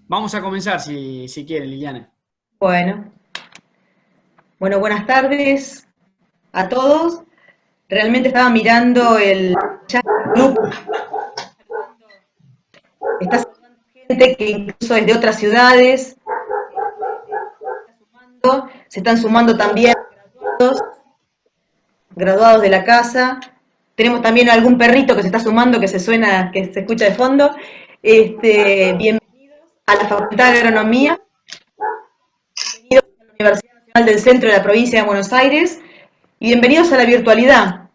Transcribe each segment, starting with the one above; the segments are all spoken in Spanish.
Vamos a comenzar si quieren, Liliana. Bueno, bueno, buenas tardes a todos. Realmente estaba mirando el chat del grupo, está saludando gente que incluso es de otras ciudades, se están sumando también graduados de la casa. Tenemos también algún perrito que se está sumando, que se suena, que se escucha de fondo. Bienvenidos a la Facultad de Agronomía, bienvenidos a la Universidad Nacional del Centro de la Provincia de Buenos Aires y bienvenidos a la virtualidad,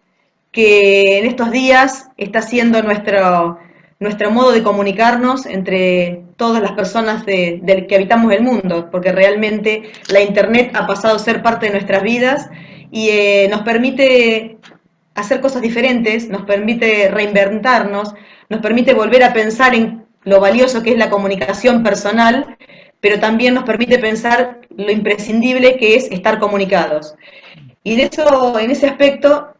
que en estos días está siendo nuestro modo de comunicarnos entre todas las personas del que habitamos el mundo, porque realmente la Internet ha pasado a ser parte de nuestras vidas y nos permite hacer cosas diferentes, nos permite reinventarnos, nos permite volver a pensar en lo valioso que es la comunicación personal, pero también nos permite pensar lo imprescindible que es estar comunicados. Y en ese aspecto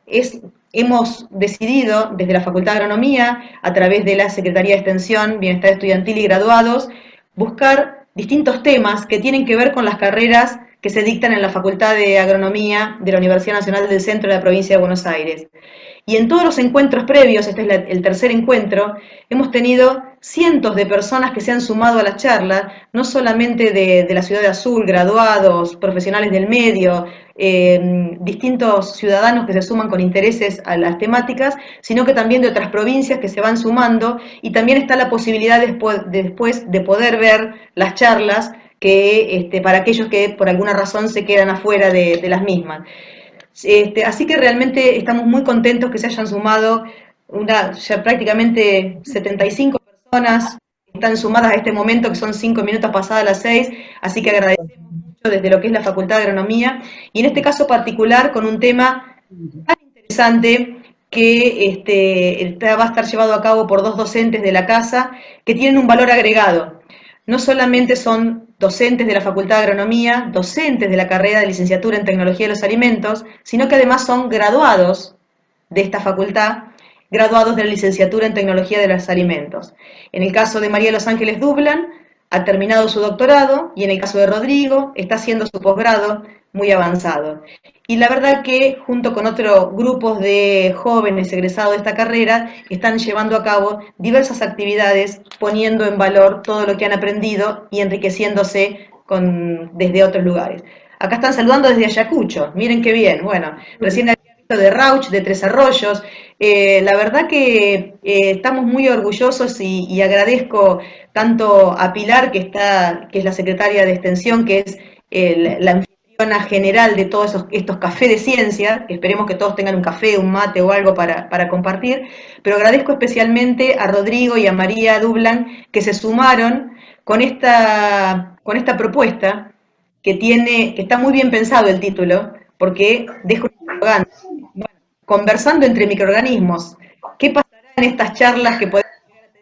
hemos decidido desde la Facultad de Agronomía, a través de la Secretaría de Extensión, Bienestar Estudiantil y Graduados, buscar distintos temas que tienen que ver con las carreras que se dictan en la Facultad de Agronomía de la Universidad Nacional del Centro de la Provincia de Buenos Aires. Y en todos los encuentros previos, este es el tercer encuentro, hemos tenido cientos de personas que se han sumado a la charla, no solamente de la Ciudad de Azul, graduados, profesionales del medio, distintos ciudadanos que se suman con intereses a las temáticas, sino que también de otras provincias que se van sumando, y también está la posibilidad después de poder ver las charlas para aquellos que por alguna razón se quedan afuera de las mismas. Así que realmente estamos muy contentos que se hayan sumado ya prácticamente 75 personas que están sumadas a este momento, que son 5 minutos pasadas las 6, así que agradecemos mucho desde lo que es la Facultad de Agronomía, y en este caso particular con un tema tan interesante que va a estar llevado a cabo por dos docentes de la casa que tienen un valor agregado. No solamente son docentes de la Facultad de Agronomía, docentes de la carrera de licenciatura en Tecnología de los Alimentos, sino que además son graduados de esta facultad, graduados de la licenciatura en Tecnología de los Alimentos. En el caso de María de los Ángeles Dublan, ha terminado su doctorado, y en el caso de Rodrigo está haciendo su posgrado muy avanzado. Y la verdad que junto con otros grupos de jóvenes egresados de esta carrera están llevando a cabo diversas actividades poniendo en valor todo lo que han aprendido y enriqueciéndose desde otros lugares. Acá están saludando desde Ayacucho, miren qué bien. Bueno, recién había visto de Rauch, de Tres Arroyos. La verdad que estamos muy orgullosos y agradezco tanto a Pilar, que es la secretaria de Extensión, que es la anfitriona general de todos estos cafés de ciencia, que esperemos que todos tengan un café, un mate o algo para compartir, pero agradezco especialmente a Rodrigo y a María Dublan que se sumaron con esta propuesta que está muy bien pensado el título, porque dejo un interrogante. Bueno, conversando entre microorganismos, ¿qué pasará en estas charlas que podemos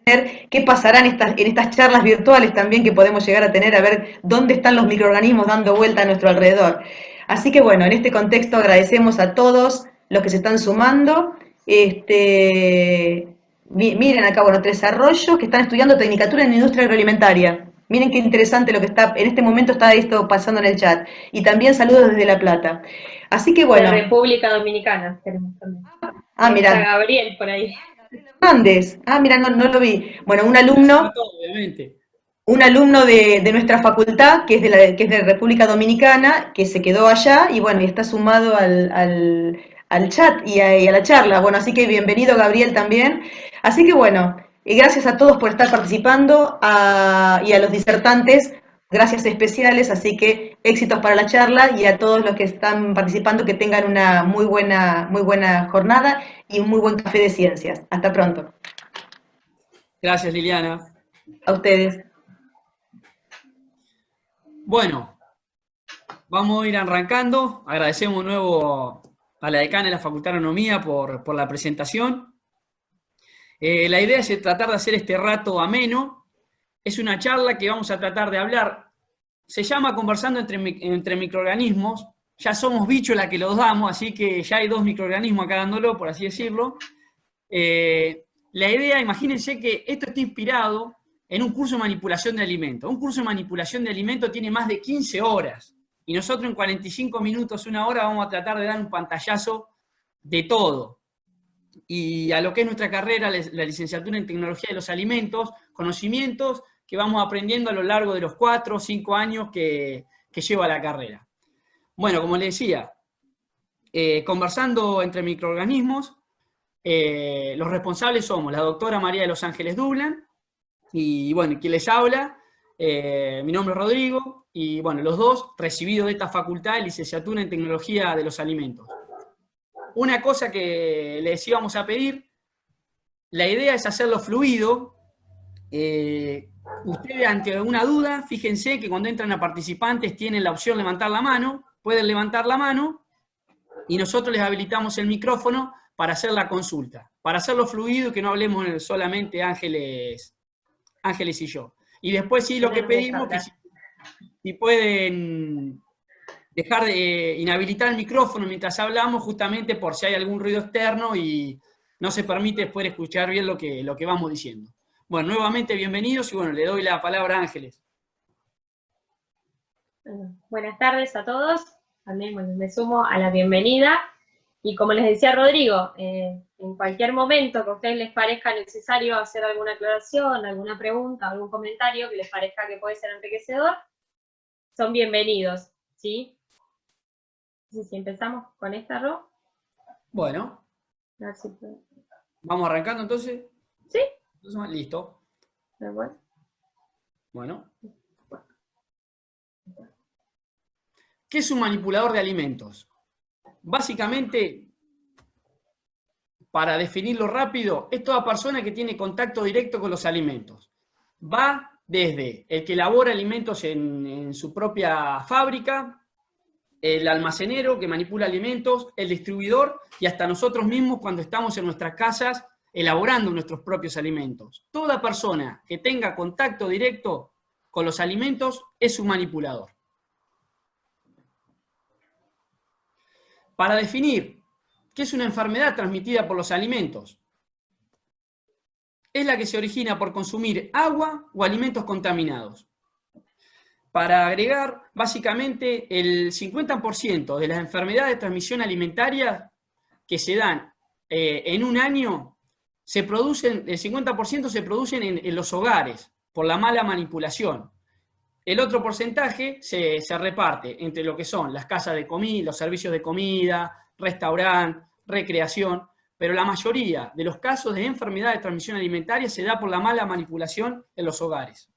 tener? ¿Qué pasará en estas charlas virtuales también que podemos llegar a tener? A ver dónde están los microorganismos dando vuelta a nuestro alrededor. Así que bueno, en este contexto agradecemos a todos los que se están sumando. Miren acá, bueno, Tres Arroyos, que están estudiando Tecnicatura en Industria Agroalimentaria. Miren qué interesante lo que en este momento está esto pasando en el chat. Y también saludos desde La Plata. Así que De bueno. República Dominicana tenemos también. Ah, Está mira, Gabriel por ahí. Hernández. Ah, mira, no, no lo vi. Bueno, un Agradecemos alumno, a todos, obviamente. un alumno de nuestra facultad, que es de República Dominicana, que se quedó allá y bueno, y está sumado al chat y a la charla. Bueno, así que bienvenido Gabriel también. Así que bueno, gracias a todos por estar participando y a los disertantes, gracias especiales, así que éxitos para la charla, y a todos los que están participando que tengan una muy buena jornada y un muy buen café de ciencias. Hasta pronto. Gracias, Liliana. A ustedes. Bueno, vamos a ir arrancando. Agradecemos de nuevo a la decana de la Facultad de Agronomía por la presentación. La idea es tratar de hacer este rato ameno. Es una charla que vamos a tratar de hablar. Se llama Conversando entre microorganismos. Ya somos bichos la que los damos, así que ya hay dos microorganismos acá dándolo, por así decirlo. La idea, imagínense que esto está inspirado en un curso de manipulación de alimentos. Un curso de manipulación de alimentos tiene más de 15 horas. Y nosotros en 45 minutos, una hora, vamos a tratar de dar un pantallazo de todo. Y a lo que es nuestra carrera, la licenciatura en Tecnología de los Alimentos, conocimientos que vamos aprendiendo a lo largo de los 4 o 5 años que lleva la carrera. Bueno, como les decía, conversando entre microorganismos, los responsables somos la doctora María de los Ángeles Dublan, y bueno, quien les habla, mi nombre es Rodrigo, y bueno, los dos recibidos de esta facultad de licenciatura en Tecnología de los Alimentos. Una cosa que les íbamos a pedir, la idea es hacerlo fluido. Ustedes ante una duda, fíjense que cuando entran a participantes tienen la opción de levantar la mano, pueden levantar la mano y nosotros les habilitamos el micrófono para hacer la consulta, para hacerlo fluido y que no hablemos solamente Ángeles y yo. Y después sí lo que pedimos que si pueden dejar de inhabilitar el micrófono mientras hablamos, justamente por si hay algún ruido externo y no se permite después escuchar bien lo que vamos diciendo. Bueno, nuevamente bienvenidos y bueno, le doy la palabra a Ángeles. Buenas tardes a todos. También me sumo a la bienvenida. Y como les decía Rodrigo, en cualquier momento que a ustedes les parezca necesario hacer alguna aclaración, alguna pregunta, algún comentario que les parezca que puede ser enriquecedor, son bienvenidos, ¿sí? Entonces, si empezamos con esta, Ro. Bueno. A ver si puedo. ¿Vamos arrancando entonces? ¿Sí? Entonces, listo. Bueno. ¿Qué es un manipulador de alimentos? Básicamente, para definirlo rápido, es toda persona que tiene contacto directo con los alimentos. Va desde el que elabora alimentos en su propia fábrica, el almacenero que manipula alimentos, el distribuidor y hasta nosotros mismos cuando estamos en nuestras casas elaborando nuestros propios alimentos. Toda persona que tenga contacto directo con los alimentos es un manipulador. Para definir qué es una enfermedad transmitida por los alimentos, es la que se origina por consumir agua o alimentos contaminados. Para agregar, básicamente, el 50% de las enfermedades de transmisión alimentaria que se dan en un año, el 50% se producen en los hogares, por la mala manipulación. El otro porcentaje se reparte entre lo que son las casas de comida, los servicios de comida, restaurante, recreación, pero la mayoría de los casos de enfermedad de transmisión alimentaria se da por la mala manipulación en los hogares.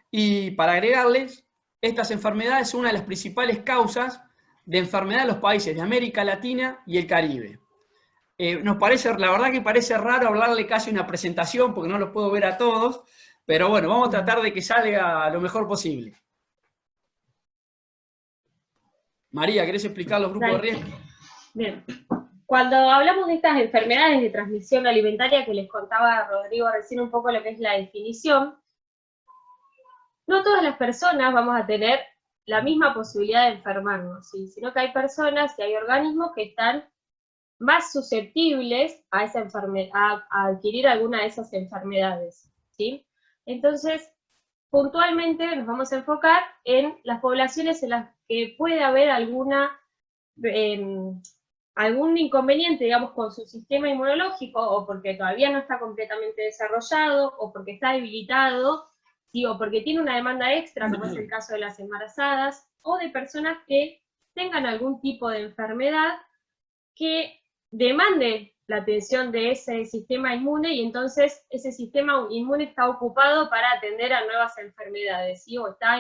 Y para agregarles, estas enfermedades son una de las principales causas de enfermedad en los países de América Latina y el Caribe. La verdad que parece raro hablarle casi una presentación porque no los puedo ver a todos, pero bueno, vamos a tratar de que salga lo mejor posible. María, ¿querés explicar los grupos de riesgo? Bien. Cuando hablamos de estas enfermedades de transmisión alimentaria que les contaba Rodrigo recién un poco lo que es la definición, no todas las personas vamos a tener la misma posibilidad de enfermarnos, ¿sí? Sino que hay personas y hay organismos que están más susceptibles a adquirir alguna de esas enfermedades, ¿sí? Entonces, puntualmente nos vamos a enfocar en las poblaciones en las que puede haber algún inconveniente, digamos, con su sistema inmunológico, o porque todavía no está completamente desarrollado, o porque está debilitado, ¿sí? O porque tiene una demanda extra, como es el caso de las embarazadas, o de personas que tengan algún tipo de enfermedad que demande la atención de ese sistema inmune, y entonces ese sistema inmune está ocupado para atender a nuevas enfermedades, ¿sí? O está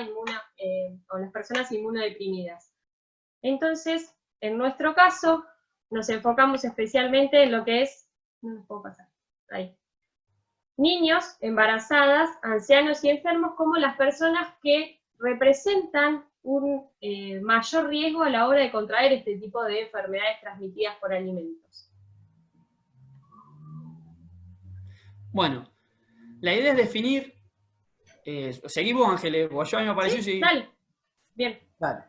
o las personas inmunodeprimidas. Entonces, en nuestro caso, nos enfocamos especialmente en lo que es, no nos puedo pasar, ahí, niños, embarazadas, ancianos y enfermos, como las personas que representan un mayor riesgo a la hora de contraer este tipo de enfermedades transmitidas por alimentos. Bueno, la idea es definir, seguimos Ángeles, o yo a mí me pareció ¿Sí? Dale, bien. Dale.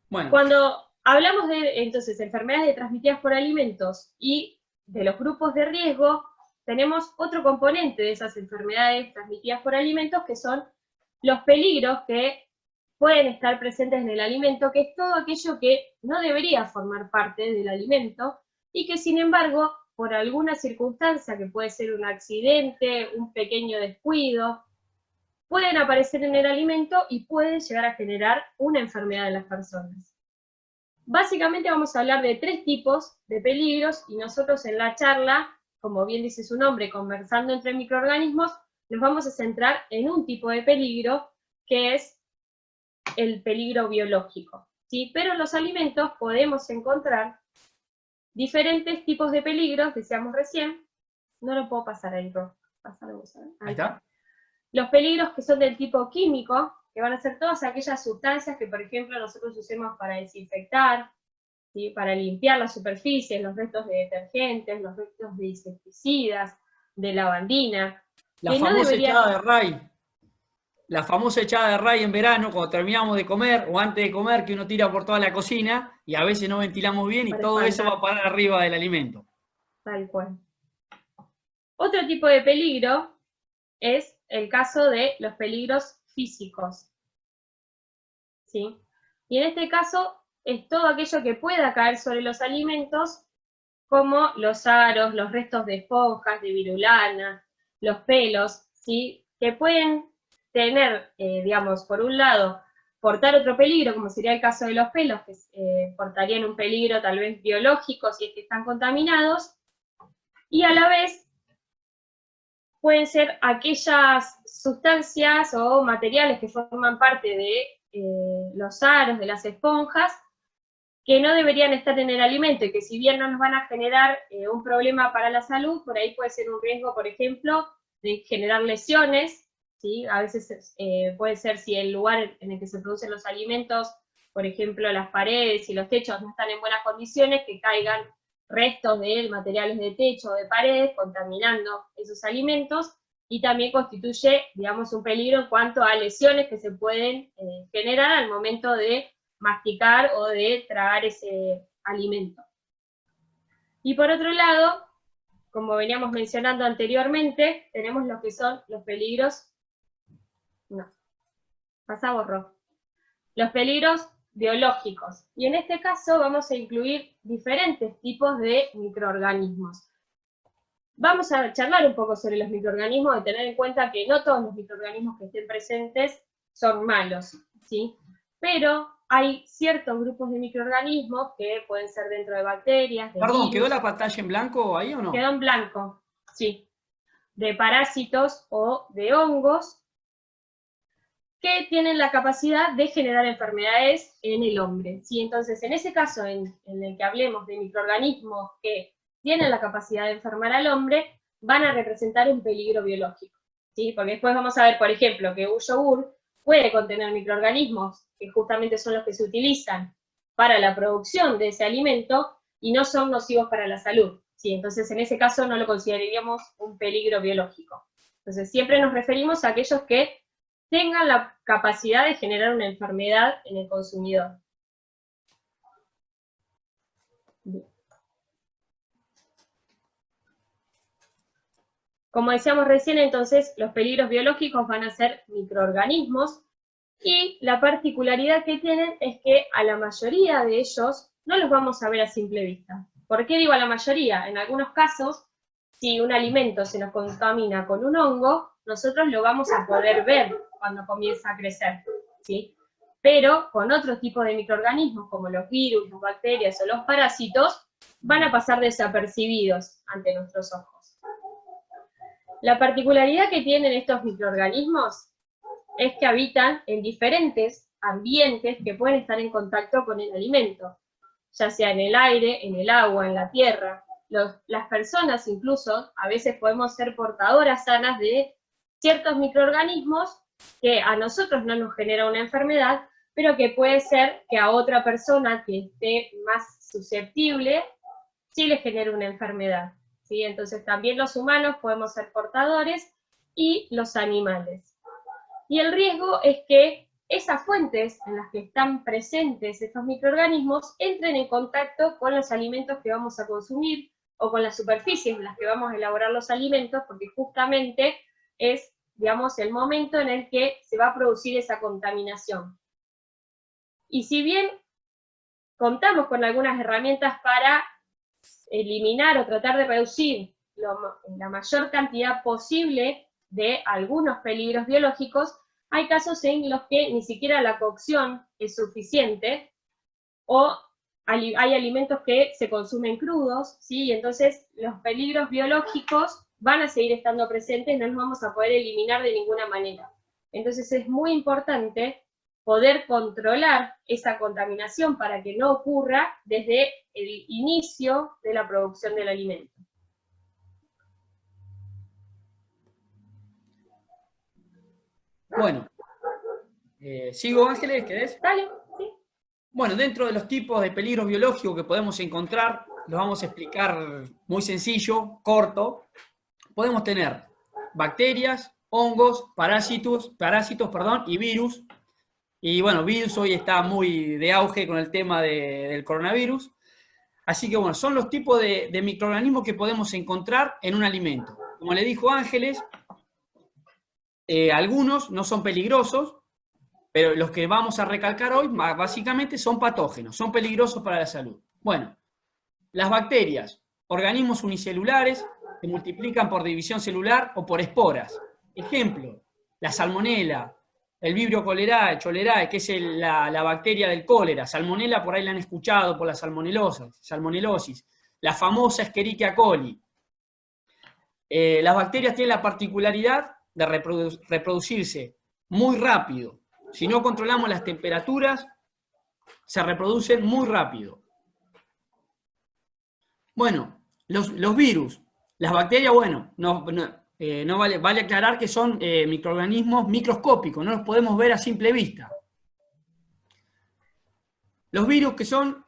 Bueno. Cuando hablamos de, entonces, enfermedades transmitidas por alimentos y de los grupos de riesgo, tenemos otro componente de esas enfermedades transmitidas por alimentos, que son los peligros que pueden estar presentes en el alimento, que es todo aquello que no debería formar parte del alimento, y que sin embargo, por alguna circunstancia, que puede ser un accidente, un pequeño descuido, pueden aparecer en el alimento y pueden llegar a generar una enfermedad en las personas. Básicamente vamos a hablar de 3 tipos de peligros, y nosotros en la charla, como bien dice su nombre, conversando entre microorganismos, nos vamos a centrar en un tipo de peligro, que es el peligro biológico, ¿sí? Pero en los alimentos podemos encontrar diferentes tipos de peligros, decíamos recién. No lo puedo pasar ahí, Ro. Pásalo vos, ¿eh? Ahí está. Los peligros que son del tipo químico, que van a ser todas aquellas sustancias que, por ejemplo, nosotros usemos para desinfectar, ¿sí? Para limpiar las superficies, los restos de detergentes, los restos de insecticidas, de lavandina. La que no famosa deberían... echada de ray. La famosa echada de ray en verano, cuando terminamos de comer o antes de comer, que uno tira por toda la cocina y a veces no ventilamos bien y Para todo eso espantar. va a parar arriba del alimento. Tal cual. Otro tipo de peligro es el caso de los peligros físicos, ¿sí? Y en este caso es todo aquello que pueda caer sobre los alimentos, como los aros, los restos de esponjas, de virulana, los pelos, ¿sí? Que pueden tener, digamos, por un lado, portar otro peligro, como sería el caso de los pelos, que portarían un peligro tal vez biológico si es que están contaminados, y a la vez pueden ser aquellas sustancias o materiales que forman parte de los aros, de las esponjas, que no deberían estar en el alimento y que si bien no nos van a generar un problema para la salud, por ahí puede ser un riesgo, por ejemplo, de generar lesiones, ¿sí? A veces puede ser si el lugar en el que se producen los alimentos, por ejemplo, las paredes y los techos no están en buenas condiciones, que caigan restos de materiales de techo o de paredes contaminando esos alimentos, y también constituye, digamos, un peligro en cuanto a lesiones que se pueden generar al momento de masticar o de tragar ese alimento. Y por otro lado, como veníamos mencionando anteriormente, tenemos lo que son los peligros, los peligros biológicos. Y en este caso vamos a incluir diferentes tipos de microorganismos. Vamos a charlar un poco sobre los microorganismos, de tener en cuenta que no todos los microorganismos que estén presentes son malos, ¿sí? Pero hay ciertos grupos de microorganismos que pueden ser dentro de bacterias, de Perdón, virus. ¿quedó la pantalla en blanco ahí o no? Quedó en blanco, sí. De parásitos o de hongos que tienen la capacidad de generar enfermedades en el hombre, ¿sí? Entonces, en ese caso en el que hablemos de microorganismos que tienen la capacidad de enfermar al hombre, van a representar un peligro biológico, ¿sí? Porque después vamos a ver, por ejemplo, que un yogur puede contener microorganismos que justamente son los que se utilizan para la producción de ese alimento y no son nocivos para la salud, ¿sí? Entonces, en ese caso no lo consideraríamos un peligro biológico. Entonces, siempre nos referimos a aquellos que tengan la capacidad de generar una enfermedad en el consumidor. Bien. Como decíamos recién, entonces, los peligros biológicos van a ser microorganismos, y la particularidad que tienen es que a la mayoría de ellos no los vamos a ver a simple vista. ¿Por qué digo a la mayoría? En algunos casos, si un alimento se nos contamina con un hongo, nosotros lo vamos a poder ver cuando comienza a crecer, ¿sí? Pero con otro tipo de microorganismos, como los virus, las bacterias o los parásitos, van a pasar desapercibidos ante nuestros ojos. La particularidad que tienen estos microorganismos es que habitan en diferentes ambientes que pueden estar en contacto con el alimento, ya sea en el aire, en el agua, en la tierra. Las personas incluso a veces podemos ser portadoras sanas de ciertos microorganismos que a nosotros no nos genera una enfermedad, pero que puede ser que a otra persona que esté más susceptible sí le genere una enfermedad, ¿sí? Entonces también los humanos podemos ser portadores y los animales. Y el riesgo es que esas fuentes en las que están presentes estos microorganismos entren en contacto con los alimentos que vamos a consumir, o con las superficies en las que vamos a elaborar los alimentos, porque justamente es, digamos, el momento en el que se va a producir esa contaminación. Y si bien contamos con algunas herramientas para eliminar o tratar de reducir la mayor cantidad posible de algunos peligros biológicos, hay casos en los que ni siquiera la cocción es suficiente, o hay alimentos que se consumen crudos, ¿sí? Entonces los peligros biológicos van a seguir estando presentes, no los vamos a poder eliminar de ninguna manera. Entonces es muy importante poder controlar esa contaminación para que no ocurra desde el inicio de la producción del alimento. Bueno, ¿sigo, Ángeles? ¿Querés? Dale, sí. Bueno, dentro de los tipos de peligros biológicos que podemos encontrar, los vamos a explicar muy sencillo, corto. Podemos tener bacterias, hongos, parásitos, y virus. Y bueno, virus hoy está muy de auge con el tema del coronavirus. Así que bueno, son los tipos de microorganismos que podemos encontrar en un alimento. Como le dijo Ángeles, algunos no son peligrosos, pero los que vamos a recalcar hoy básicamente son patógenos, son peligrosos para la salud. Bueno, las bacterias, organismos unicelulares que multiplican por división celular o por esporas. Ejemplo, la salmonela, el Vibrio cholerae, que es la bacteria del cólera. Salmonela por ahí la han escuchado por la salmonelosis. La famosa Escherichia coli. Las bacterias tienen la particularidad de reproducirse muy rápido. Si no controlamos las temperaturas, se reproducen muy rápido. Bueno, los virus, las bacterias, bueno, vale aclarar que son microorganismos microscópicos, no los podemos ver a simple vista. Los virus que son,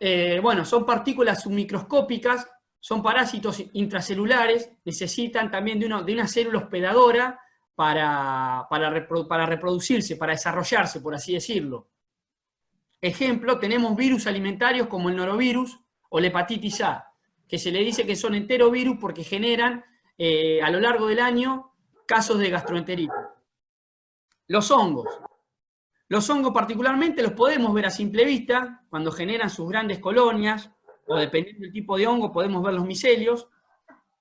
son partículas submicroscópicas, son parásitos intracelulares, necesitan también de una célula hospedadora para reproducirse, para desarrollarse, por así decirlo. Ejemplo, tenemos virus alimentarios como el norovirus o la hepatitis A, que se le dice que son enterovirus porque generan a lo largo del año casos de gastroenteritis. Los hongos. Los hongos particularmente los podemos ver a simple vista cuando generan sus grandes colonias, o dependiendo del tipo de hongo podemos ver los micelios,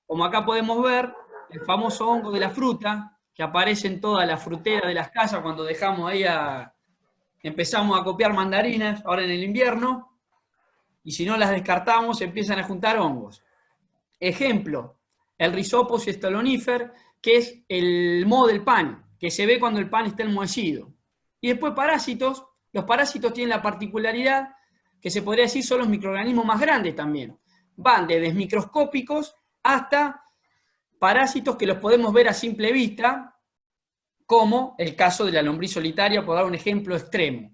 como acá podemos ver el famoso hongo de la fruta, que aparece en toda la frutera de las casas cuando dejamos ahí empezamos a copiar mandarinas, ahora en el invierno, y si no las descartamos empiezan a juntar hongos. Ejemplo, el Rhizopus stolonifer, que es el moho del pan, que se ve cuando el pan está enmohecido. Y después parásitos. Los parásitos tienen la particularidad que se podría decir son los microorganismos más grandes también. Van desde microscópicos hasta parásitos que los podemos ver a simple vista, como el caso de la lombriz solitaria, por dar un ejemplo extremo.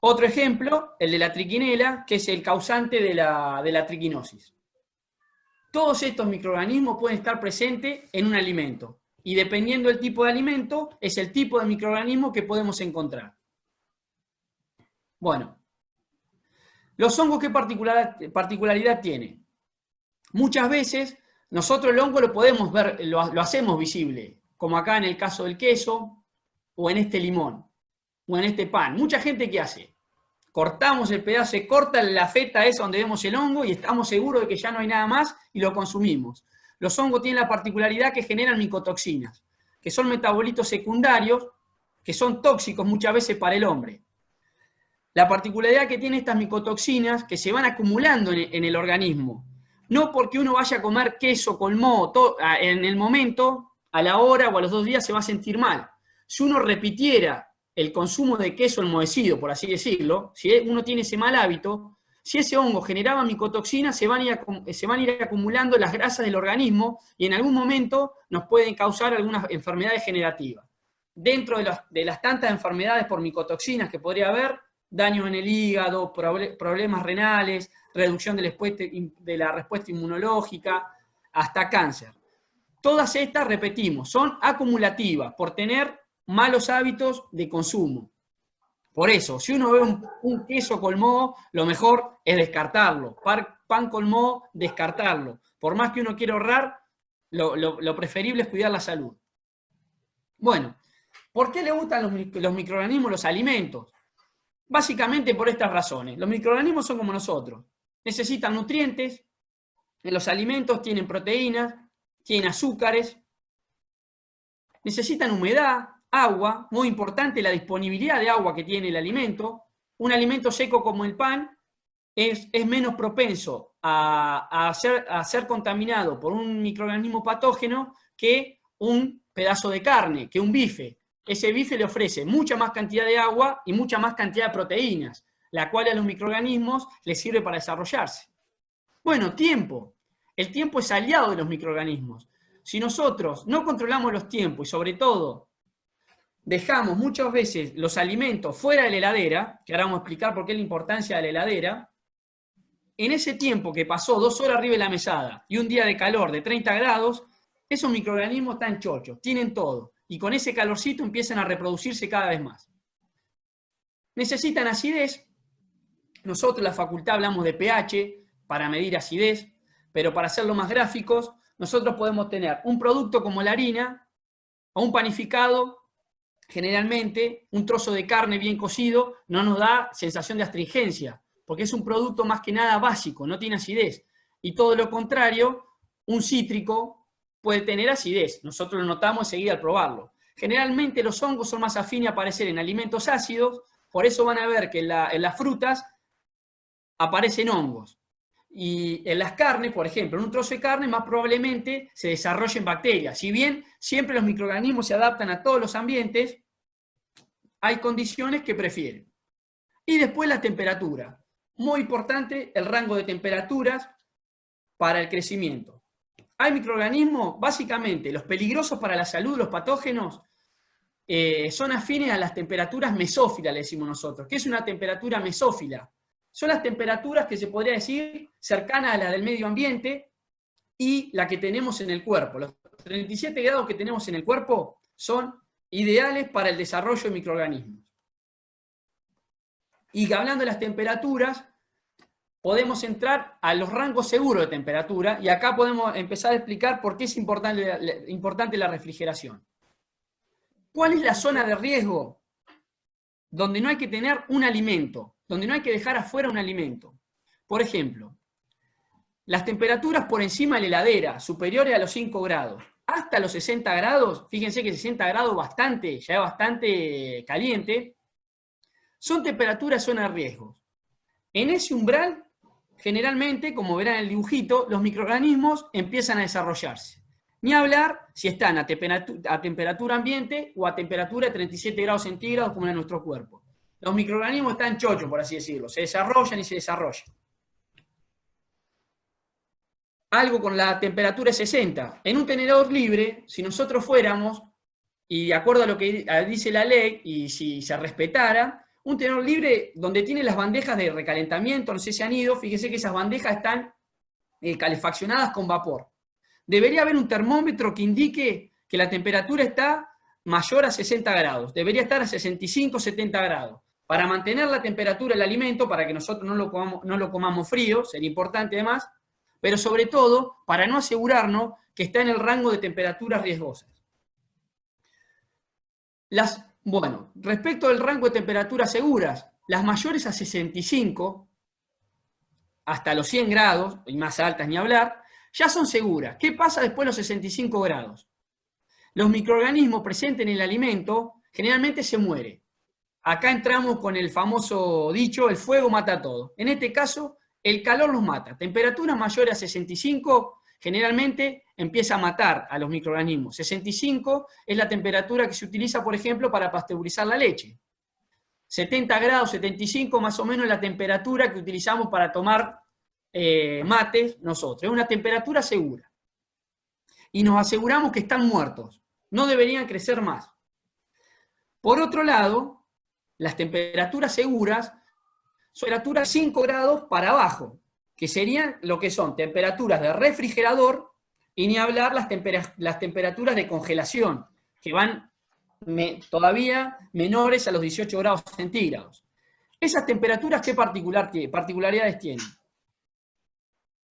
Otro ejemplo, el de la triquinela, que es el causante de la triquinosis. Todos estos microorganismos pueden estar presentes en un alimento, y dependiendo del tipo de alimento, es el tipo de microorganismo que podemos encontrar. Bueno, los hongos, ¿qué particularidad tienen? Muchas veces nosotros el hongo lo podemos ver, lo hacemos visible, como acá en el caso del queso, o en este limón, o en este pan. Mucha gente, ¿qué hace? Cortamos el pedazo, se corta la feta esa donde vemos el hongo y estamos seguros de que ya no hay nada más y lo consumimos. Los hongos tienen la particularidad que generan micotoxinas, que son metabolitos secundarios, que son tóxicos muchas veces para el hombre. La particularidad que tienen estas micotoxinas, que se van acumulando en el organismo, no porque uno vaya a comer queso con moho en el momento, a la hora o a los 2 días se va a sentir mal. Si uno repitiera el consumo de queso enmohecido, por así decirlo, si uno tiene ese mal hábito, si ese hongo generaba micotoxinas, se van a ir acumulando las grasas del organismo y en algún momento nos pueden causar algunas enfermedades degenerativas. Dentro de las tantas enfermedades por micotoxinas que podría haber, daños en el hígado, problemas renales, reducción de la respuesta inmunológica, hasta cáncer. Todas estas, repetimos, son acumulativas por tener malos hábitos de consumo. Por eso, si uno ve un queso con moho, lo mejor es descartarlo, pan con moho, descartarlo. Por más que uno quiera ahorrar, lo preferible es cuidar la salud. Bueno, ¿por qué le gustan los microorganismos, los alimentos? Básicamente por estas razones. Los microorganismos son como nosotros. Necesitan nutrientes, en los alimentos tienen proteínas, tienen azúcares, necesitan humedad, agua, muy importante la disponibilidad de agua que tiene el alimento. Un alimento seco como el pan es menos propenso a ser contaminado por un microorganismo patógeno que un pedazo de carne, que un bife. Ese bife le ofrece mucha más cantidad de agua y mucha más cantidad de proteínas, la cual a los microorganismos les sirve para desarrollarse. Bueno, tiempo. El tiempo es aliado de los microorganismos. Si nosotros no controlamos los tiempos y sobre todo dejamos muchas veces los alimentos fuera de la heladera, que ahora vamos a explicar por qué es la importancia de la heladera, en ese tiempo que pasó 2 horas arriba de la mesada y un día de calor de 30 grados, esos microorganismos están chochos, tienen todo, y con ese calorcito empiezan a reproducirse cada vez más. Necesitan acidez. Nosotros en la facultad hablamos de pH para medir acidez, pero para hacerlo más gráficos, nosotros podemos tener un producto como la harina o un panificado. Generalmente, un trozo de carne bien cocido no nos da sensación de astringencia, porque es un producto más que nada básico, no tiene acidez. Y todo lo contrario, un cítrico puede tener acidez. Nosotros lo notamos enseguida al probarlo. Generalmente los hongos son más afines a aparecer en alimentos ácidos, por eso van a ver que en las frutas aparecen hongos. Y en las carnes, por ejemplo, en un trozo de carne más probablemente se desarrollen bacterias. Si bien siempre los microorganismos se adaptan a todos los ambientes, hay condiciones que prefieren. Y después la temperatura. Muy importante el rango de temperaturas para el crecimiento. Hay microorganismos, básicamente, los peligrosos para la salud, los patógenos, son afines a las temperaturas mesófilas, le decimos nosotros. ¿Qué es una temperatura mesófila? Son las temperaturas que se podría decir cercanas a la del medio ambiente y la que tenemos en el cuerpo. Los 37 grados que tenemos en el cuerpo son ideales para el desarrollo de microorganismos. Y hablando de las temperaturas, podemos entrar a los rangos seguros de temperatura y acá podemos empezar a explicar por qué es importante la refrigeración. ¿Cuál es la zona de riesgo donde no hay que tener un alimento, donde no hay que dejar afuera un alimento? Por ejemplo, las temperaturas por encima de la heladera, superiores a los 5 grados, hasta los 60 grados, fíjense que 60 grados ya es bastante caliente, son temperaturas zona de riesgo. En ese umbral, generalmente, como verán en el dibujito, los microorganismos empiezan a desarrollarse. Ni hablar si están a temperatura ambiente o a temperatura de 37 grados centígrados como en nuestro cuerpo. Los microorganismos están chochos, por así decirlo, se desarrollan y se desarrollan. Algo con la temperatura de 60. En un tenedor libre, si nosotros fuéramos, y de acuerdo a lo que dice la ley, y si se respetara, un tenedor libre donde tiene las bandejas de recalentamiento, no sé si han ido, fíjese que esas bandejas están calefaccionadas con vapor. Debería haber un termómetro que indique que la temperatura está mayor a 60 grados, debería estar a 65, 70 grados. Para mantener la temperatura del alimento, para que nosotros no lo comamos frío, sería importante además, pero sobre todo para no asegurarnos que está en el rango de temperaturas riesgosas. Bueno, respecto del rango de temperaturas seguras, las mayores a 65, hasta los 100 grados, y más altas ni hablar, ya son seguras. ¿Qué pasa después de los 65 grados? Los microorganismos presentes en el alimento generalmente se mueren. Acá entramos con el famoso dicho, el fuego mata todo. En este caso, el calor los mata. Temperaturas mayores a 65 generalmente empieza a matar a los microorganismos. 65 es la temperatura que se utiliza, por ejemplo, para pasteurizar la leche. 70 grados, 75 más o menos es la temperatura que utilizamos para tomar mates nosotros. Es una temperatura segura. Y nos aseguramos que están muertos. No deberían crecer más. Por otro lado, las temperaturas seguras son temperaturas 5 grados para abajo, que serían lo que son temperaturas de refrigerador, y ni hablar las temperaturas de congelación, que van todavía menores a los 18 grados centígrados. Esas temperaturas, ¿qué particularidades tienen?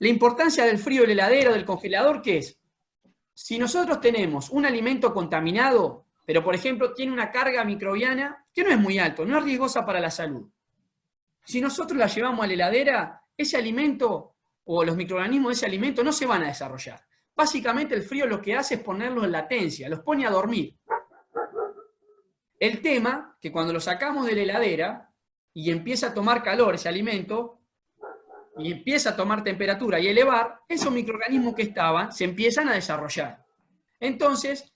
La importancia del frío del heladero, del congelador, ¿qué es? Si nosotros tenemos un alimento contaminado, pero por ejemplo tiene una carga microbiana que no es muy alto, no es riesgosa para la salud. Si nosotros la llevamos a la heladera, ese alimento o los microorganismos de ese alimento no se van a desarrollar. Básicamente el frío lo que hace es ponerlos en latencia, los pone a dormir. El tema, que cuando lo sacamos de la heladera y empieza a tomar calor ese alimento, y empieza a tomar temperatura y elevar, esos microorganismos que estaban se empiezan a desarrollar. Entonces,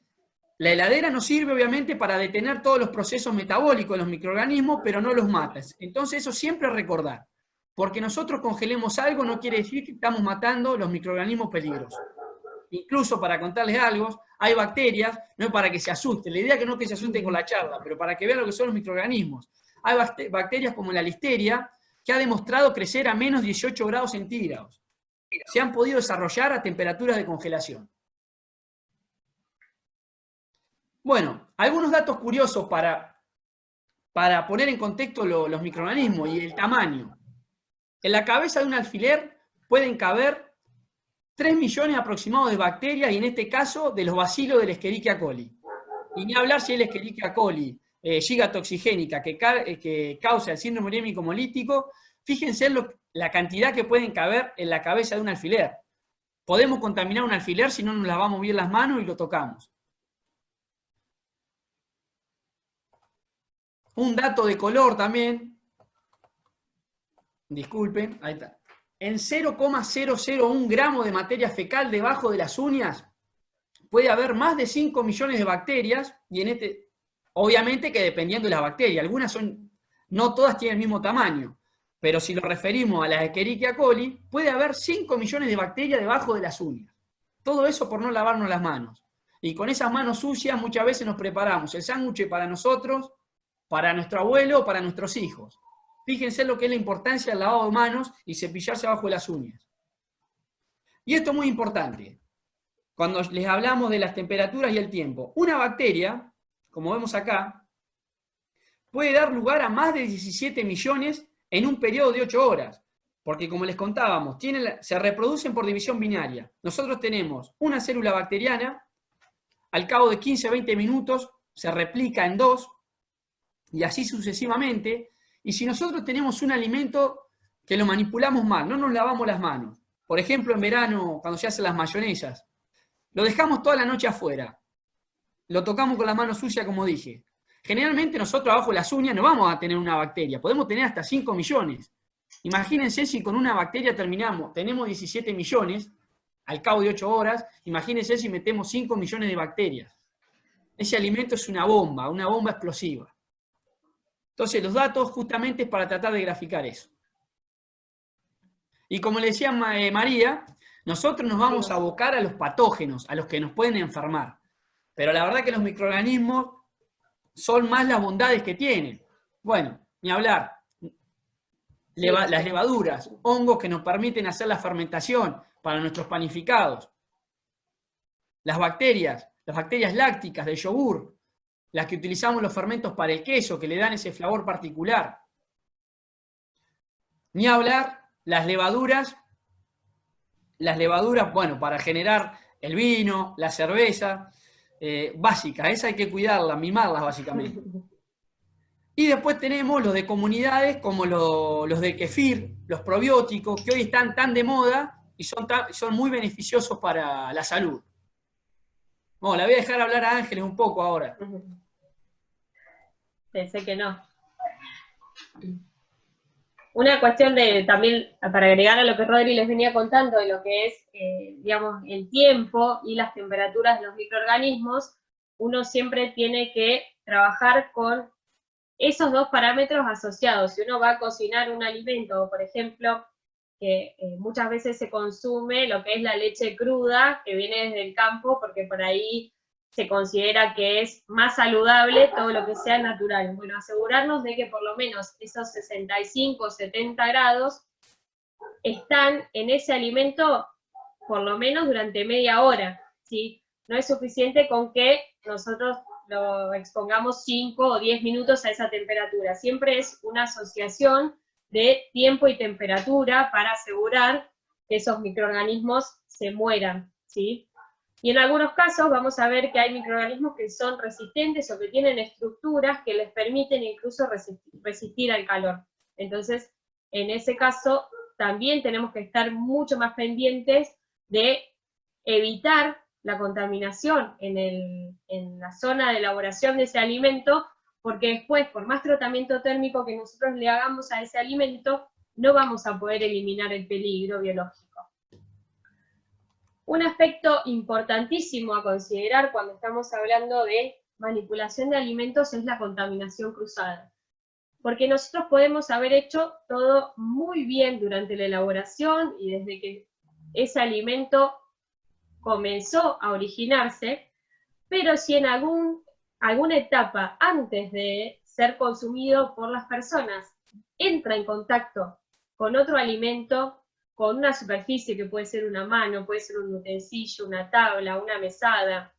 la heladera nos sirve obviamente para detener todos los procesos metabólicos de los microorganismos, pero no los mata. Entonces eso siempre recordar. Porque nosotros congelemos algo no quiere decir que estamos matando los microorganismos peligrosos. Incluso para contarles algo, hay bacterias, no es para que se asusten, la idea es que no que se asusten con la charla, pero para que vean lo que son los microorganismos. Hay bacterias como la listeria, que ha demostrado crecer a menos 18 grados centígrados. Se han podido desarrollar a temperaturas de congelación. Bueno, algunos datos curiosos para poner en contexto los microorganismos y el tamaño. En la cabeza de un alfiler pueden caber 3 millones aproximados de bacterias, y en este caso de los bacilos del Escherichia coli. Y ni hablar si el Escherichia coli, gigatoxigénica, que causa el síndrome urémico hemolítico. Fíjense la cantidad que pueden caber en la cabeza de un alfiler. Podemos contaminar un alfiler si no nos lavamos bien las manos y lo tocamos. Un dato de color también. Disculpen, ahí está. En 0,001 gramos de materia fecal debajo de las uñas puede haber más de 5 millones de bacterias, y obviamente que dependiendo de las bacterias, algunas no todas tienen el mismo tamaño, pero si lo referimos a las Escherichia coli, puede haber 5 millones de bacterias debajo de las uñas. Todo eso por no lavarnos las manos. Y con esas manos sucias muchas veces nos preparamos el sándwich para nosotros, para nuestro abuelo o para nuestros hijos. Fíjense lo que es la importancia del lavado de manos y cepillarse abajo de las uñas. Y esto es muy importante. Cuando les hablamos de las temperaturas y el tiempo, una bacteria, como vemos acá, puede dar lugar a más de 17 millones en un periodo de 8 horas. Porque como les contábamos, se reproducen por división binaria. Nosotros tenemos una célula bacteriana, al cabo de 15-20 minutos se replica en 2, y así sucesivamente. Y si nosotros tenemos un alimento que lo manipulamos mal, no nos lavamos las manos, por ejemplo en verano cuando se hacen las mayonesas, lo dejamos toda la noche afuera, lo tocamos con la mano sucia como dije, generalmente nosotros abajo de las uñas no vamos a tener una bacteria, podemos tener hasta 5 millones. Imagínense si con una bacteria tenemos 17 millones al cabo de 8 horas, imagínense si metemos 5 millones de bacterias. Ese alimento es una bomba explosiva. Entonces los datos justamente es para tratar de graficar eso. Y como le decía María, nosotros nos vamos a abocar a los patógenos, a los que nos pueden enfermar. Pero la verdad que los microorganismos son más las bondades que tienen. Bueno, ni hablar. Las levaduras, hongos que nos permiten hacer la fermentación para nuestros panificados. Las bacterias lácticas del yogur, las que utilizamos los fermentos para el queso, que le dan ese sabor particular. Ni hablar las levaduras, bueno, para generar el vino, la cerveza, básicas, esas hay que cuidarlas, mimarlas básicamente. Y después tenemos los de comunidades como los de kefir, los probióticos, que hoy están tan de moda y son muy beneficiosos para la salud. Bueno, la voy a dejar hablar a Ángeles un poco ahora. Pensé que no. Una cuestión también, para agregar a lo que Rodri les venía contando, de lo que es, digamos, el tiempo y las temperaturas de los microorganismos, uno siempre tiene que trabajar con esos dos parámetros asociados. Si uno va a cocinar un alimento, por ejemplo, que muchas veces se consume lo que es la leche cruda, que viene desde el campo, porque por ahí se considera que es más saludable todo lo que sea natural. Bueno, asegurarnos de que por lo menos esos 65 o 70 grados están en ese alimento por lo menos durante media hora, ¿sí? No es suficiente con que nosotros lo expongamos 5 o 10 minutos a esa temperatura. Siempre es una asociación de tiempo y temperatura para asegurar que esos microorganismos se mueran, ¿sí? Y en algunos casos vamos a ver que hay microorganismos que son resistentes o que tienen estructuras que les permiten incluso resistir al calor. Entonces, en ese caso, también tenemos que estar mucho más pendientes de evitar la contaminación en la zona de elaboración de ese alimento, porque después, por más tratamiento térmico que nosotros le hagamos a ese alimento, no vamos a poder eliminar el peligro biológico. Un aspecto importantísimo a considerar cuando estamos hablando de manipulación de alimentos es la contaminación cruzada. Porque nosotros podemos haber hecho todo muy bien durante la elaboración y desde que ese alimento comenzó a originarse, pero si en alguna etapa antes de ser consumido por las personas entra en contacto con otro alimento, con una superficie que puede ser una mano, puede ser un utensilio, una tabla, una mesada,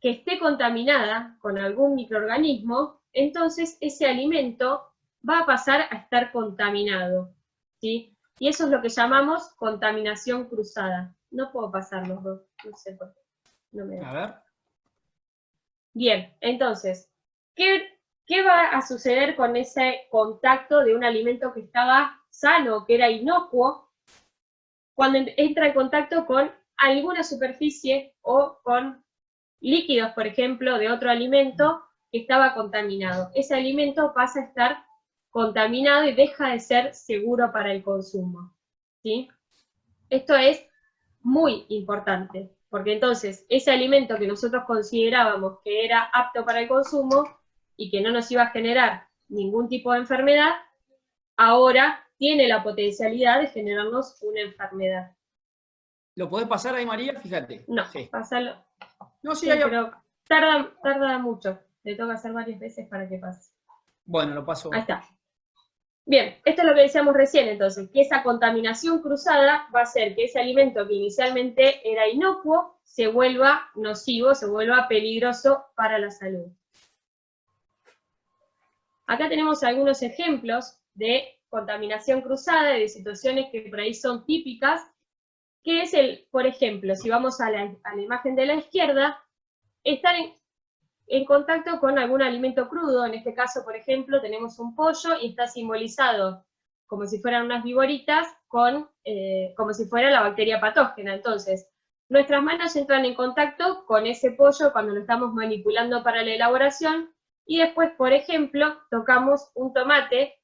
que esté contaminada con algún microorganismo, entonces ese alimento va a pasar a estar contaminado, ¿sí? Y eso es lo que llamamos contaminación cruzada. No puedo pasar los dos, no sé por qué. No me da. A ver. Bien, entonces, ¿qué va a suceder con ese contacto de un alimento que estaba sano, que era inocuo, cuando entra en contacto con alguna superficie o con líquidos, por ejemplo, de otro alimento que estaba contaminado? Ese alimento pasa a estar contaminado y deja de ser seguro para el consumo, ¿sí? Esto es muy importante, porque entonces ese alimento que nosotros considerábamos que era apto para el consumo y que no nos iba a generar ningún tipo de enfermedad, ahora tiene la potencialidad de generarnos una enfermedad. ¿Lo podés pasar ahí, María? Fíjate. No, Sí. pásalo. No, sí, Sí, ahí. pero tarda mucho. Le toca hacer varias veces para que pase. Bueno, lo paso. Ahí está. Bien, esto es lo que decíamos recién, entonces, que esa contaminación cruzada va a hacer que ese alimento que inicialmente era inocuo se vuelva nocivo, se vuelva peligroso para la salud. Acá tenemos algunos ejemplos de contaminación cruzada, de situaciones que por ahí son típicas, que es por ejemplo, si vamos a la imagen de la izquierda, estar en contacto con algún alimento crudo. En este caso, por ejemplo, tenemos un pollo y está simbolizado como si fueran unas viboritas, como si fuera la bacteria patógena. Entonces, nuestras manos entran en contacto con ese pollo cuando lo estamos manipulando para la elaboración, y después, por ejemplo, tocamos un tomate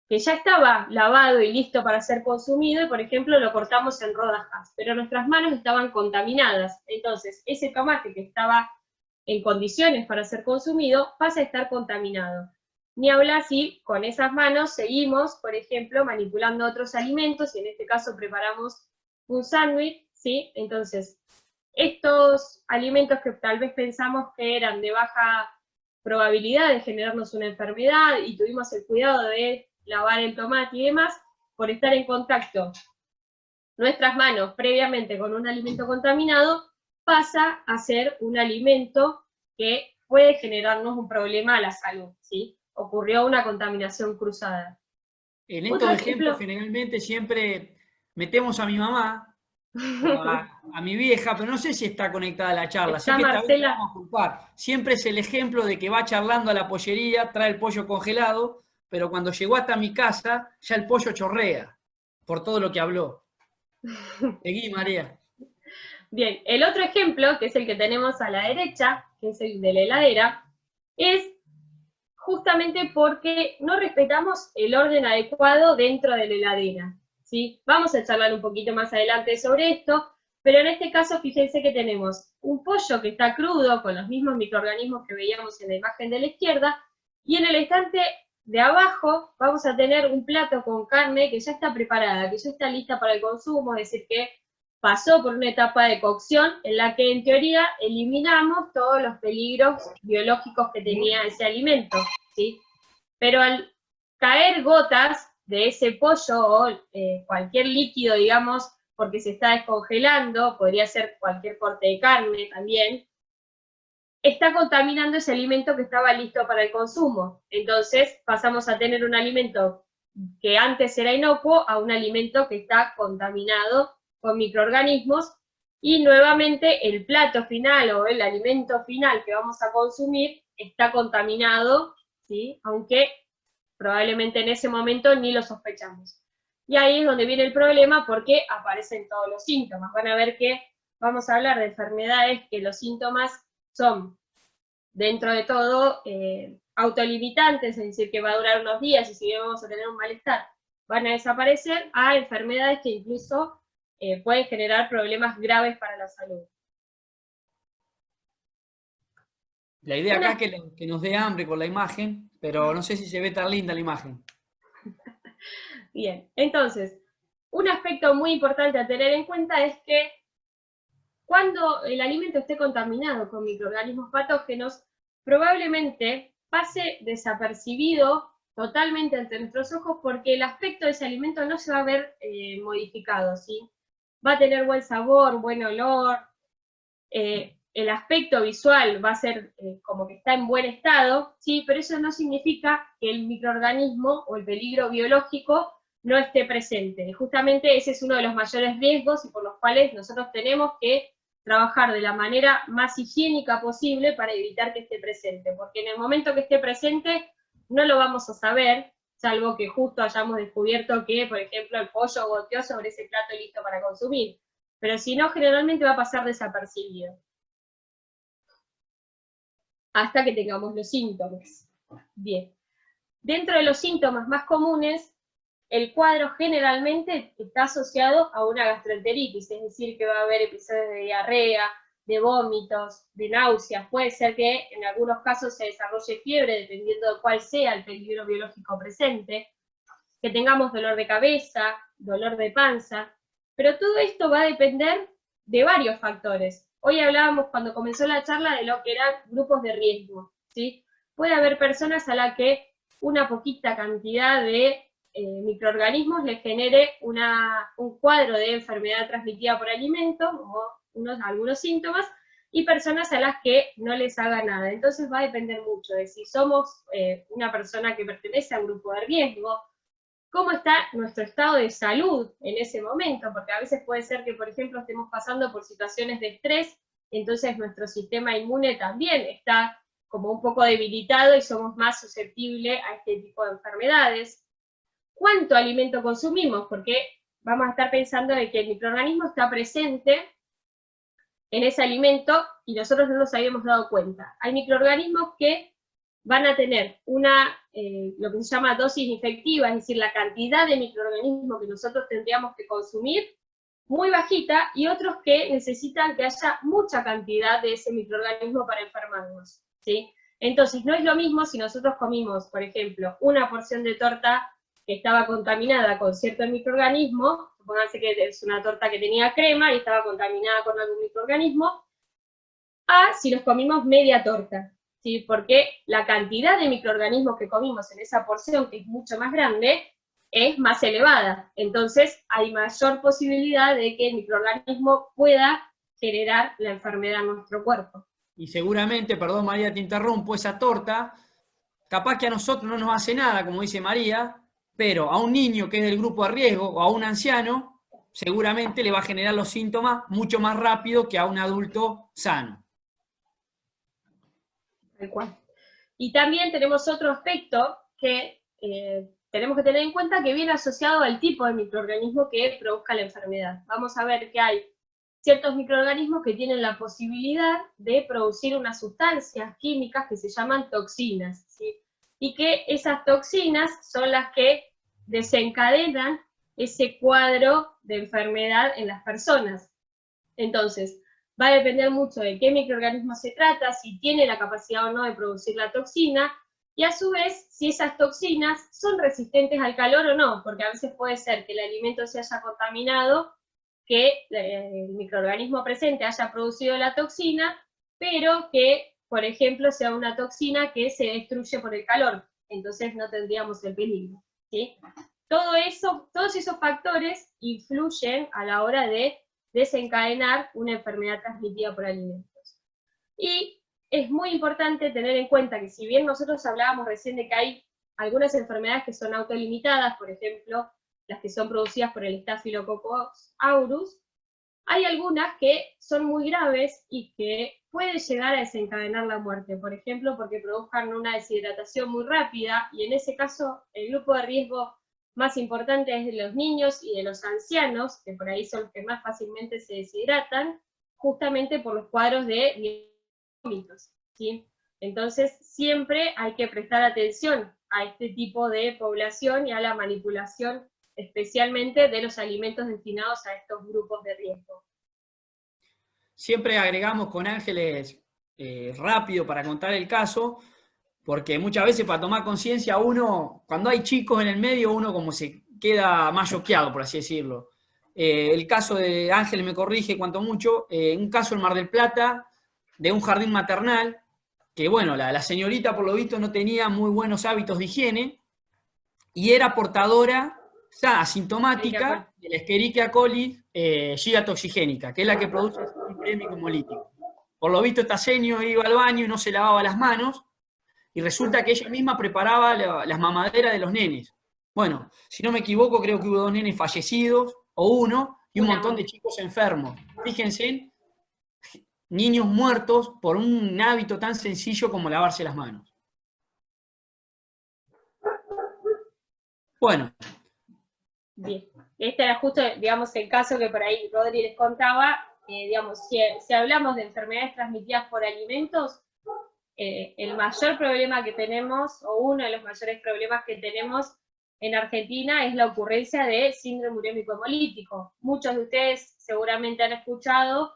que ya estaba lavado y listo para ser consumido, y por ejemplo lo cortamos en rodajas, pero nuestras manos estaban contaminadas. Entonces, ese tomate que estaba en condiciones para ser consumido, pasa a estar contaminado. Ni hablar si con esas manos seguimos, por ejemplo, manipulando otros alimentos, y en este caso preparamos un sándwich, ¿sí? Entonces, estos alimentos que tal vez pensamos que eran de baja probabilidad de generarnos una enfermedad, y tuvimos el cuidado de lavar el tomate y demás, por estar en contacto nuestras manos previamente con un alimento contaminado, pasa a ser un alimento que puede generarnos un problema a la salud, ¿sí? Ocurrió una contaminación cruzada. En Otro estos ejemplos, generalmente siempre metemos a mi mamá o a mi vieja, pero no sé si está conectada a la charla, así Está que esta vez la Marcela. vamos a culpar. Siempre es el ejemplo de que va charlando a la pollería, trae el pollo congelado, pero cuando llegó hasta mi casa, ya el pollo chorrea, por todo lo que habló. Seguí, María. Bien, el otro ejemplo, que es el que tenemos a la derecha, que es el de la heladera, es justamente porque no respetamos el orden adecuado dentro de la heladera, ¿sí? Vamos a charlar un poquito más adelante sobre esto, pero en este caso fíjense que tenemos un pollo que está crudo, con los mismos microorganismos que veíamos en la imagen de la izquierda, y en el estante de abajo vamos a tener un plato con carne que ya está preparada, que ya está lista para el consumo, es decir, que pasó por una etapa de cocción en la que en teoría eliminamos todos los peligros biológicos que tenía ese alimento, ¿sí? Pero al caer gotas de ese pollo o cualquier líquido, digamos, porque se está descongelando, podría ser cualquier corte de carne también, está contaminando ese alimento que estaba listo para el consumo. Entonces pasamos a tener un alimento que antes era inocuo a un alimento que está contaminado con microorganismos, y nuevamente el plato final o el alimento final que vamos a consumir está contaminado, ¿sí? Aunque probablemente en ese momento ni lo sospechamos. Y ahí es donde viene el problema, porque aparecen todos los síntomas. Van a ver que vamos a hablar de enfermedades que los síntomas son, dentro de todo, autolimitantes, es decir, que va a durar unos días y si bien vamos a tener un malestar, van a desaparecer, a enfermedades que incluso pueden generar problemas graves para la salud. La idea acá es que nos dé hambre con la imagen, pero no sé si se ve tan linda la imagen. Bien, entonces, un aspecto muy importante a tener en cuenta es que cuando el alimento esté contaminado con microorganismos patógenos, probablemente pase desapercibido totalmente ante nuestros ojos, porque el aspecto de ese alimento no se va a ver modificado, ¿sí? Va a tener buen sabor, buen olor, el aspecto visual va a ser como que está en buen estado, ¿sí? Pero eso no significa que el microorganismo o el peligro biológico no esté presente. Justamente ese es uno de los mayores riesgos y por los cuales nosotros tenemos que trabajar de la manera más higiénica posible para evitar que esté presente, porque en el momento que esté presente no lo vamos a saber, salvo que justo hayamos descubierto que, por ejemplo, el pollo goteó sobre ese plato listo para consumir. Pero si no, generalmente va a pasar desapercibido, hasta que tengamos los síntomas. Bien. Dentro de los síntomas más comunes, el cuadro generalmente está asociado a una gastroenteritis, es decir, que va a haber episodios de diarrea, de vómitos, de náuseas. Puede ser que en algunos casos se desarrolle fiebre, dependiendo de cuál sea el peligro biológico presente, que tengamos dolor de cabeza, dolor de panza, pero todo esto va a depender de varios factores. Hoy hablábamos, cuando comenzó la charla, de lo que eran grupos de riesgo, ¿sí? Puede haber personas a las que una poquita cantidad de microorganismos les genere un cuadro de enfermedad transmitida por alimento, o algunos síntomas, y personas a las que no les haga nada. Entonces va a depender mucho de si somos una persona que pertenece a un grupo de riesgo, cómo está nuestro estado de salud en ese momento, porque a veces puede ser que, por ejemplo, estemos pasando por situaciones de estrés, entonces nuestro sistema inmune también está como un poco debilitado y somos más susceptibles a este tipo de enfermedades. ¿Cuánto alimento consumimos? Porque vamos a estar pensando de que el microorganismo está presente en ese alimento y nosotros no nos habíamos dado cuenta. Hay microorganismos que van a tener lo que se llama dosis infectiva, es decir, la cantidad de microorganismos que nosotros tendríamos que consumir, muy bajita, y otros que necesitan que haya mucha cantidad de ese microorganismo para enfermarnos, ¿sí? Entonces, no es lo mismo si nosotros comimos, por ejemplo, una porción de torta que estaba contaminada con cierto microorganismo, supónganse que es una torta que tenía crema y estaba contaminada con algún microorganismo, a si nos comimos media torta, ¿sí? Porque la cantidad de microorganismos que comimos en esa porción, que es mucho más grande, es más elevada. Entonces hay mayor posibilidad de que el microorganismo pueda generar la enfermedad en nuestro cuerpo. Y seguramente, perdón María, te interrumpo, esa torta, capaz que a nosotros no nos hace nada, como dice María, pero a un niño que es del grupo de riesgo o a un anciano, seguramente le va a generar los síntomas mucho más rápido que a un adulto sano. Tal cual. Y también tenemos otro aspecto que tenemos que tener en cuenta, que viene asociado al tipo de microorganismo que produzca la enfermedad. Vamos a ver que hay ciertos microorganismos que tienen la posibilidad de producir unas sustancias químicas que se llaman toxinas, ¿sí? Y que esas toxinas son las que desencadenan ese cuadro de enfermedad en las personas. Entonces, va a depender mucho de qué microorganismo se trata, si tiene la capacidad o no de producir la toxina, y a su vez, si esas toxinas son resistentes al calor o no, porque a veces puede ser que el alimento se haya contaminado, que el microorganismo presente haya producido la toxina, pero que, por ejemplo, sea una toxina que se destruye por el calor, entonces no tendríamos el peligro, ¿sí? Todos esos factores influyen a la hora de desencadenar una enfermedad transmitida por alimentos. Y es muy importante tener en cuenta que si bien nosotros hablábamos recién de que hay algunas enfermedades que son autolimitadas, por ejemplo, las que son producidas por el Staphylococcus aureus, hay algunas que son muy graves y que pueden llegar a desencadenar la muerte, por ejemplo, porque produzcan una deshidratación muy rápida, y en ese caso el grupo de riesgo más importante es de los niños y de los ancianos, que por ahí son los que más fácilmente se deshidratan, justamente por los cuadros de vómitos, ¿sí? Entonces siempre hay que prestar atención a este tipo de población y a la manipulación especialmente de los alimentos destinados a estos grupos de riesgo. Siempre agregamos con Ángeles rápido para contar el caso, porque muchas veces para tomar conciencia uno, cuando hay chicos en el medio, uno como se queda más choqueado, por así decirlo. El caso de Ángeles me corrige cuanto mucho, un caso en Mar del Plata, de un jardín maternal, que bueno, la señorita por lo visto no tenía muy buenos hábitos de higiene, y era portadora ya asintomática de la Escherichia coli gigatoxigénica, que es la que produce el síndrome urémico hemolítico. Por lo visto esta seño iba al baño y no se lavaba las manos, y resulta que ella misma preparaba las mamaderas de los nenes. Bueno, si no me equivoco, creo que hubo 2 nenes fallecidos, o uno, y un montón de chicos enfermos. Fíjense, niños muertos por un hábito tan sencillo como lavarse las manos. Bueno. Bien, este era justo, digamos, el caso que por ahí Rodri les contaba. Digamos, si hablamos de enfermedades transmitidas por alimentos, el mayor problema que tenemos, o uno de los mayores problemas que tenemos en Argentina, es la ocurrencia de síndrome urémico hemolítico. Muchos de ustedes seguramente han escuchado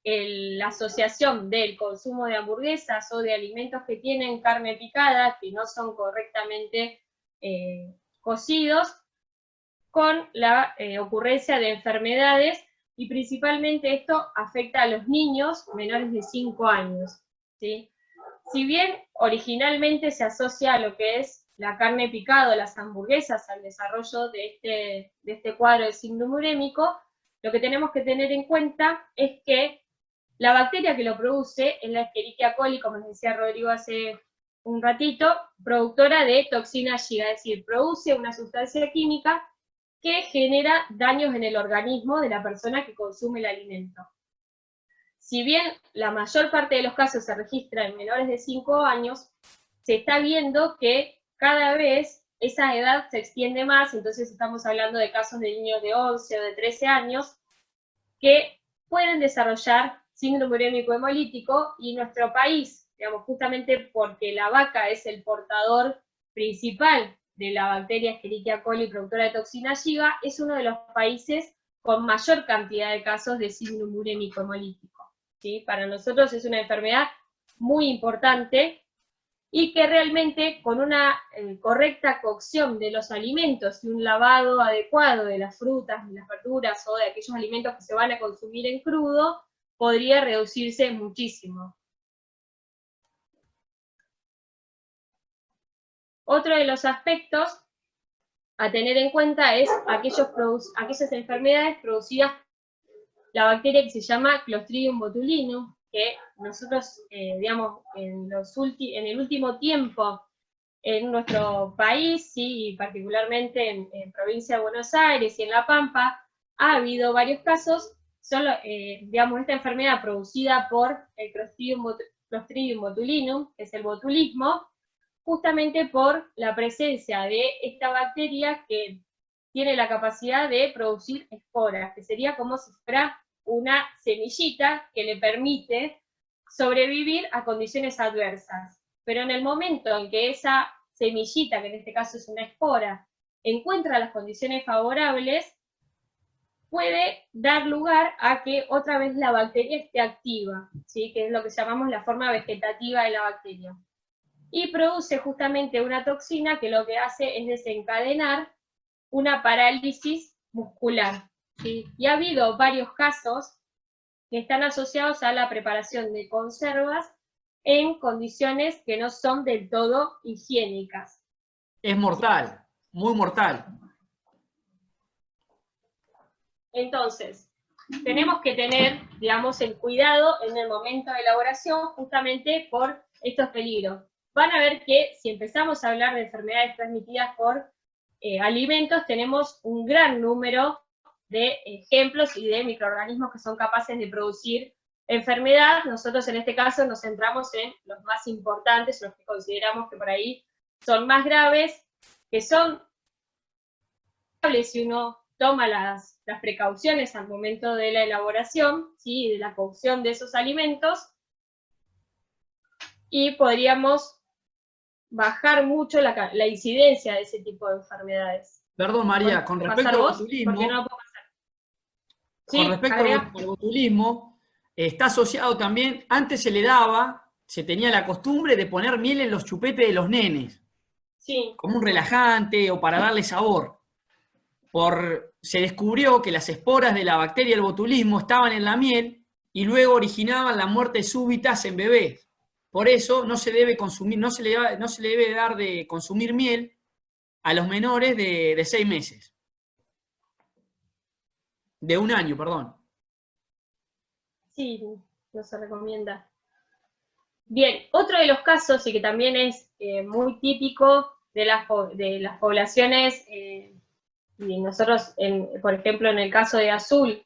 la asociación del consumo de hamburguesas o de alimentos que tienen carne picada, que no son correctamente cocidos, con la ocurrencia de enfermedades, y principalmente esto afecta a los niños menores de 5 años, ¿sí? Si bien originalmente se asocia a lo que es la carne picada o las hamburguesas al desarrollo de este cuadro de síndrome urémico, lo que tenemos que tener en cuenta es que la bacteria que lo produce es la Escherichia coli, como les decía Rodrigo hace un ratito, productora de toxina Shiga, es decir, produce una sustancia química que genera daños en el organismo de la persona que consume el alimento. Si bien la mayor parte de los casos se registra en menores de 5 años, se está viendo que cada vez esa edad se extiende más, entonces estamos hablando de casos de niños de 11 o de 13 años que pueden desarrollar síndrome urémico hemolítico, y nuestro país, digamos, justamente porque la vaca es el portador principal de la bacteria Escherichia coli productora de toxina Shiga, es uno de los países con mayor cantidad de casos de síndrome urémico hemolítico, ¿sí? Para nosotros es una enfermedad muy importante, y que realmente con una correcta cocción de los alimentos y un lavado adecuado de las frutas, de las verduras o de aquellos alimentos que se van a consumir en crudo, podría reducirse muchísimo. Otro de los aspectos a tener en cuenta es aquellas enfermedades producidas por la bacteria que se llama Clostridium botulinum, que nosotros, digamos, en el último tiempo en nuestro país, ¿sí? Y particularmente en provincia de Buenos Aires y en La Pampa, ha habido varios casos. Digamos, esta enfermedad producida por el Clostridium botulinum, que es el botulismo, justamente por la presencia de esta bacteria que tiene la capacidad de producir esporas, que sería como si fuera una semillita que le permite sobrevivir a condiciones adversas. Pero en el momento en que esa semillita, que en este caso es una espora, encuentra las condiciones favorables, puede dar lugar a que otra vez la bacteria esté activa, ¿sí? Que es lo que llamamos la forma vegetativa de la bacteria. Y produce justamente una toxina que lo que hace es desencadenar una parálisis muscular, ¿sí? Y ha habido varios casos que están asociados a la preparación de conservas en condiciones que no son del todo higiénicas. Es mortal, muy mortal. Entonces, tenemos que tener, digamos, el cuidado en el momento de elaboración justamente por estos peligros. van a ver que si empezamos a hablar de enfermedades transmitidas por alimentos, tenemos un gran número de ejemplos y de microorganismos que son capaces de producir enfermedad. Nosotros en este caso nos centramos en los más importantes, los que consideramos que por ahí son más graves, que son si uno toma las precauciones al momento de la elaboración, ¿sí?, de la cocción de esos alimentos, y podríamos bajar mucho la incidencia de ese tipo de enfermedades. Perdón, María, con respecto al botulismo, porque no lo puedo pasar. Sí, con respecto al botulismo, está asociado también, antes se tenía la costumbre de poner miel en los chupetes de los nenes, sí, como un relajante o para darle sabor. Se descubrió que las esporas de la bacteria del botulismo estaban en la miel y luego originaban la muerte súbitas en bebés. Por eso no se debe consumir, no se le debe dar de consumir miel a los menores de 6 meses. De 1 año, perdón. Sí, no se recomienda. Bien, otro de los casos, y que también es muy típico de las poblaciones, y nosotros, por ejemplo, en el caso de Azul,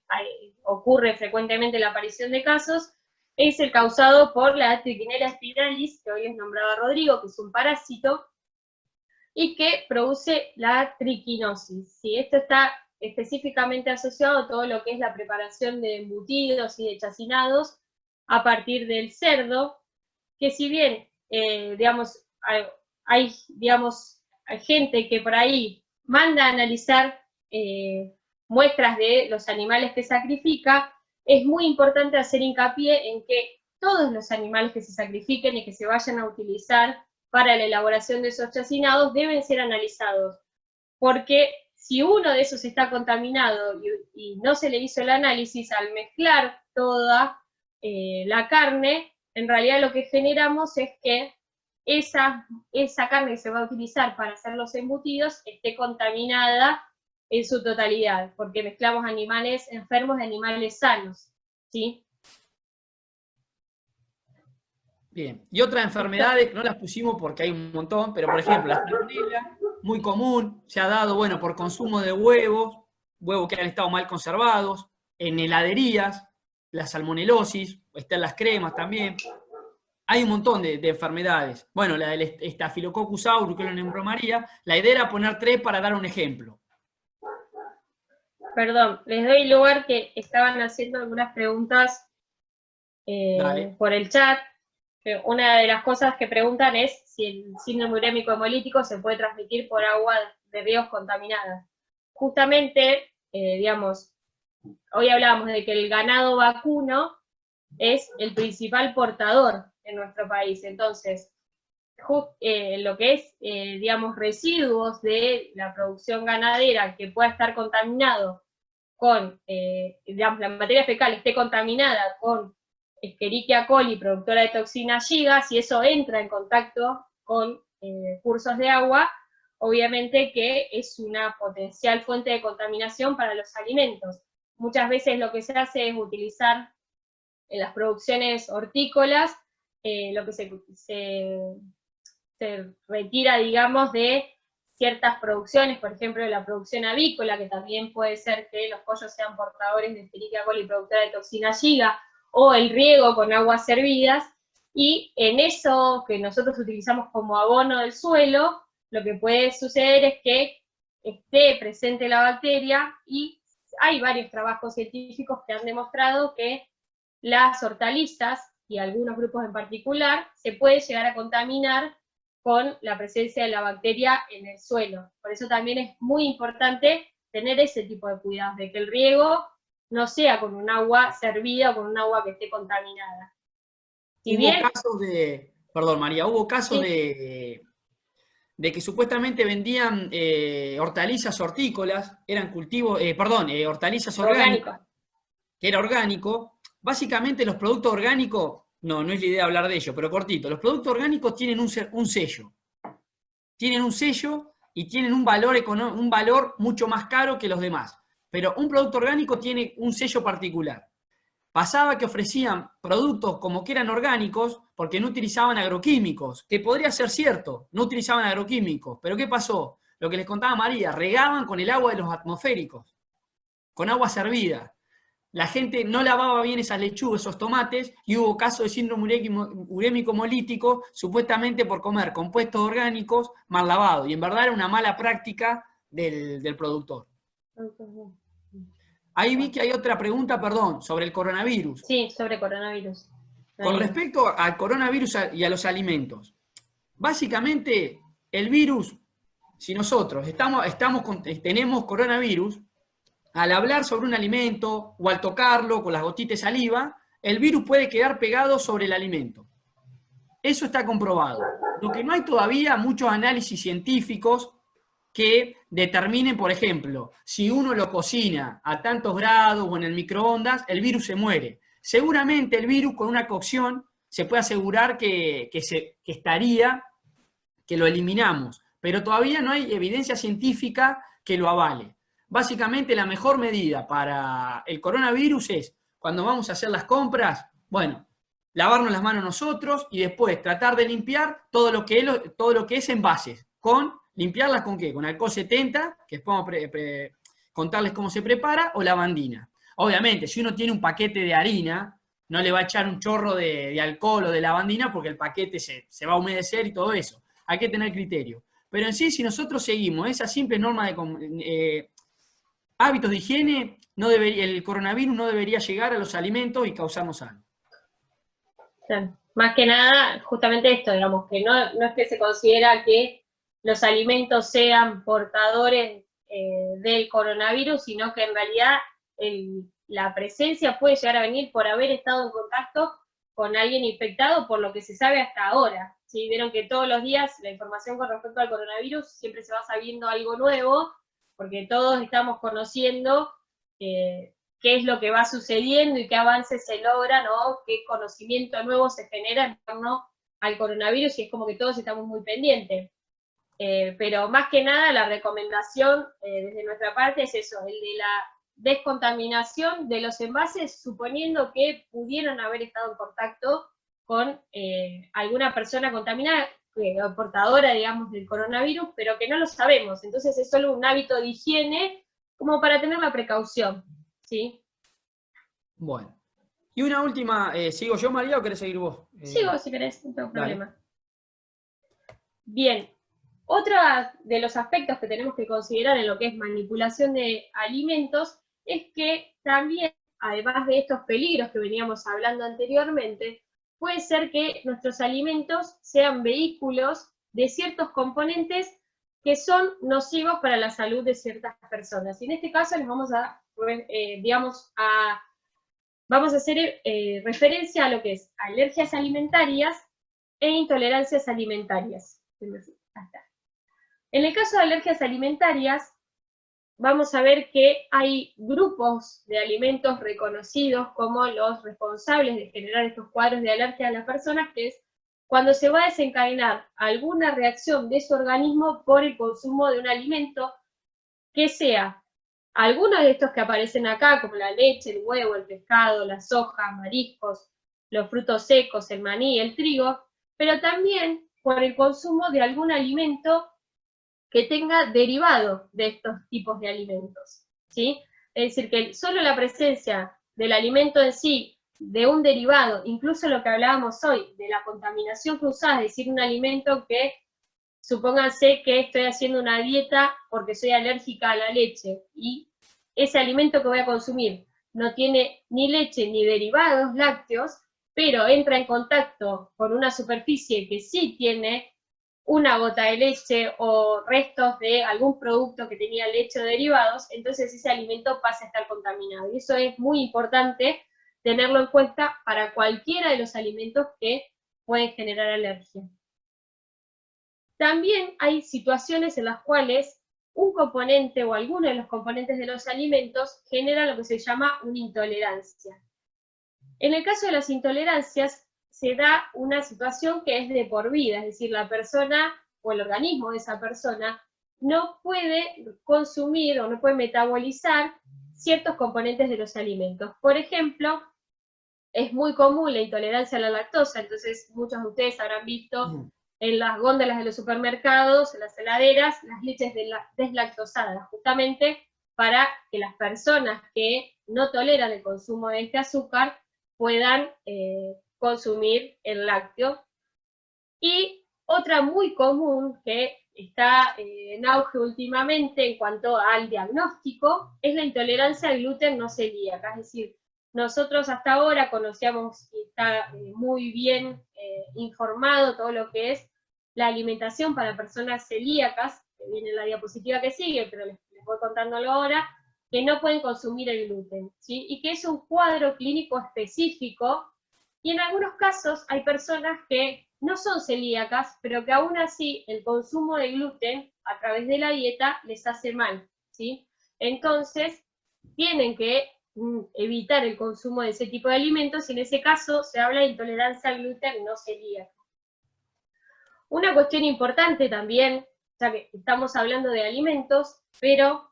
ocurre frecuentemente la aparición de casos, es el causado por la Trichinella spiralis, que hoy les nombraba Rodrigo, que es un parásito, y que produce la triquinosis. ¿Sí? Esto está específicamente asociado a todo lo que es la preparación de embutidos y de chacinados a partir del cerdo, que si bien, digamos, hay gente que por ahí manda a analizar muestras de los animales que sacrifica, es muy importante hacer hincapié en que todos los animales que se sacrifiquen y que se vayan a utilizar para la elaboración de esos chacinados deben ser analizados, porque si uno de esos está contaminado y no se le hizo el análisis, al mezclar toda la carne, en realidad lo que generamos es que esa carne que se va a utilizar para hacer los embutidos esté contaminada en su totalidad, porque mezclamos animales enfermos de animales sanos, ¿sí? Bien, y otras enfermedades que no las pusimos porque hay un montón, pero por ejemplo, la salmonela, muy común, se ha dado, bueno, por consumo de huevos que han estado mal conservados, en heladerías, la salmonelosis, están las cremas también. Hay un montón de enfermedades. Bueno, la del Staphylococcus aureus, que lo nombró María, la idea era poner 3 para dar un ejemplo. Perdón, les doy lugar que estaban haciendo algunas preguntas por el chat. Una de las cosas que preguntan es si el síndrome urémico hemolítico se puede transmitir por agua de ríos contaminadas. Justamente, digamos, hoy hablábamos de que el ganado vacuno es el principal portador en nuestro país. Entonces, lo que es, digamos, residuos de la producción ganadera que pueda estar contaminado con, digamos, la materia fecal esté contaminada con Escherichia coli, productora de toxina Giga, si eso entra en contacto con cursos de agua, obviamente que es una potencial fuente de contaminación para los alimentos. Muchas veces lo que se hace es utilizar en las producciones hortícolas lo que se retira, digamos, de ciertas producciones, por ejemplo, la producción avícola, que también puede ser que los pollos sean portadores de Escherichia coli, productora de toxina Giga, o el riego con aguas servidas, y en eso que nosotros utilizamos como abono del suelo, lo que puede suceder es que esté presente la bacteria, y hay varios trabajos científicos que han demostrado que las hortalizas, y algunos grupos en particular, se puede llegar a contaminar con la presencia de la bacteria en el suelo. Por eso también es muy importante tener ese tipo de cuidados, de que el riego no sea con un agua servida o con un agua que esté contaminada. Perdón María, hubo casos de que supuestamente vendían hortalizas hortícolas, eran hortalizas orgánicas, que era orgánico. Básicamente los productos orgánicos, no es la idea hablar de ello, pero cortito, los productos orgánicos tienen un sello. Tienen un sello y tienen un valor mucho más caro que los demás. Pero un producto orgánico tiene un sello particular. Pasaba que ofrecían productos como que eran orgánicos porque no utilizaban agroquímicos, que podría ser cierto, no utilizaban agroquímicos, pero ¿qué pasó? Lo que les contaba María, regaban con el agua de los atmosféricos, con agua servida. La gente no lavaba bien esas lechugas, esos tomates, y hubo casos de síndrome urémico hemolítico, supuestamente por comer compuestos orgánicos mal lavados, y en verdad era una mala práctica del productor. Ahí vi que hay otra pregunta, perdón, sobre el coronavirus. Sí, sobre coronavirus. Con respecto al coronavirus y a los alimentos, básicamente el virus, si nosotros tenemos coronavirus, al hablar sobre un alimento o al tocarlo con las gotitas de saliva, el virus puede quedar pegado sobre el alimento. Eso está comprobado. Lo que no hay todavía muchos análisis científicos que determinen, por ejemplo, si uno lo cocina a tantos grados o en el microondas, el virus se muere. Seguramente el virus con una cocción se puede asegurar que lo eliminamos, pero todavía no hay evidencia científica que lo avale. Básicamente la mejor medida para el coronavirus es, cuando vamos a hacer las compras, bueno, lavarnos las manos nosotros y después tratar de limpiar todo lo que es envases. ¿Limpiarlas con qué? Con alcohol 70, que después vamos a contarles cómo se prepara, o lavandina. Obviamente, si uno tiene un paquete de harina, no le va a echar un chorro de alcohol o de lavandina porque el paquete se va a humedecer y todo eso. Hay que tener criterio. Pero en sí, si nosotros seguimos esa simple norma de hábitos de higiene, el coronavirus no debería llegar a los alimentos y causarnos algo. Claro. Más que nada, justamente esto, digamos, que no es que se considera que los alimentos sean portadores del coronavirus, sino que en realidad la presencia puede llegar a venir por haber estado en contacto con alguien infectado, por lo que se sabe hasta ahora. ¿Sí? Vieron que todos los días la información con respecto al coronavirus siempre se va sabiendo algo nuevo, porque todos estamos conociendo qué es lo que va sucediendo y qué avances se logran, o qué conocimiento nuevo se genera en torno al coronavirus, y es como que todos estamos muy pendientes. Pero más que nada la recomendación desde nuestra parte es eso, el de la descontaminación de los envases, suponiendo que pudieron haber estado en contacto con alguna persona contaminada, portadora, digamos, del coronavirus, pero que no lo sabemos. Entonces es solo un hábito de higiene como para tener la precaución, ¿sí? Bueno. Y una última, ¿sigo yo, María, o querés seguir vos? Sigo, si querés, no tengo dale. problema. Bien. Otro de los aspectos que tenemos que considerar en lo que es manipulación de alimentos es que también, además de estos peligros que veníamos hablando anteriormente, puede ser que nuestros alimentos sean vehículos de ciertos componentes que son nocivos para la salud de ciertas personas. Y en este caso les vamos a hacer referencia a lo que es alergias alimentarias e intolerancias alimentarias. En el caso de alergias alimentarias, vamos a ver que hay grupos de alimentos reconocidos como los responsables de generar estos cuadros de alergia a las personas, que es cuando se va a desencadenar alguna reacción de su organismo por el consumo de un alimento que sea algunos de estos que aparecen acá, como la leche, el huevo, el pescado, la soja, mariscos, los frutos secos, el maní, el trigo, pero también por el consumo de algún alimento que tenga derivado de estos tipos de alimentos, ¿sí? Es decir, que solo la presencia del alimento en sí, de un derivado, incluso lo que hablábamos hoy, de la contaminación cruzada, es decir, un alimento que, supónganse que estoy haciendo una dieta porque soy alérgica a la leche, y ese alimento que voy a consumir no tiene ni leche ni derivados lácteos, pero entra en contacto con una superficie que sí tiene una gota de leche o restos de algún producto que tenía leche o derivados, entonces ese alimento pasa a estar contaminado. Y eso es muy importante tenerlo en cuenta para cualquiera de los alimentos que pueden generar alergia. También hay situaciones en las cuales un componente o alguno de los componentes de los alimentos genera lo que se llama una intolerancia. En el caso de las intolerancias, se da una situación que es de por vida, es decir, la persona o el organismo de esa persona no puede consumir o no puede metabolizar ciertos componentes de los alimentos. Por ejemplo, es muy común la intolerancia a la lactosa, entonces muchos de ustedes habrán visto en las góndolas de los supermercados, en las heladeras, las leches deslactosadas, justamente para que las personas que no toleran el consumo de este azúcar puedan consumir el lácteo. Y otra muy común que está en auge últimamente en cuanto al diagnóstico es la intolerancia al gluten no celíaca, es decir, nosotros hasta ahora conocíamos y está muy bien informado todo lo que es la alimentación para personas celíacas, que viene en la diapositiva que sigue, pero les voy contándolo ahora, que no pueden consumir el gluten, ¿sí? Y que es un cuadro clínico específico, y en algunos casos hay personas que no son celíacas, pero que aún así el consumo de gluten a través de la dieta les hace mal, ¿sí? Entonces, tienen que evitar el consumo de ese tipo de alimentos, y en ese caso se habla de intolerancia al gluten no celíaca. Una cuestión importante también, ya que estamos hablando de alimentos, pero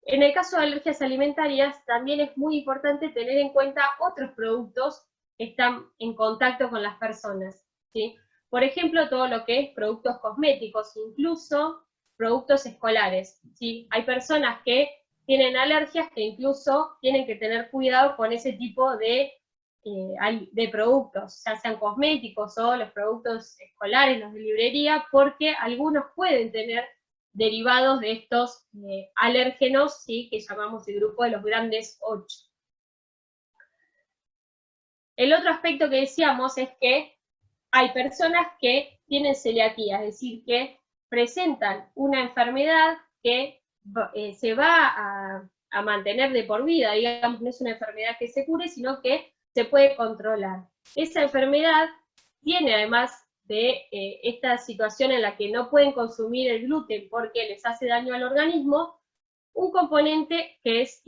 en el caso de alergias alimentarias también es muy importante tener en cuenta otros productos que están en contacto con las personas, ¿sí? Por ejemplo, todo lo que es productos cosméticos, incluso productos escolares, ¿sí? Hay personas que tienen alergias que incluso tienen que tener cuidado con ese tipo de productos, ya sean cosméticos o los productos escolares, los de librería, porque algunos pueden tener derivados de estos alérgenos, ¿sí? Que llamamos el grupo de los grandes 8. El otro aspecto que decíamos es que hay personas que tienen celiaquía, es decir, que presentan una enfermedad que se va a mantener de por vida, digamos, no es una enfermedad que se cure, sino que se puede controlar. Esa enfermedad tiene, además de esta situación en la que no pueden consumir el gluten porque les hace daño al organismo, un componente que es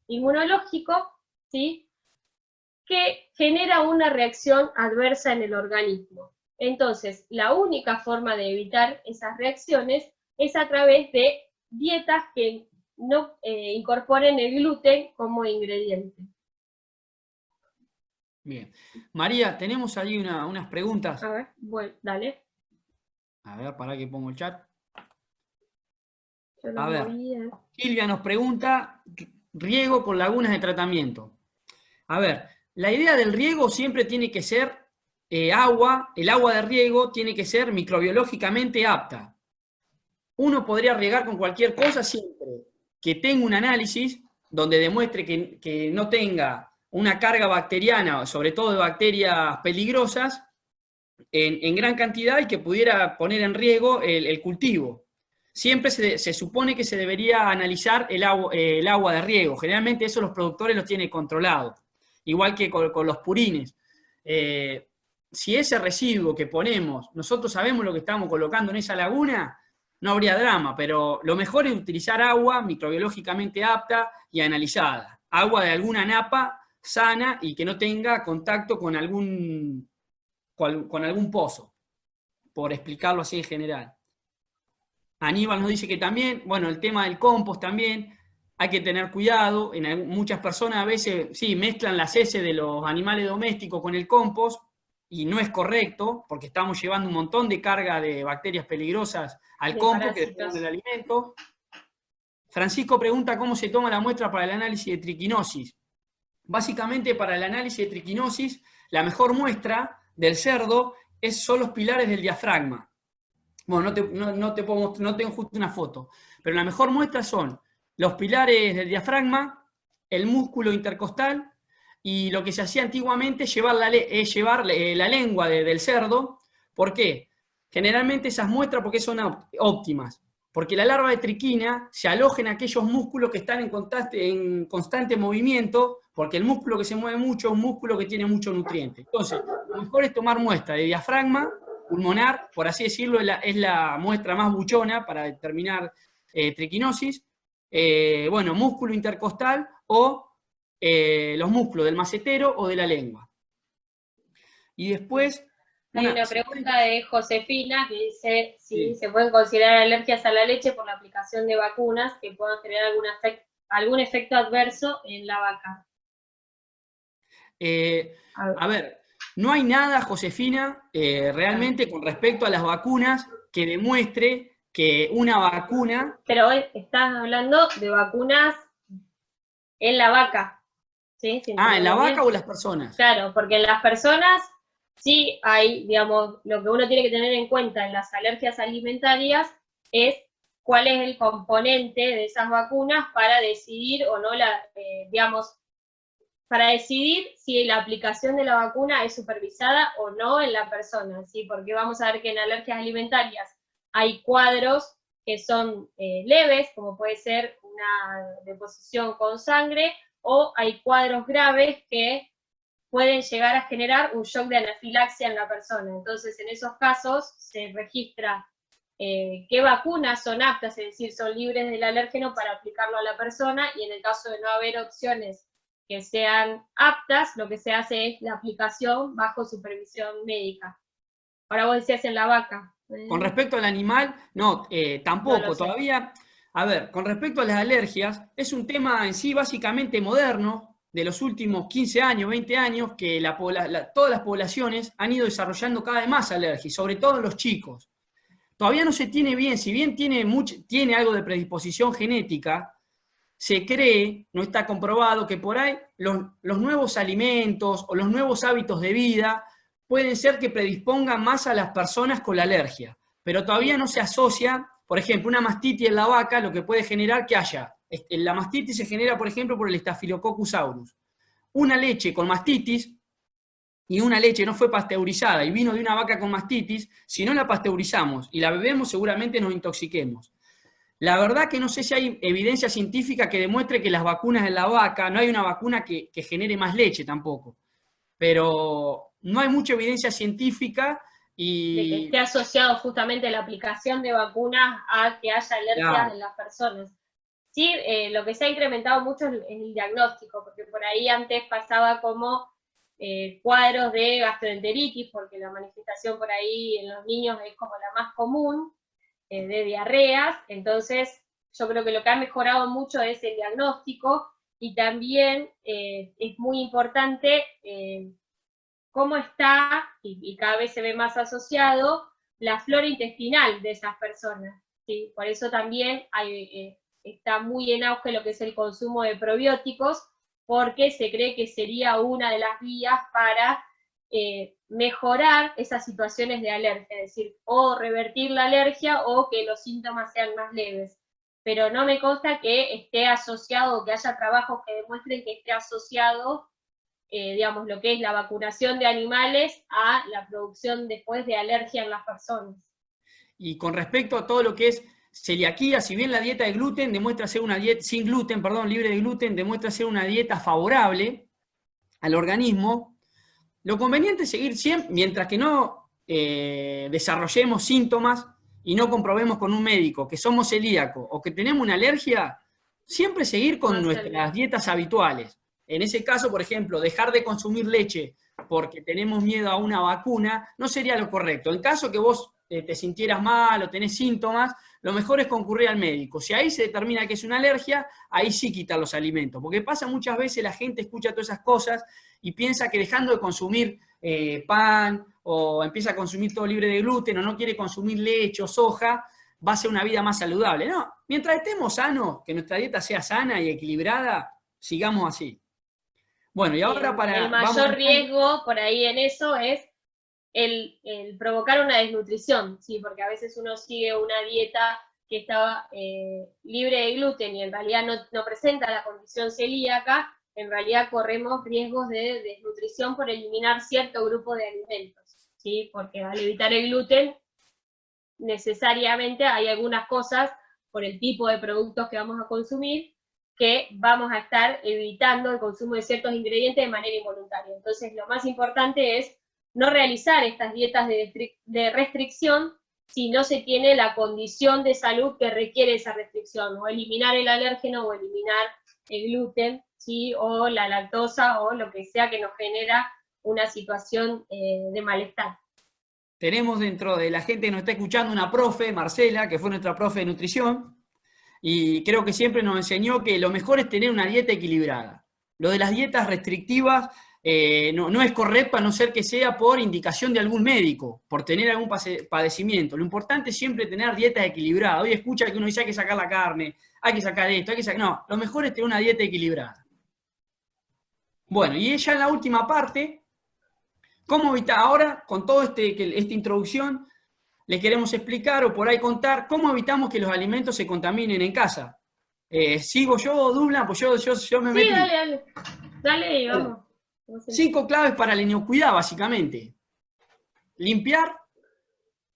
inmunológico, ¿sí? Que genera una reacción adversa en el organismo. Entonces, la única forma de evitar esas reacciones es a través de dietas que no incorporen el gluten como ingrediente. Bien. María, tenemos ahí unas preguntas. A ver, bueno, dale. A ver, para que pongo el chat. Yo lo A ver, moví, Silvia nos pregunta, riego con lagunas de tratamiento. A ver, la idea del riego siempre tiene que ser el agua de riego tiene que ser microbiológicamente apta. Uno podría regar con cualquier cosa siempre que tenga un análisis donde demuestre que no tenga una carga bacteriana, sobre todo de bacterias peligrosas, en gran cantidad y que pudiera poner en riesgo el cultivo. Siempre se supone que se debería analizar el agua de riego. Generalmente eso los productores los tienen controlados, igual que con los purines. Si ese residuo que ponemos, nosotros sabemos lo que estamos colocando en esa laguna, no habría drama, pero lo mejor es utilizar agua microbiológicamente apta y analizada. Agua de alguna napa sana y que no tenga contacto con algún pozo, por explicarlo así en general. Aníbal nos dice que también, bueno, el tema del compost también, hay que tener cuidado. Muchas personas a veces, sí, mezclan las heces de los animales domésticos con el compost, y no es correcto, porque estamos llevando un montón de carga de bacterias peligrosas al compost que después del alimento. Francisco pregunta cómo se toma la muestra para el análisis de triquinosis. Básicamente, para el análisis de triquinosis, la mejor muestra del cerdo son los pilares del diafragma. Bueno, no tengo justo una foto, pero la mejor muestra son los pilares del diafragma, el músculo intercostal, y lo que se hacía antiguamente es llevar la lengua del cerdo. ¿Por qué? Generalmente esas muestras, ¿por qué son óptimas? Porque la larva de triquina se aloja en aquellos músculos que están en constante movimiento, porque el músculo que se mueve mucho es un músculo que tiene mucho nutriente. Entonces, lo mejor es tomar muestra de diafragma pulmonar, por así decirlo, es la muestra más buchona para determinar triquinosis. Bueno, músculo intercostal o los músculos del macetero o de la lengua. Y después... Hay una pregunta de Josefina que dice si se pueden considerar alergias a la leche por la aplicación de vacunas que puedan generar algún efecto adverso en la vaca. A ver, no hay nada, Josefina, realmente con respecto a las vacunas que demuestre que una vacuna... Pero hoy estás hablando de vacunas en la vaca, ¿sí? Si ¿En la vaca bien. o en las personas? Claro, porque en las personas sí hay, digamos, lo que uno tiene que tener en cuenta en las alergias alimentarias es cuál es el componente de esas vacunas para decidir o no digamos, para decidir si la aplicación de la vacuna es supervisada o no en la persona, ¿sí? Porque vamos a ver que en alergias alimentarias hay cuadros que son leves, como puede ser una deposición con sangre, o hay cuadros graves que pueden llegar a generar un shock de anafilaxia en la persona. Entonces, en esos casos se registra qué vacunas son aptas, es decir, son libres del alérgeno para aplicarlo a la persona, y en el caso de no haber opciones que sean aptas, lo que se hace es la aplicación bajo supervisión médica. Ahora vos decías en la vaca. Con respecto al animal, no, tampoco, No lo sé. todavía. A ver, con respecto a las alergias, es un tema en sí básicamente moderno, de los últimos 15 años, 20 años, que todas las poblaciones han ido desarrollando cada vez más alergias, sobre todo los chicos. Todavía no se tiene bien, si bien tiene algo de predisposición genética, se cree, no está comprobado, que por ahí los nuevos alimentos o los nuevos hábitos de vida pueden ser que predispongan más a las personas con la alergia, pero todavía no se asocia, por ejemplo, una mastitis en la vaca, lo que puede generar que haya. La mastitis se genera, por ejemplo, por el Staphylococcus aureus. Una leche con mastitis y una leche no fue pasteurizada y vino de una vaca con mastitis, si no la pasteurizamos y la bebemos, seguramente nos intoxiquemos. La verdad que no sé si hay evidencia científica que demuestre que las vacunas en la vaca, no hay una vacuna que genere más leche tampoco, pero no hay mucha evidencia científica y... De que esté asociado justamente la aplicación de vacunas a que haya alergias en las personas. Sí, lo que se ha incrementado mucho es el diagnóstico, porque por ahí antes pasaba como cuadros de gastroenteritis, porque la manifestación por ahí en los niños es como la más común, de diarreas. Entonces yo creo que lo que ha mejorado mucho es el diagnóstico, y también es muy importante cómo está, y cada vez se ve más asociado, la flora intestinal de esas personas, ¿sí? Por eso también está muy en auge lo que es el consumo de probióticos, porque se cree que sería una de las vías para mejorar esas situaciones de alergia, es decir, o revertir la alergia o que los síntomas sean más leves. Pero no me consta que esté asociado, o que haya trabajos que demuestren que esté asociado, digamos, lo que es la vacunación de animales a la producción después de alergia en las personas. Y con respecto a todo lo que es celiaquía, si bien la dieta de gluten demuestra ser una dieta sin gluten, perdón, libre de gluten, demuestra ser una dieta favorable al organismo, lo conveniente es seguir siempre, mientras que no desarrollemos síntomas y no comprobemos con un médico que somos celíacos o que tenemos una alergia, siempre seguir con nuestras dietas habituales. En ese caso, por ejemplo, dejar de consumir leche porque tenemos miedo a una vacuna no sería lo correcto. En caso que vos te sintieras mal o tenés síntomas, lo mejor es concurrir al médico. Si ahí se determina que es una alergia, ahí sí quitar los alimentos. Porque pasa muchas veces, la gente escucha todas esas cosas y piensa que dejando de consumir pan o empieza a consumir todo libre de gluten o no quiere consumir leche o soja, va a ser una vida más saludable. No, mientras estemos sanos, que nuestra dieta sea sana y equilibrada, sigamos así. Bueno, y ahora el mayor riesgo por ahí en eso es el provocar una desnutrición, ¿sí? Porque a veces uno sigue una dieta que está libre de gluten y en realidad no presenta la condición celíaca. En realidad corremos riesgos de desnutrición por eliminar cierto grupo de alimentos, ¿sí? Porque al evitar el gluten, necesariamente hay algunas cosas, por el tipo de productos que vamos a consumir, que vamos a estar evitando el consumo de ciertos ingredientes de manera involuntaria. Entonces, lo más importante es no realizar estas dietas de restricción si no se tiene la condición de salud que requiere esa restricción, o eliminar el alérgeno, o eliminar el gluten, ¿sí? O la lactosa, o lo que sea que nos genera una situación de malestar. Tenemos dentro de la gente que nos está escuchando una profe, Marcela, que fue nuestra profe de nutrición, y creo que siempre nos enseñó que lo mejor es tener una dieta equilibrada. Lo de las dietas restrictivas no es correcto a no ser que sea por indicación de algún médico, por tener algún padecimiento. Lo importante es siempre tener dietas equilibradas. Hoy escucha que uno dice hay que sacar la carne, hay que sacar esto, hay que sacar... No, lo mejor es tener una dieta equilibrada. Bueno, y ya en la última parte, ¿cómo evitar? Ahora, con toda esta introducción, les queremos explicar o por ahí contar cómo evitamos que los alimentos se contaminen en casa. ¿Sigo yo, Dubla? Pues yo me metí. Sí, dale. Dale, vamos. 5 claves para la inocuidad, básicamente. Limpiar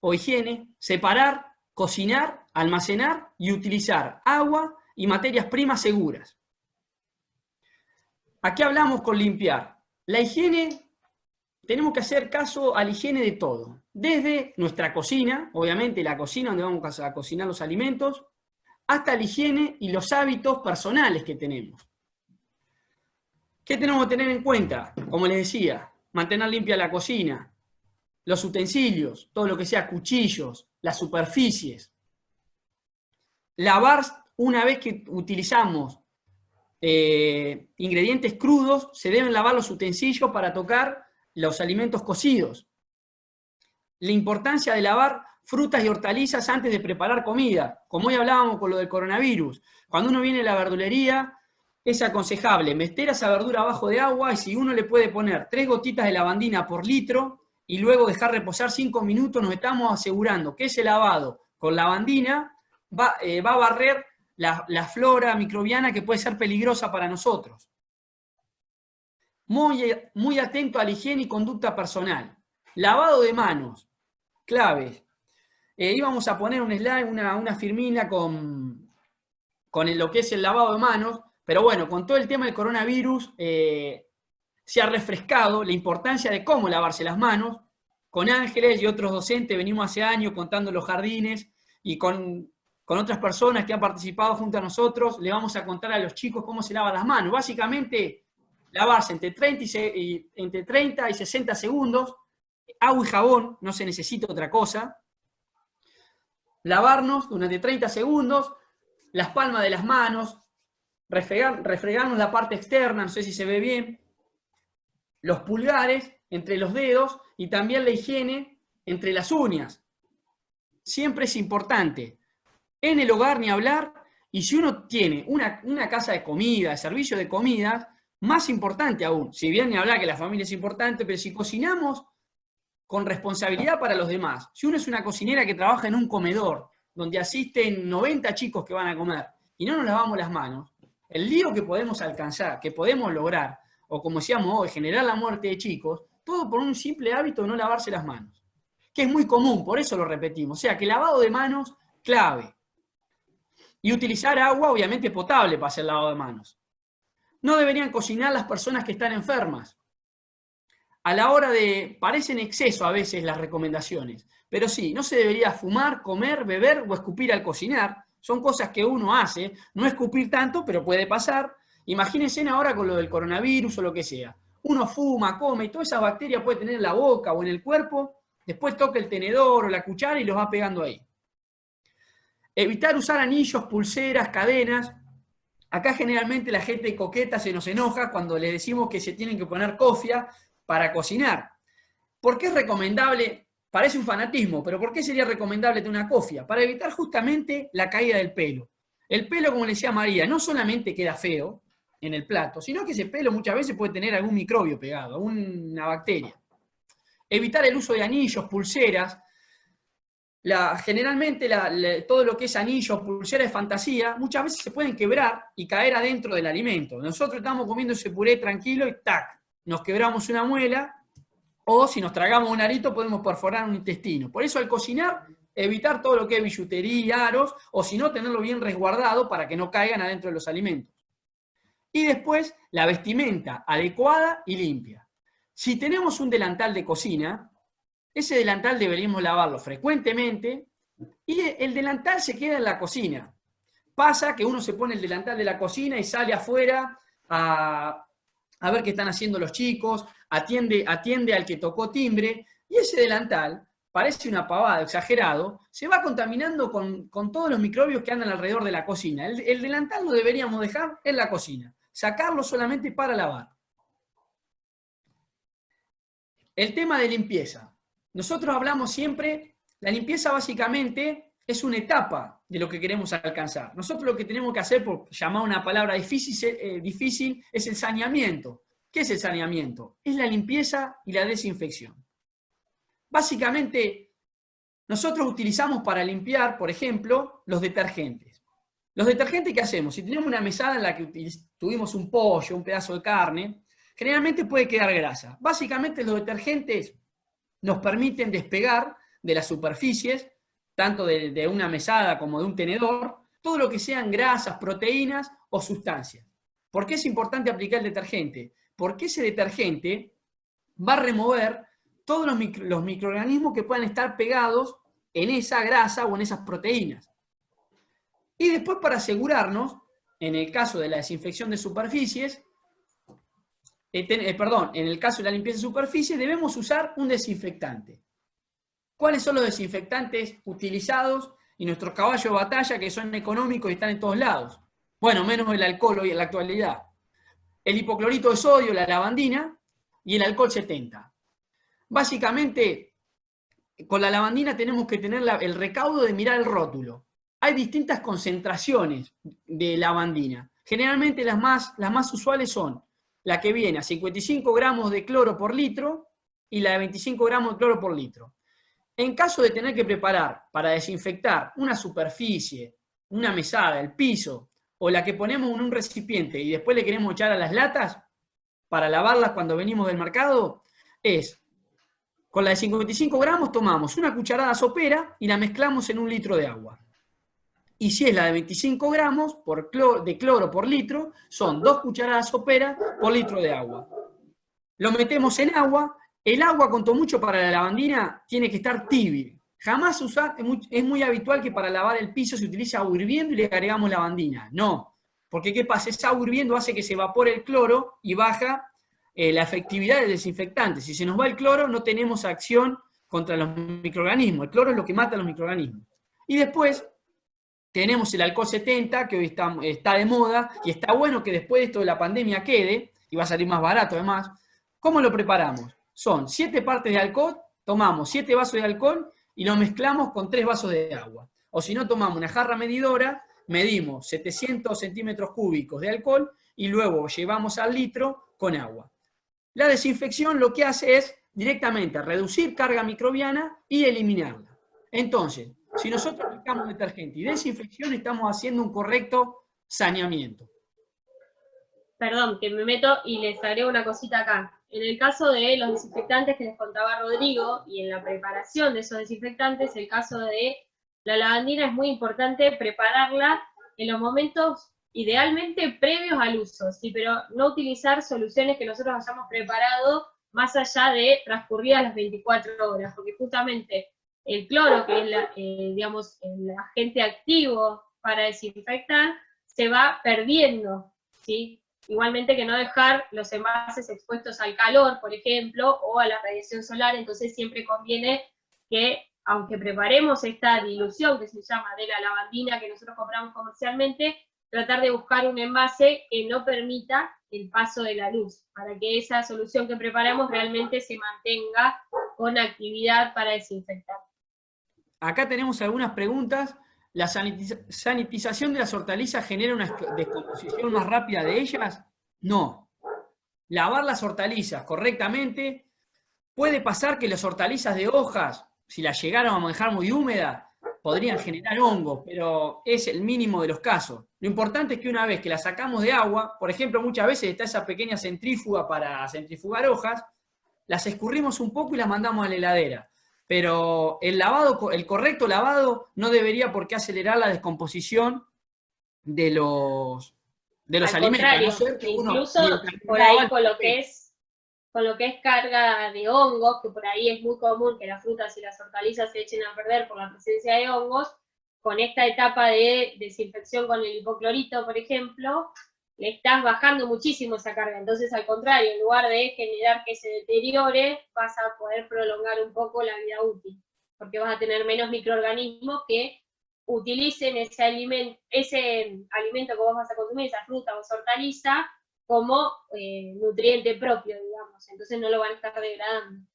o higiene, separar, cocinar, almacenar y utilizar agua y materias primas seguras. ¿A qué hablamos con limpiar? La higiene, tenemos que hacer caso a la higiene de todo. Desde nuestra cocina, obviamente la cocina donde vamos a cocinar los alimentos, hasta la higiene y los hábitos personales que tenemos. ¿Qué tenemos que tener en cuenta? Como les decía, mantener limpia la cocina, los utensilios, todo lo que sea cuchillos, las superficies. Lavar una vez que utilizamos ingredientes crudos, se deben lavar los utensilios para tocar los alimentos cocidos. La importancia de lavar frutas y hortalizas antes de preparar comida. Como hoy hablábamos con lo del coronavirus. Cuando uno viene a la verdulería, es aconsejable meter esa verdura abajo de agua y si uno le puede poner 3 gotitas de lavandina por litro y luego dejar reposar 5 minutos, nos estamos asegurando que ese lavado con lavandina va a barrer la flora microbiana que puede ser peligrosa para nosotros. Muy atento a la higiene y conducta personal. Lavado de manos, claves. Íbamos a poner un slide, una firmina con lo que es el lavado de manos, pero bueno, con todo el tema del coronavirus se ha refrescado la importancia de cómo lavarse las manos. Con Ángeles y otros docentes venimos hace años contando los jardines y con otras personas que han participado junto a nosotros, le vamos a contar a los chicos cómo se lavan las manos. Básicamente, lavarse entre 30 y 60 segundos, agua y jabón, no se necesita otra cosa. Lavarnos durante 30 segundos, las palmas de las manos, refregarnos la parte externa, no sé si se ve bien, los pulgares entre los dedos y también la higiene entre las uñas. Siempre es importante. En el hogar ni hablar, y si uno tiene una casa de comida, de servicio de comida, más importante aún. Si bien ni hablar que la familia es importante, pero si cocinamos con responsabilidad para los demás, si uno es una cocinera que trabaja en un comedor, donde asisten 90 chicos que van a comer, y no nos lavamos las manos, el lío que podemos alcanzar, que podemos lograr, o como decíamos hoy, generar la muerte de chicos, todo por un simple hábito de no lavarse las manos. Que es muy común, por eso lo repetimos. O sea, que lavado de manos, clave. Y utilizar agua, obviamente, potable para hacer lavado de manos. No deberían cocinar las personas que están enfermas. A la hora parecen exceso a veces las recomendaciones, pero sí, no se debería fumar, comer, beber o escupir al cocinar. Son cosas que uno hace, no escupir tanto, pero puede pasar. Imagínense ahora con lo del coronavirus o lo que sea. Uno fuma, come y todas esas bacterias puede tener en la boca o en el cuerpo, después toca el tenedor o la cuchara y los va pegando ahí. Evitar usar anillos, pulseras, cadenas. Acá generalmente la gente coqueta se nos enoja cuando les decimos que se tienen que poner cofia para cocinar. ¿Por qué es recomendable? Parece un fanatismo, pero ¿por qué sería recomendable tener una cofia? Para evitar justamente la caída del pelo. El pelo, como le decía María, no solamente queda feo en el plato, sino que ese pelo muchas veces puede tener algún microbio pegado, alguna bacteria. Evitar el uso de anillos, pulseras. Generalmente todo lo que es anillos, pulseras de fantasía, muchas veces se pueden quebrar y caer adentro del alimento. Nosotros estamos comiendo ese puré tranquilo y ¡tac! Nos quebramos una muela, o si nos tragamos un arito podemos perforar un intestino. Por eso al cocinar, evitar todo lo que es billutería, aros, o si no, tenerlo bien resguardado para que no caigan adentro de los alimentos. Y después, la vestimenta adecuada y limpia. Si tenemos un delantal de cocina, ese delantal deberíamos lavarlo frecuentemente y el delantal se queda en la cocina. Pasa que uno se pone el delantal de la cocina y sale afuera a ver qué están haciendo los chicos, atiende al que tocó timbre, y ese delantal, parece una pavada, exagerado, se va contaminando con todos los microbios que andan alrededor de la cocina. El delantal lo deberíamos dejar en la cocina, sacarlo solamente para lavar. el tema de limpieza. Nosotros hablamos siempre, la limpieza básicamente es una etapa de lo que queremos alcanzar. Nosotros lo que tenemos que hacer, por llamar una palabra difícil, es el saneamiento. ¿Qué es el saneamiento? Es la limpieza y la desinfección. Básicamente, nosotros utilizamos para limpiar, por ejemplo, los detergentes. Los detergentes, ¿qué hacemos? Si tenemos una mesada en la que tuvimos un pollo, un pedazo de carne, generalmente puede quedar grasa. Básicamente los detergentes nos permiten despegar de las superficies, tanto de una mesada como de un tenedor, todo lo que sean grasas, proteínas o sustancias. ¿Por qué es importante aplicar el detergente? Porque ese detergente va a remover todos los microorganismos que puedan estar pegados en esa grasa o en esas proteínas. Y después, para asegurarnos, en el caso de la desinfección de superficies, en el caso de la limpieza de superficies, debemos usar un desinfectante. ¿Cuáles son los desinfectantes utilizados y nuestros caballos de batalla que son económicos y están en todos lados? Bueno, menos el alcohol hoy en la actualidad. El hipoclorito de sodio, la lavandina y el alcohol 70. Básicamente, con la lavandina tenemos que tener el recaudo de mirar el rótulo. Hay distintas concentraciones de lavandina. Generalmente las más usuales son la que viene a 55 gramos de cloro por litro y la de 25 gramos de cloro por litro. En caso de tener que preparar para desinfectar una superficie, una mesada, el piso, o la que ponemos en un recipiente y después le queremos echar a las latas para lavarlas cuando venimos del mercado, con la de 55 gramos tomamos una cucharada sopera y la mezclamos en 1 litro de agua. Y si es la de 25 gramos de cloro por litro, son 2 cucharadas soperas por litro de agua. Lo metemos en agua. El agua, cuanto mucho para la lavandina, tiene que estar tibia. Jamás usar, es muy habitual que para lavar el piso se utilice agua hirviendo y le agregamos lavandina. No, porque ¿qué pasa? Esa agua hirviendo hace que se evapore el cloro y baja la efectividad del desinfectante. Si se nos va el cloro, no tenemos acción contra los microorganismos. El cloro es lo que mata a los microorganismos. Y después tenemos el alcohol 70, que hoy está de moda, y está bueno que después de esto de la pandemia quede, y va a salir más barato además. ¿Cómo lo preparamos? Son 7 partes de alcohol, tomamos 7 vasos de alcohol y lo mezclamos con 3 vasos de agua. O si no, tomamos una jarra medidora, medimos 700 centímetros cúbicos de alcohol y luego llevamos al litro con agua. La desinfección lo que hace es directamente reducir carga microbiana y eliminarla. Entonces, si nosotros aplicamos detergente y desinfección, estamos haciendo un correcto saneamiento. Perdón, que me meto y les agrego una cosita acá. En el caso de los desinfectantes que les contaba Rodrigo, y en la preparación de esos desinfectantes, el caso de la lavandina es muy importante prepararla en los momentos idealmente previos al uso, ¿sí? Pero no utilizar soluciones que nosotros hayamos preparado más allá de transcurridas las 24 horas, porque justamente el cloro, que es digamos, el agente activo para desinfectar, se va perdiendo, ¿sí? Igualmente que no dejar los envases expuestos al calor, por ejemplo, o a la radiación solar, entonces siempre conviene que, aunque preparemos esta dilución que se llama de la lavandina que nosotros compramos comercialmente, tratar de buscar un envase que no permita el paso de la luz, para que esa solución que preparamos realmente se mantenga con actividad para desinfectar. Acá tenemos algunas preguntas. ¿La sanitización de las hortalizas genera una descomposición más rápida de ellas? No. Lavar las hortalizas correctamente, puede pasar que las hortalizas de hojas, si las llegaron a dejar muy húmedas, podrían generar hongos, pero es el mínimo de los casos. Lo importante es que una vez que las sacamos de agua, por ejemplo, muchas veces está esa pequeña centrífuga para centrifugar hojas, las escurrimos un poco y las mandamos a la heladera. Pero el correcto lavado no debería por qué acelerar la descomposición de los alimentos. Contrario, No ser que incluso por ahí con lo que es carga de hongos, que por ahí es muy común que las frutas y las hortalizas se echen a perder por la presencia de hongos, con esta etapa de desinfección con el hipoclorito, por ejemplo, le estás bajando muchísimo esa carga. Entonces, al contrario, en lugar de generar que se deteriore, vas a poder prolongar un poco la vida útil, porque vas a tener menos microorganismos que utilicen ese alimento que vos vas a consumir, esa fruta o esa hortaliza, como nutriente propio, digamos. Entonces no lo van a estar degradando.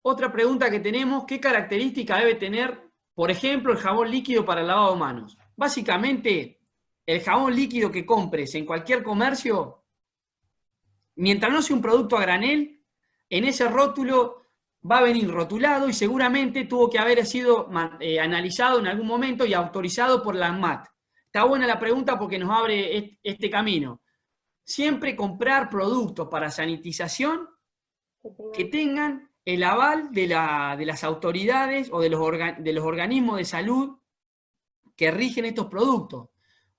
Otra pregunta que tenemos, ¿qué característica debe tener, por ejemplo, el jabón líquido para el lavado de manos? Básicamente, el jabón líquido que compres en cualquier comercio, mientras no sea un producto a granel, en ese rótulo va a venir rotulado y seguramente tuvo que haber sido analizado en algún momento y autorizado por la ANMAT. Está buena la pregunta porque nos abre este camino. Siempre comprar productos para sanitización que tengan el aval de las autoridades o de los organismos de salud que rigen estos productos.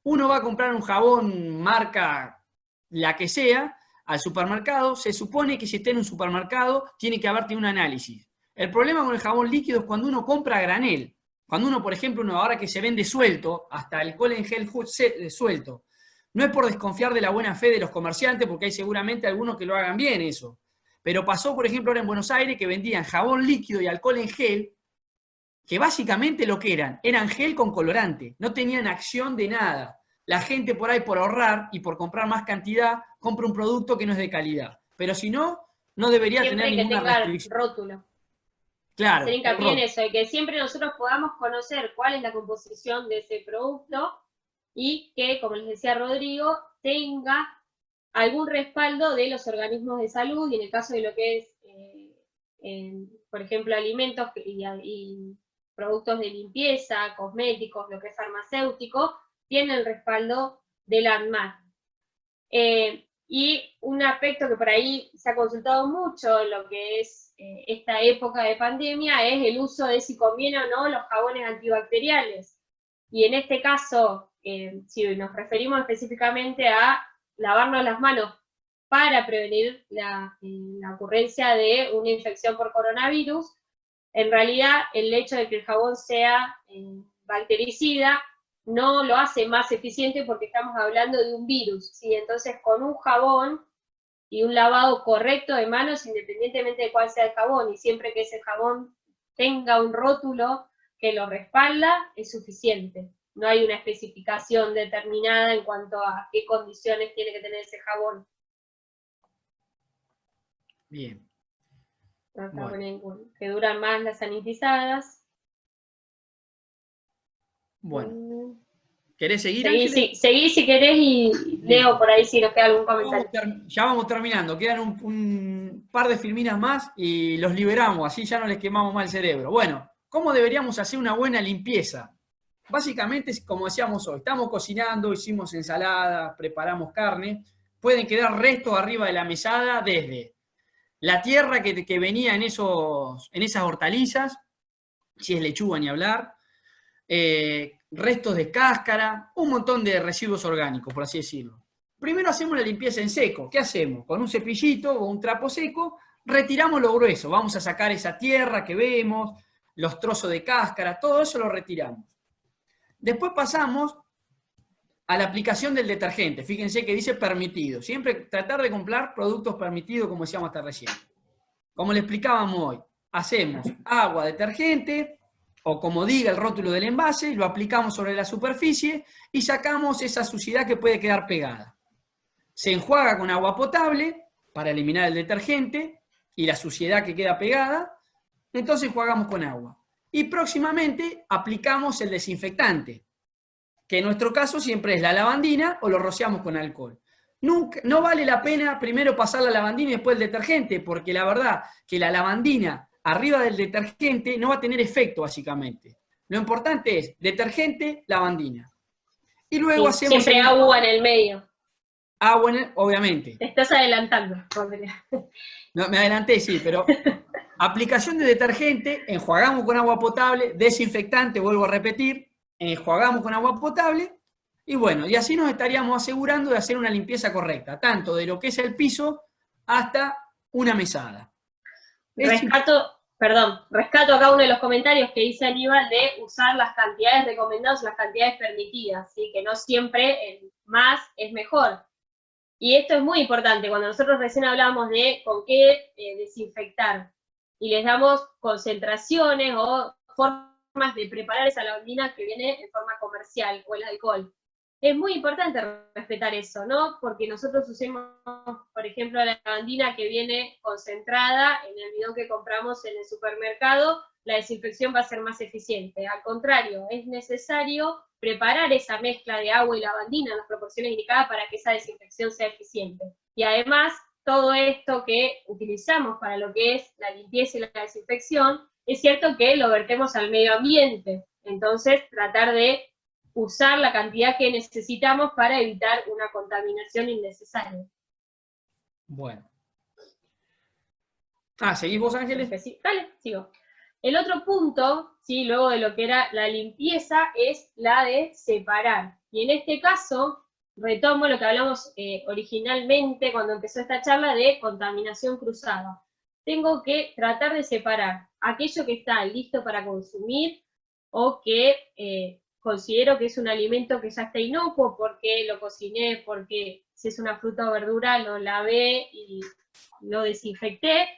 Uno va a comprar un jabón marca la que sea al supermercado, se supone que si está en un supermercado tiene que haber tenido un análisis. El problema con el jabón líquido es cuando uno compra a granel. Cuando uno, por ejemplo, ahora que se vende suelto, hasta alcohol en gel suelto, no es por desconfiar de la buena fe de los comerciantes, porque hay seguramente algunos que lo hagan bien eso. Pero pasó, por ejemplo, ahora en Buenos Aires que vendían jabón líquido y alcohol en gel, que básicamente lo que eran gel con colorante, no tenían acción de nada. La gente por ahí por ahorrar y por comprar más cantidad, compra un producto que no es de calidad. Pero si no, no debería Siempre tener que ninguna tenga restricción. rótulo. Claro, Hacer el hincapié en rótulo. eso, de que siempre nosotros podamos conocer cuál es la composición de ese producto y que, como les decía Rodrigo, tenga algún respaldo de los organismos de salud y en el caso de lo que es, por ejemplo, alimentos y productos de limpieza, cosméticos, lo que es farmacéutico, tiene el respaldo de la ANMAT. Y un aspecto que por ahí se ha consultado mucho en lo que es esta época de pandemia es el uso de si conviene o no los jabones antibacteriales. Y en este caso, si nos referimos específicamente a lavarnos las manos para prevenir la ocurrencia de una infección por coronavirus, en realidad el hecho de que el jabón sea bactericida no lo hace más eficiente porque estamos hablando de un virus, ¿sí? Entonces con un jabón y un lavado correcto de manos, independientemente de cuál sea el jabón, y siempre que ese jabón tenga un rótulo que lo respalda, es suficiente. No hay una especificación determinada en cuanto a qué condiciones tiene que tener ese jabón. Bien. Acá Bueno. ponen que duran más las sanitizadas. Bueno. ¿Querés seguir, Seguí, Ángeles? seguí si querés y leo Listo. por ahí si nos queda algún comentario. Ya vamos terminando. Quedan un par de filminas más y los liberamos, así ya no les quemamos más el cerebro. Bueno, ¿cómo deberíamos hacer una buena limpieza? Básicamente, como decíamos hoy, estamos cocinando, hicimos ensalada, preparamos carne, pueden quedar restos arriba de la mesada desde la tierra que venía en esas hortalizas, si es lechuga ni hablar, restos de cáscara, un montón de residuos orgánicos, por así decirlo. Primero hacemos la limpieza en seco. ¿Qué hacemos? Con un cepillito o un trapo seco, retiramos lo grueso. Vamos a sacar esa tierra que vemos, los trozos de cáscara, todo eso lo retiramos. Después pasamos a la aplicación del detergente. Fíjense que dice permitido. Siempre tratar de comprar productos permitidos, como decíamos hasta recién. Como le explicábamos hoy, hacemos agua, detergente, o como diga el rótulo del envase, lo aplicamos sobre la superficie y sacamos esa suciedad que puede quedar pegada. Se enjuaga con agua potable para eliminar el detergente y la suciedad que queda pegada, entonces enjuagamos con agua. Y próximamente aplicamos el desinfectante, que en nuestro caso siempre es la lavandina o lo rociamos con alcohol. No vale la pena primero pasar la lavandina y después el detergente, porque la verdad que la lavandina arriba del detergente no va a tener efecto básicamente. Lo importante es detergente, lavandina. Y luego Sí, hacemos siempre agua en el medio. agua, obviamente. Te estás adelantando, Romina. No, me adelanté, sí, pero aplicación de detergente, enjuagamos con agua potable, desinfectante, vuelvo a repetir, enjuagamos con agua potable, y bueno, y así nos estaríamos asegurando de hacer una limpieza correcta, tanto de lo que es el piso hasta una mesada. Rescato acá uno de los comentarios que dice Aníbal de usar las cantidades recomendadas, las cantidades permitidas, ¿sí? Que no siempre más es mejor. Y esto es muy importante, cuando nosotros recién hablamos de con qué desinfectar, y les damos concentraciones o formas de preparar esa lavandina que viene en forma comercial, o el alcohol. es muy importante respetar eso, ¿no? Porque nosotros usemos, por ejemplo, la lavandina que viene concentrada en el bidón que compramos en el supermercado, la desinfección va a ser más eficiente. Al contrario, es necesario preparar esa mezcla de agua y lavandina en las proporciones indicadas para que esa desinfección sea eficiente. Y además, todo esto que utilizamos para lo que es la limpieza y la desinfección, es cierto que lo vertemos al medio ambiente. Entonces, tratar de usar la cantidad que necesitamos para evitar una contaminación innecesaria. Bueno. ¿Seguís vos, Ángeles? Dale, sigo. El otro punto, ¿sí? Luego de lo que era la limpieza, es la de separar. Y en este caso, retomo lo que hablamos originalmente cuando empezó esta charla de contaminación cruzada. Tengo que tratar de separar aquello que está listo para consumir o que considero que es un alimento que ya está inocuo porque lo cociné, porque si es una fruta o verdura lo lavé y lo desinfecté,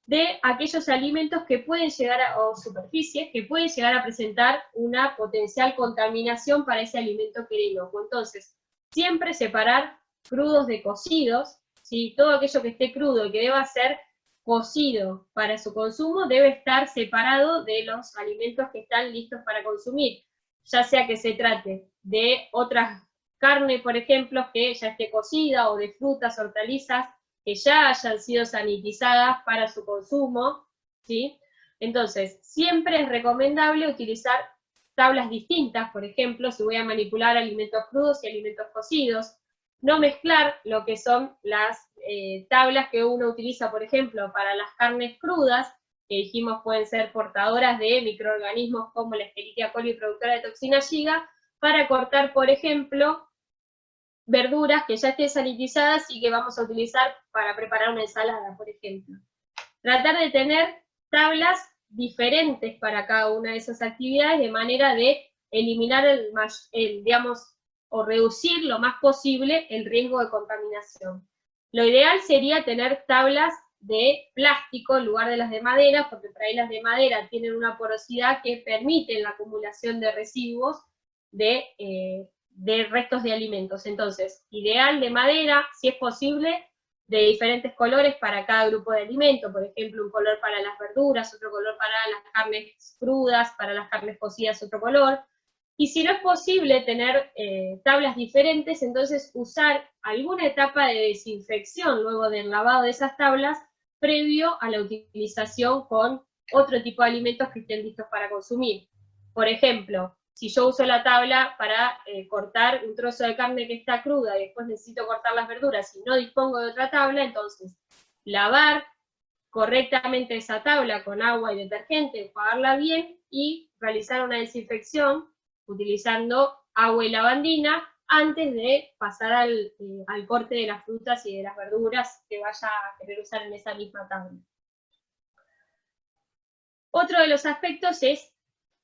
de aquellos alimentos que pueden llegar o superficies que pueden llegar a presentar una potencial contaminación para ese alimento que era inocuo. Entonces, siempre separar crudos de cocidos, ¿sí? Todo aquello que esté crudo y que deba ser cocido para su consumo debe estar separado de los alimentos que están listos para consumir, ya sea que se trate de otras carne, por ejemplo, que ya esté cocida, o de frutas, hortalizas, que ya hayan sido sanitizadas para su consumo, ¿sí? Entonces, siempre es recomendable utilizar tablas distintas, por ejemplo, si voy a manipular alimentos crudos y alimentos cocidos, no mezclar lo que son las tablas que uno utiliza, por ejemplo, para las carnes crudas, que dijimos pueden ser portadoras de microorganismos como la Escherichia coli productora de toxina Giga, para cortar, por ejemplo, verduras que ya estén sanitizadas y que vamos a utilizar para preparar una ensalada, por ejemplo. Tratar de tener tablas diferentes para cada una de esas actividades de manera de eliminar digamos, o reducir lo más posible el riesgo de contaminación. Lo ideal sería tener tablas de plástico en lugar de las de madera, porque por ahí las de madera tienen una porosidad que permite la acumulación de residuos de restos de alimentos. Entonces, ideal de madera, si es posible, de diferentes colores para cada grupo de alimento, por ejemplo, un color para las verduras, otro color para las carnes crudas, para las carnes cocidas otro color, y si no es posible tener tablas diferentes, entonces usar alguna etapa de desinfección luego del lavado de esas tablas, previo a la utilización con otro tipo de alimentos que estén listos para consumir. Por ejemplo, si yo uso la tabla para cortar un trozo de carne que está cruda y después necesito cortar las verduras y no dispongo de otra tabla, entonces lavar correctamente esa tabla con agua y detergente, enjuagarla bien y realizar una desinfección utilizando agua y lavandina antes de pasar al corte de las frutas y de las verduras que vaya a querer usar en esa misma tabla. Otro de los aspectos es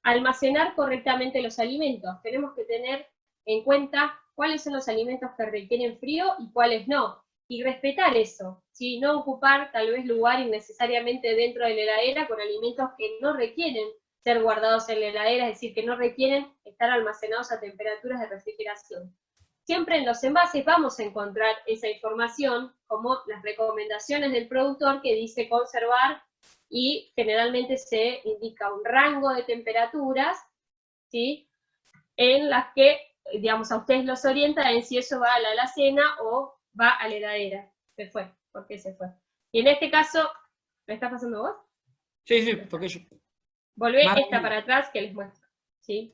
almacenar correctamente los alimentos. Tenemos que tener en cuenta cuáles son los alimentos que requieren frío y cuáles no. Y respetar eso, ¿sí? No ocupar tal vez lugar innecesariamente dentro de la heladera con alimentos que no requieren ser guardados en la heladera, es decir, que no requieren estar almacenados a temperaturas de refrigeración. Siempre en los envases vamos a encontrar esa información, como las recomendaciones del productor que dice conservar, y generalmente se indica un rango de temperaturas, ¿sí? En las que, digamos, a ustedes los orienta en si eso va a la alacena o va a la heladera. Se fue, ¿por qué se fue? Y en este caso, ¿me está pasando vos? Sí, porque yo... Volvé esta para atrás que les muestro, ¿sí?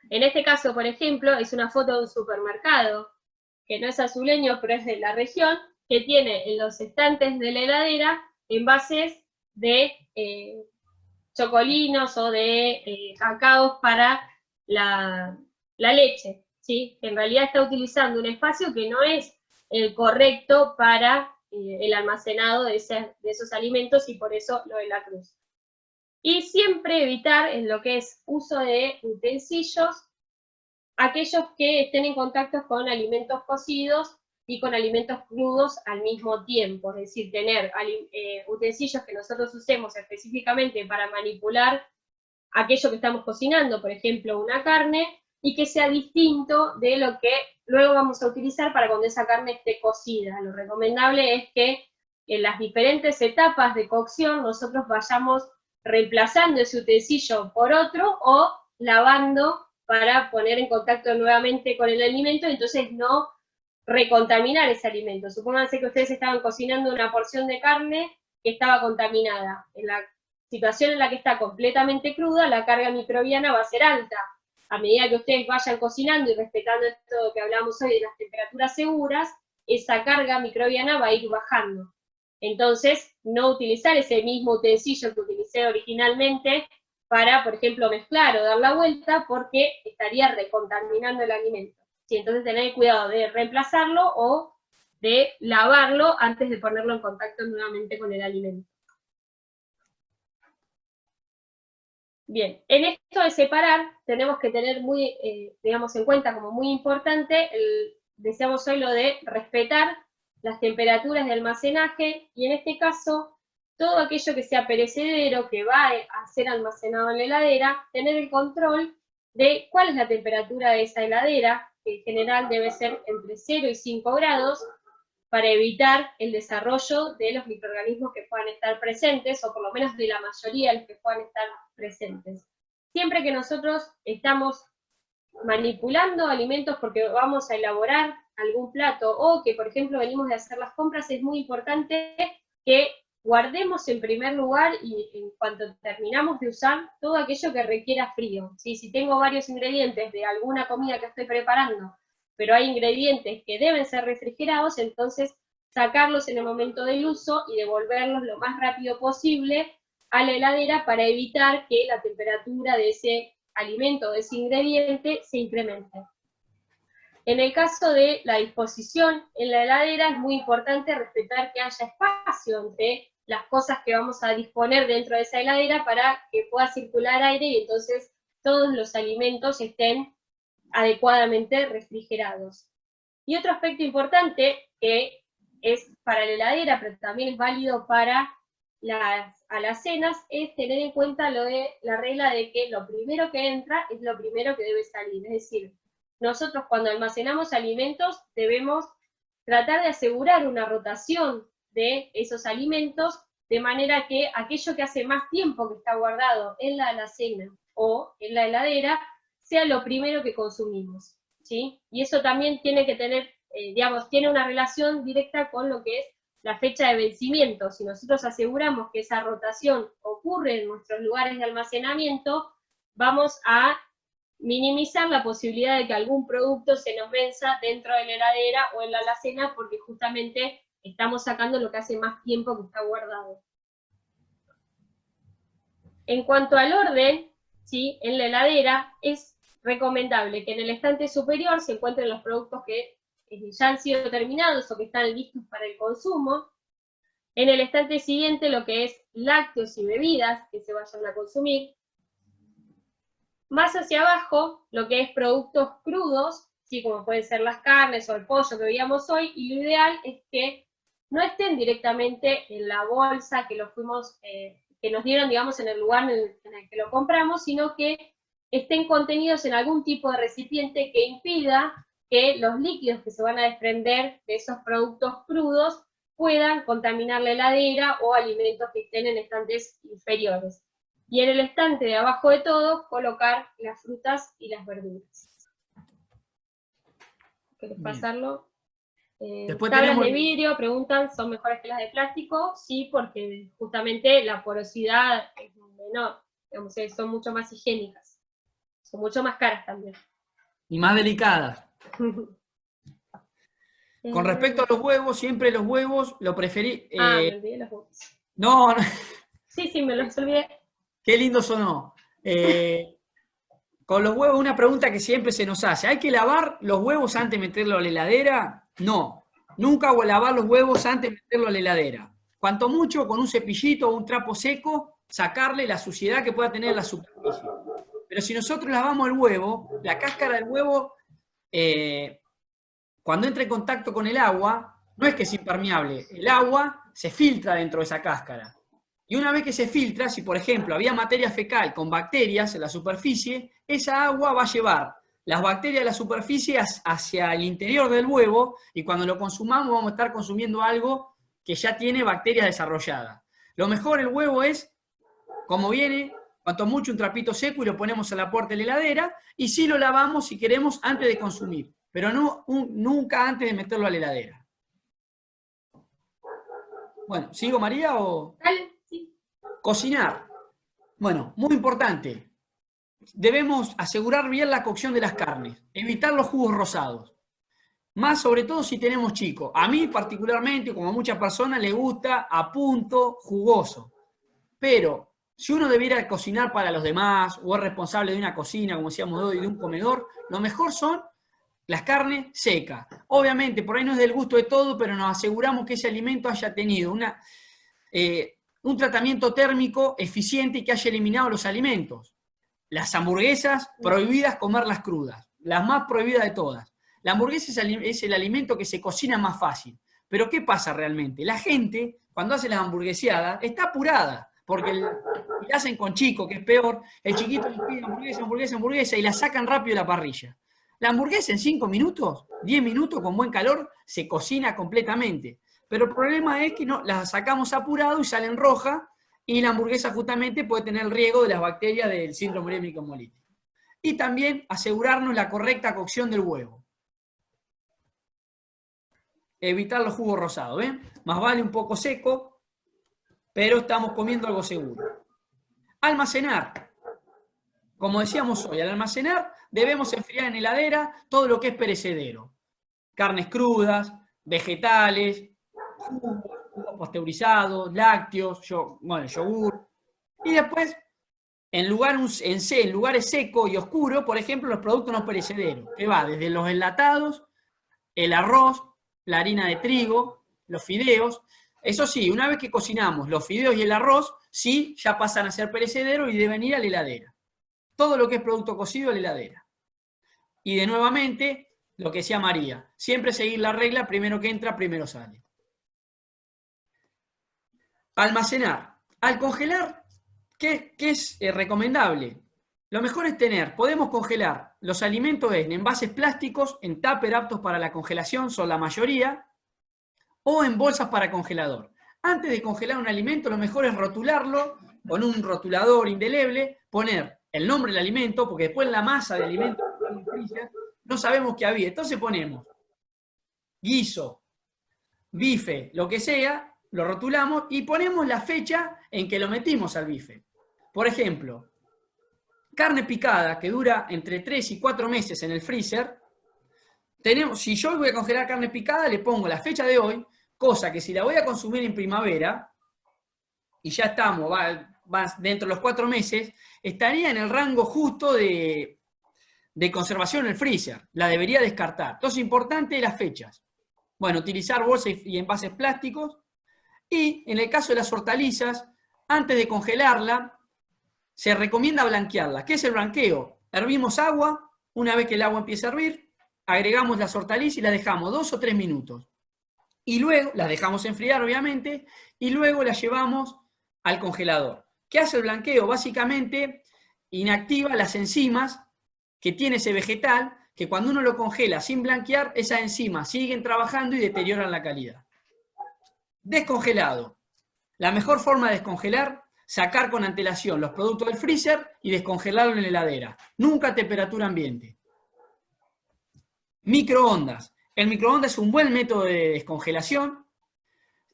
En este caso, por ejemplo, es una foto de un supermercado, que no es azuleño, pero es de la región, que tiene en los estantes de la heladera envases de chocolinos o de cacaos para la leche, ¿sí? Que en realidad está utilizando un espacio que no es el correcto para el almacenado de esos alimentos, y por eso lo de la cruz. Y siempre evitar, en lo que es uso de utensilios, aquellos que estén en contacto con alimentos cocidos y con alimentos crudos al mismo tiempo, es decir, tener utensilios que nosotros usemos específicamente para manipular aquello que estamos cocinando, por ejemplo, una carne, y que sea distinto de lo que luego vamos a utilizar para cuando esa carne esté cocida. Lo recomendable es que en las diferentes etapas de cocción nosotros vayamos reemplazando ese utensilio por otro o lavando para poner en contacto nuevamente con el alimento, entonces no recontaminar ese alimento. Supónganse que ustedes estaban cocinando una porción de carne que estaba contaminada. En la situación en la que está completamente cruda, la carga microbiana va a ser alta. A medida que ustedes vayan cocinando y respetando esto que hablamos hoy de las temperaturas seguras, esa carga microbiana va a ir bajando. Entonces, no utilizar ese mismo utensilio que utilicé originalmente para, por ejemplo, mezclar o dar la vuelta, porque estaría recontaminando el alimento. ¿Sí? Entonces, tener cuidado de reemplazarlo o de lavarlo antes de ponerlo en contacto nuevamente con el alimento. Bien, en esto de separar, tenemos que tener muy, digamos, en cuenta como muy importante, decíamos hoy lo de respetar las temperaturas de almacenaje, y en este caso, todo aquello que sea perecedero, que va a ser almacenado en la heladera, tener el control de cuál es la temperatura de esa heladera, que en general debe ser entre 0 y 5 grados, para evitar el desarrollo de los microorganismos que puedan estar presentes, o por lo menos de la mayoría de los que puedan estar presentes. Siempre que nosotros estamos manipulando alimentos porque vamos a elaborar algún plato, o que por ejemplo venimos de hacer las compras, es muy importante que guardemos en primer lugar, y en cuanto terminamos de usar, todo aquello que requiera frío. ¿Sí? Si tengo varios ingredientes de alguna comida que estoy preparando, pero hay ingredientes que deben ser refrigerados, entonces sacarlos en el momento del uso y devolverlos lo más rápido posible a la heladera para evitar que la temperatura de ese alimento, de ese ingrediente, se incremente. En el caso de la disposición en la heladera, es muy importante respetar que haya espacio entre las cosas que vamos a disponer dentro de esa heladera para que pueda circular aire y entonces todos los alimentos estén adecuadamente refrigerados. Y otro aspecto importante, que es para la heladera, pero también es válido para las alacenas, es tener en cuenta lo de la regla de que lo primero que entra es lo primero que debe salir. Es decir, nosotros cuando almacenamos alimentos debemos tratar de asegurar una rotación de esos alimentos, de manera que aquello que hace más tiempo que está guardado en la alacena o en la heladera, sea lo primero que consumimos, ¿sí? Y eso también tiene que tener, digamos, tiene una relación directa con lo que es la fecha de vencimiento. Si nosotros aseguramos que esa rotación ocurre en nuestros lugares de almacenamiento, vamos a minimizar la posibilidad de que algún producto se nos venza dentro de la heladera o en la alacena, porque justamente estamos sacando lo que hace más tiempo que está guardado. En cuanto al orden, ¿sí? En la heladera es recomendable que en el estante superior se encuentren los productos que ya han sido terminados o que están listos para el consumo. En el estante siguiente lo que es lácteos y bebidas que se vayan a consumir. Más hacia abajo lo que es productos crudos, ¿sí? Como pueden ser las carnes o el pollo que veíamos hoy, y lo ideal es que no estén directamente en la bolsa que que nos dieron, digamos, en el lugar en el que lo compramos, sino que estén contenidos en algún tipo de recipiente que impida que los líquidos que se van a desprender de esos productos crudos puedan contaminar la heladera o alimentos que estén en estantes inferiores. Y en el estante de abajo de todo, colocar las frutas y las verduras. ¿Querés pasarlo? Tablas de vidrio, preguntan, ¿son mejores que las de plástico? Sí, porque justamente la porosidad es menor, digamos, son mucho más higiénicas, son mucho más caras también. Y más delicadas. Con respecto a los huevos, siempre los huevos lo preferí... me olvidé los huevos. No. Sí, me los olvidé. Qué lindo sonó. Con los huevos, una pregunta que siempre se nos hace. ¿Hay que lavar los huevos antes de meterlo a la heladera? No. Nunca voy a lavar los huevos antes de meterlo a la heladera. Cuanto mucho, con un cepillito o un trapo seco, sacarle la suciedad que pueda tener la superficie. Pero si nosotros lavamos el huevo, la cáscara del huevo, cuando entra en contacto con el agua, no es que es impermeable. El agua se filtra dentro de esa cáscara. Y una vez que se filtra, si por ejemplo había materia fecal con bacterias en la superficie, esa agua va a llevar las bacterias de la superficie hacia el interior del huevo, y cuando lo consumamos vamos a estar consumiendo algo que ya tiene bacterias desarrolladas. Lo mejor el huevo es, como viene, cuanto mucho un trapito seco y lo ponemos a la puerta de la heladera, y sí lo lavamos si queremos antes de consumir, pero no, nunca antes de meterlo a la heladera. Bueno, ¿sigo, María? O... Dale, sí. Cocinar. Bueno, muy importante. Debemos asegurar bien la cocción de las carnes, evitar los jugos rosados. Más sobre todo si tenemos chicos. A mí particularmente, como a muchas personas, les gusta a punto, jugoso. Pero si uno debiera cocinar para los demás, o es responsable de una cocina, como decíamos hoy, de un comedor, lo mejor son las carnes secas. Obviamente, por ahí no es del gusto de todo, pero nos aseguramos que ese alimento haya tenido un tratamiento térmico eficiente y que haya eliminado los alimentos. Las hamburguesas, prohibidas comerlas crudas, las más prohibidas de todas. La hamburguesa es el alimento que se cocina más fácil. Pero ¿qué pasa realmente? La gente, cuando hace las hamburgueseadas, está apurada, porque la hacen con chico, que es peor, el chiquito le pide hamburguesa, y la sacan rápido de la parrilla. La hamburguesa en 5 minutos, 10 minutos, con buen calor, se cocina completamente. Pero el problema es que no, la sacamos apurado y salen rojas, y la hamburguesa justamente puede tener el riesgo de las bacterias del síndrome urémico hemolítico. Y también asegurarnos la correcta cocción del huevo. Evitar los jugos rosados, ¿ven? Más vale un poco seco, pero estamos comiendo algo seguro. Almacenar. Como decíamos hoy, al almacenar debemos enfriar en heladera todo lo que es perecedero. Carnes crudas, vegetales, jugos pasteurizados, lácteos, yogur. Y después, en lugares secos y oscuros, por ejemplo, los productos no perecederos, que va desde los enlatados, el arroz, la harina de trigo, los fideos. Eso sí, una vez que cocinamos los fideos y el arroz, sí, ya pasan a ser perecederos y deben ir a la heladera. Todo lo que es producto cocido a la heladera. Y de nuevamente, lo que decía María, siempre seguir la regla, primero que entra, primero sale. Almacenar. Al congelar, ¿qué es recomendable? Lo mejor es podemos congelar los alimentos en envases plásticos, en tupper aptos para la congelación, son la mayoría, o en bolsas para congelador. Antes de congelar un alimento, lo mejor es rotularlo con un rotulador indeleble, poner el nombre del alimento, porque después la masa de alimento no sabemos qué había. Entonces ponemos guiso, bife, lo que sea, lo rotulamos y ponemos la fecha en que lo metimos al bife. Por ejemplo, carne picada que dura entre 3 y 4 meses en el freezer. Si yo voy a congelar carne picada, le pongo la fecha de hoy, cosa que si la voy a consumir en primavera, y ya estamos, va dentro de los 4 meses, estaría en el rango justo de conservación en el freezer. La debería descartar. Entonces, importante las fechas. Bueno, utilizar bolsas y envases plásticos. Y en el caso de las hortalizas, antes de congelarla, se recomienda blanquearla. ¿Qué es el blanqueo? Hervimos agua, una vez que el agua empieza a hervir, agregamos las hortalizas y las dejamos 2 o 3 minutos. Y luego, las dejamos enfriar obviamente, y luego las llevamos al congelador. ¿Qué hace el blanqueo? Básicamente inactiva las enzimas que tiene ese vegetal, que cuando uno lo congela sin blanquear, esas enzimas siguen trabajando y deterioran la calidad. Descongelado. La mejor forma de descongelar, sacar con antelación los productos del freezer y descongelarlo en la heladera. Nunca a temperatura ambiente. Microondas. El microondas es un buen método de descongelación.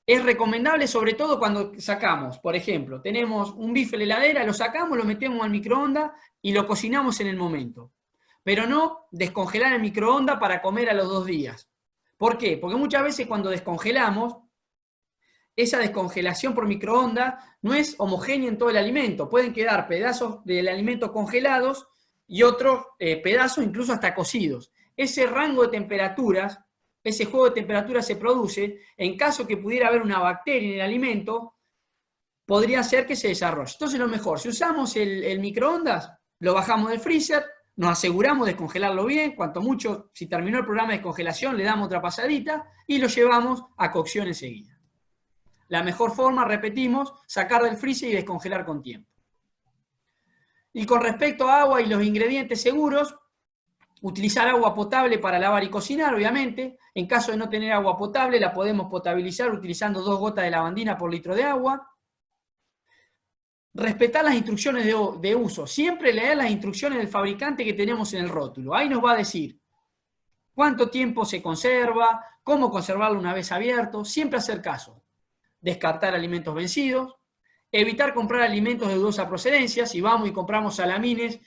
Es recomendable sobre todo cuando sacamos, por ejemplo, tenemos un bife en la heladera, lo sacamos, lo metemos al microondas y lo cocinamos en el momento. Pero no descongelar el microondas para comer a los 2 días. ¿Por qué? Porque muchas veces cuando descongelamos, esa descongelación por microondas no es homogénea en todo el alimento. Pueden quedar pedazos del alimento congelados y otros pedazos incluso hasta cocidos. Ese rango de temperaturas, ese juego de temperaturas se produce en caso que pudiera haber una bacteria en el alimento, podría ser que se desarrolle. Entonces lo mejor, si usamos el microondas, lo bajamos del freezer, nos aseguramos de descongelarlo bien, cuanto mucho, si terminó el programa de descongelación, le damos otra pasadita y lo llevamos a cocción enseguida. La mejor forma, repetimos, sacar del freezer y descongelar con tiempo. Y con respecto a agua y los ingredientes seguros, Utilizar agua potable para lavar y cocinar, obviamente. En caso de no tener agua potable, la podemos potabilizar utilizando 2 gotas de lavandina por litro de agua. Respetar las instrucciones de uso. Siempre leer las instrucciones del fabricante que tenemos en el rótulo. Ahí nos va a decir cuánto tiempo se conserva, cómo conservarlo una vez abierto. Siempre hacer caso. Descartar alimentos vencidos. Evitar comprar alimentos de dudosa procedencia. Si vamos y compramos salamines,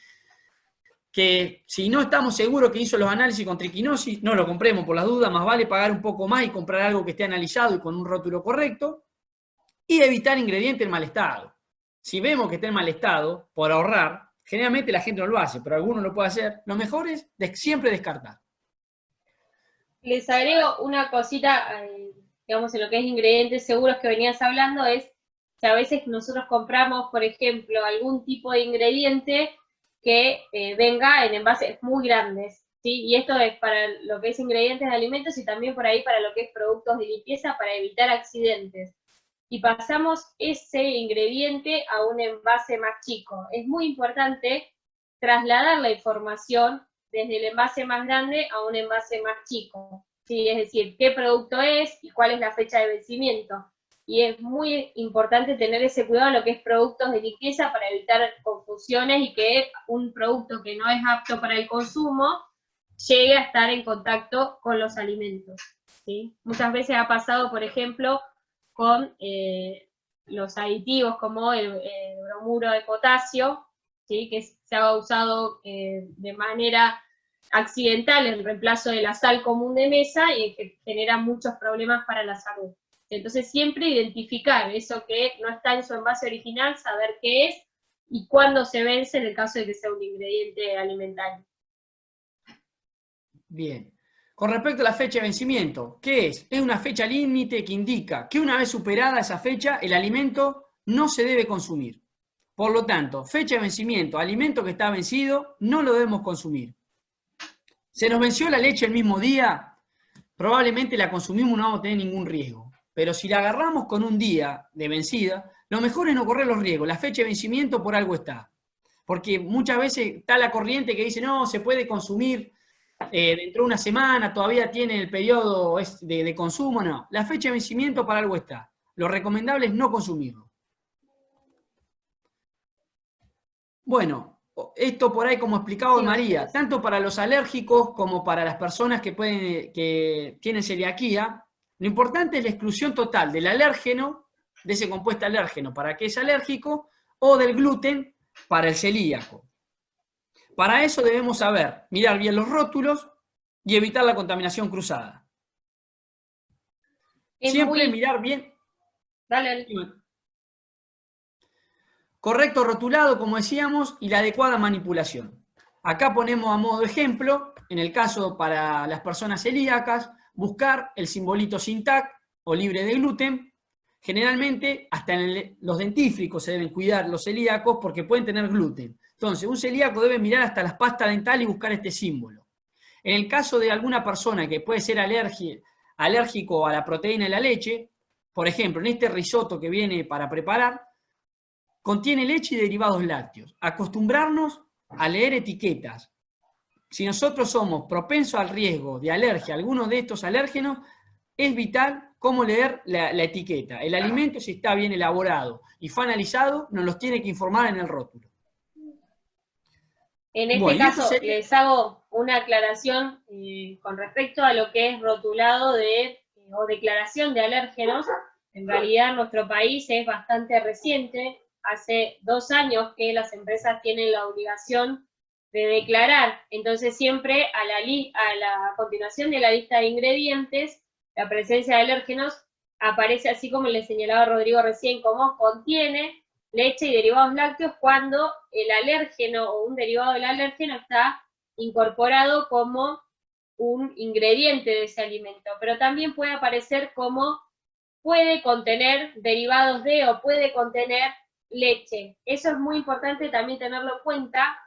que si no estamos seguros que hizo los análisis con triquinosis, no lo compremos por las dudas, más vale pagar un poco más y comprar algo que esté analizado y con un rótulo correcto. Y evitar ingredientes en mal estado. Si vemos que está en mal estado, por ahorrar, generalmente la gente no lo hace, pero alguno lo puede hacer, lo mejor es siempre descartar. Les agrego una cosita, digamos, en lo que es ingredientes seguros que venías hablando, es que a veces nosotros compramos, por ejemplo, algún tipo de ingrediente que venga en envases muy grandes, ¿sí? Y esto es para lo que es ingredientes de alimentos y también por ahí para lo que es productos de limpieza para evitar accidentes. Y pasamos ese ingrediente a un envase más chico. Es muy importante trasladar la información desde el envase más grande a un envase más chico, ¿sí? Es decir, qué producto es y cuál es la fecha de vencimiento. Y es muy importante tener ese cuidado en lo que es productos de limpieza para evitar confusiones y que un producto que no es apto para el consumo llegue a estar en contacto con los alimentos, ¿sí? Muchas veces ha pasado, por ejemplo, con los aditivos como el bromuro de potasio, ¿sí? Que se ha usado de manera accidental en reemplazo de la sal común de mesa y que genera muchos problemas para la salud. Entonces siempre identificar eso que no está en su envase original, saber qué es y cuándo se vence en el caso de que sea un ingrediente alimentario. Bien. Con respecto a la fecha de vencimiento, ¿qué es? Es una fecha límite que indica que una vez superada esa fecha, el alimento no se debe consumir. Por lo tanto, fecha de vencimiento, alimento que está vencido, no lo debemos consumir. ¿Se nos venció la leche el mismo día? Probablemente la consumimos y no vamos a tener ningún riesgo. Pero si la agarramos con un día de vencida, lo mejor es no correr los riesgos. La fecha de vencimiento por algo está. Porque muchas veces está la corriente que dice, no, se puede consumir dentro de una semana, todavía tiene el periodo de consumo, no. La fecha de vencimiento para algo está. Lo recomendable es no consumirlo. Bueno, esto por ahí como explicaba María, tanto para los alérgicos como para las personas que tienen celiaquía, lo importante es la exclusión total del alérgeno, de ese compuesto alérgeno para que es alérgico, o del gluten para el celíaco. Para eso debemos saber mirar bien los rótulos y evitar la contaminación cruzada. Siempre mirar bien. Dale. Correcto rotulado, como decíamos, y la adecuada manipulación. Acá ponemos a modo de ejemplo, en el caso para las personas celíacas, buscar el simbolito sin TAC o libre de gluten. Generalmente, hasta los dentífricos se deben cuidar los celíacos porque pueden tener gluten. Entonces, un celíaco debe mirar hasta las pastas dentales y buscar este símbolo. En el caso de alguna persona que puede ser alérgico a la proteína de la leche, por ejemplo, en este risotto que viene para preparar, contiene leche y derivados lácteos. Acostumbrarnos a leer etiquetas. Si nosotros somos propensos al riesgo de alergia a alguno de estos alérgenos, es vital cómo leer la etiqueta. El alimento, si está bien elaborado y fue analizado, nos los tiene que informar en el rótulo. En este caso, les hago una aclaración con respecto a lo que es rotulado o declaración de alérgenos. En realidad, en nuestro país es bastante reciente. Hace 2 años que las empresas tienen la obligación de declarar. Entonces, siempre a la continuación de la lista de ingredientes, la presencia de alérgenos aparece así como le señalaba Rodrigo recién, como contiene leche y derivados lácteos cuando el alérgeno o un derivado del alérgeno está incorporado como un ingrediente de ese alimento, pero también puede aparecer como puede contener derivados de o puede contener leche. Eso es muy importante también tenerlo en cuenta,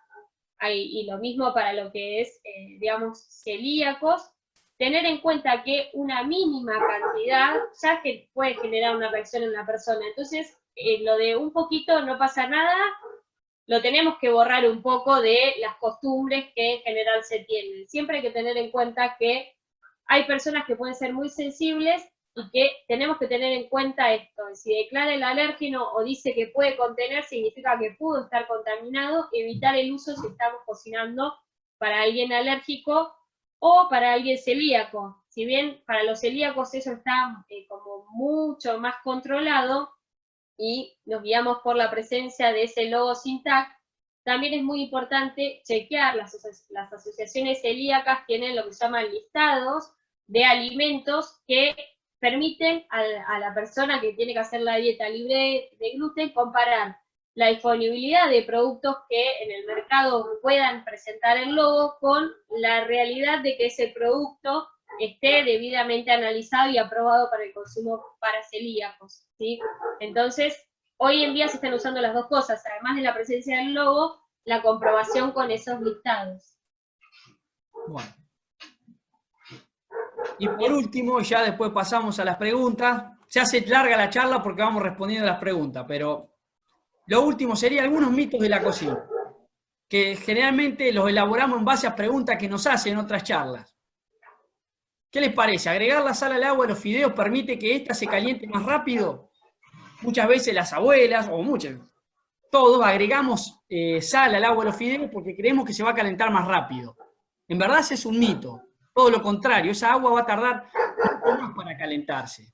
y lo mismo para lo que es, digamos, celíacos, tener en cuenta que una mínima cantidad ya que puede generar una reacción en la persona. Entonces, lo de un poquito no pasa nada, lo tenemos que borrar un poco de las costumbres que en general se tienen. Siempre hay que tener en cuenta que hay personas que pueden ser muy sensibles y que tenemos que tener en cuenta esto. Si declara el alérgeno o dice que puede contener, significa que pudo estar contaminado. Evitar el uso si estamos cocinando para alguien alérgico o para alguien celíaco. Si bien para los celíacos eso está como mucho más controlado y nos guiamos por la presencia de ese logo SINTAC, también es muy importante chequear, las asociaciones celíacas tienen lo que se llaman listados de alimentos que permiten a la persona que tiene que hacer la dieta libre de gluten comparar la disponibilidad de productos que en el mercado puedan presentar el logo con la realidad de que ese producto esté debidamente analizado y aprobado para el consumo para celíacos, ¿sí? Entonces, hoy en día se están usando las dos cosas, además de la presencia del logo, la comprobación con esos listados. Bueno. Y por último, ya después pasamos a las preguntas. Se hace larga la charla porque vamos respondiendo a las preguntas, pero lo último sería algunos mitos de la cocina, que generalmente los elaboramos en base a preguntas que nos hacen en otras charlas. ¿Qué les parece? ¿Agregar la sal al agua a los fideos permite que ésta se caliente más rápido? Muchas veces las abuelas, o muchas, todos agregamos sal al agua a los fideos porque creemos que se va a calentar más rápido. En verdad ese es un mito. Todo lo contrario, esa agua va a tardar mucho más para calentarse.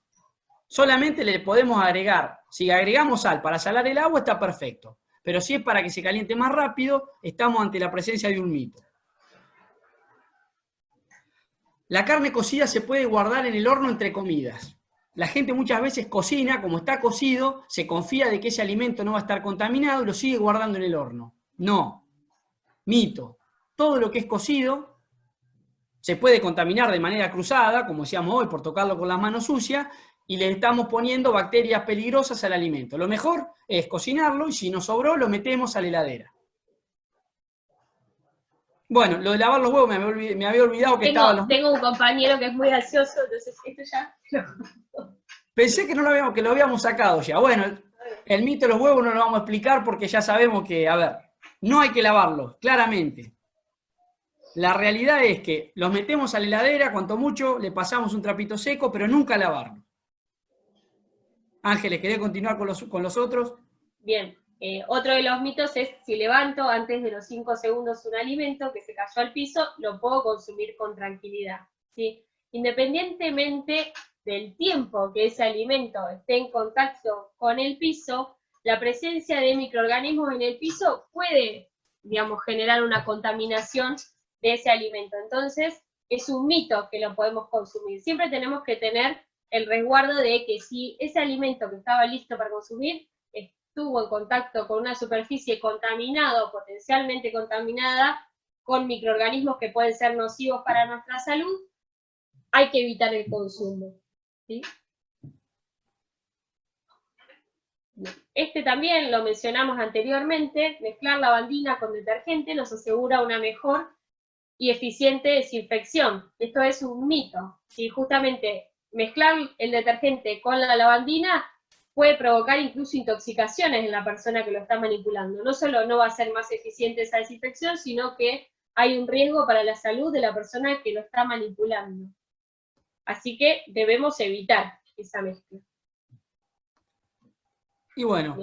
Solamente le podemos agregar, si agregamos sal para salar el agua está perfecto, pero si es para que se caliente más rápido, estamos ante la presencia de un mito. La carne cocida se puede guardar en el horno entre comidas. La gente muchas veces cocina, como está cocido, se confía de que ese alimento no va a estar contaminado y lo sigue guardando en el horno. No, mito. Todo lo que es cocido se puede contaminar de manera cruzada, como decíamos hoy, por tocarlo con las manos sucias, y le estamos poniendo bacterias peligrosas al alimento. Lo mejor es cocinarlo y si nos sobró lo metemos a la heladera. Bueno, lo de lavar los huevos me había olvidado que estaban los... Tengo un compañero que es muy ansioso, entonces esto ya... Pensé que, que lo habíamos sacado ya. Bueno, el mito de los huevos no lo vamos a explicar porque ya sabemos que, a ver, no hay que lavarlos, claramente. La realidad es que los metemos a la heladera, cuanto mucho le pasamos un trapito seco, pero nunca lavarlos. Ángeles, ¿querés continuar con los otros? Bien, otro de los mitos es, si levanto antes de los 5 segundos un alimento que se cayó al piso, lo puedo consumir con tranquilidad, ¿sí? Independientemente del tiempo que ese alimento esté en contacto con el piso, la presencia de microorganismos en el piso puede, digamos, generar una contaminación de ese alimento. Entonces, es un mito que lo podemos consumir. Siempre tenemos que tener el resguardo de que si ese alimento que estaba listo para consumir estuvo en contacto con una superficie contaminada o potencialmente contaminada con microorganismos que pueden ser nocivos para nuestra salud, hay que evitar el consumo, ¿sí? Este también lo mencionamos anteriormente, mezclar lavandina con detergente nos asegura una mejor y eficiente desinfección. Esto es un mito, ¿sí? Justamente mezclar el detergente con la lavandina puede provocar incluso intoxicaciones en la persona que lo está manipulando. No solo no va a ser más eficiente esa desinfección, sino que hay un riesgo para la salud de la persona que lo está manipulando. Así que debemos evitar esa mezcla. Y bueno,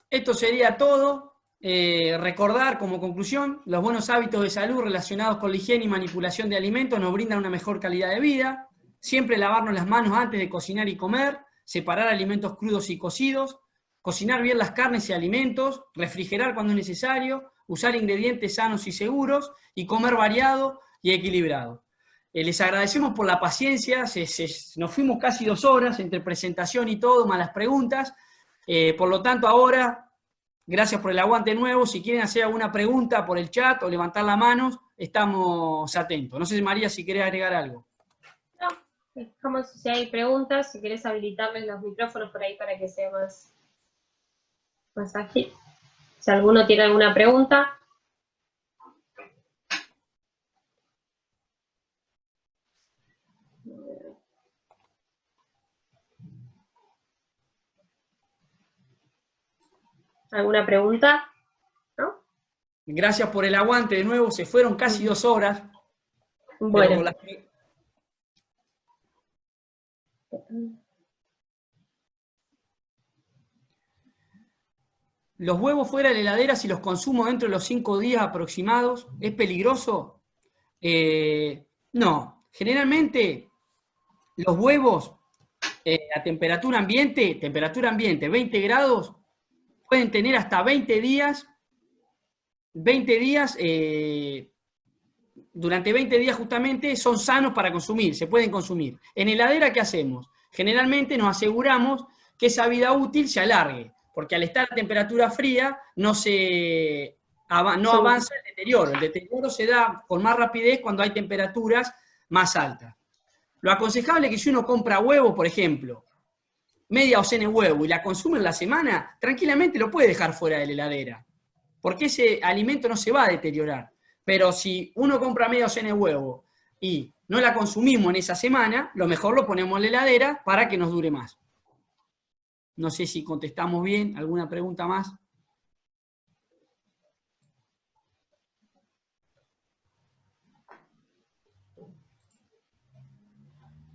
esto sería todo. Recordar como conclusión, los buenos hábitos de salud relacionados con la higiene y manipulación de alimentos nos brindan una mejor calidad de vida. Siempre lavarnos las manos antes de cocinar y comer, separar alimentos crudos y cocidos, cocinar bien las carnes y alimentos, refrigerar cuando es necesario, usar ingredientes sanos y seguros y comer variado y equilibrado. Les agradecemos por la paciencia, nos fuimos casi 2 horas entre presentación y todo, más las preguntas. Por lo tanto, ahora, gracias por el aguante nuevo. Si quieren hacer alguna pregunta por el chat o levantar la mano, estamos atentos. No sé, María, si querés agregar algo. No, como si hay preguntas, si querés habilitarles los micrófonos por ahí para que sea más ágil. Si alguno tiene alguna pregunta. ¿Alguna pregunta? Gracias por el aguante de nuevo, se fueron casi 2 horas. Bueno. Los huevos fuera de la heladera, si los consumo dentro de los 5 días aproximados, ¿es peligroso? No. Generalmente, los huevos a temperatura ambiente, 20 grados, pueden tener hasta 20 días, durante 20 días justamente son sanos para consumir, se pueden consumir. En heladera, ¿qué hacemos? Generalmente nos aseguramos que esa vida útil se alargue, porque al estar a temperatura fría no avanza el deterioro. El deterioro se da con más rapidez cuando hay temperaturas más altas. Lo aconsejable es que si uno compra huevo, por ejemplo, media docena de huevo y la consume en la semana, tranquilamente lo puede dejar fuera de la heladera, porque ese alimento no se va a deteriorar. Pero si uno compra media docena de huevo y no la consumimos en esa semana, lo mejor lo ponemos en la heladera para que nos dure más. No sé si contestamos bien. ¿Alguna pregunta más?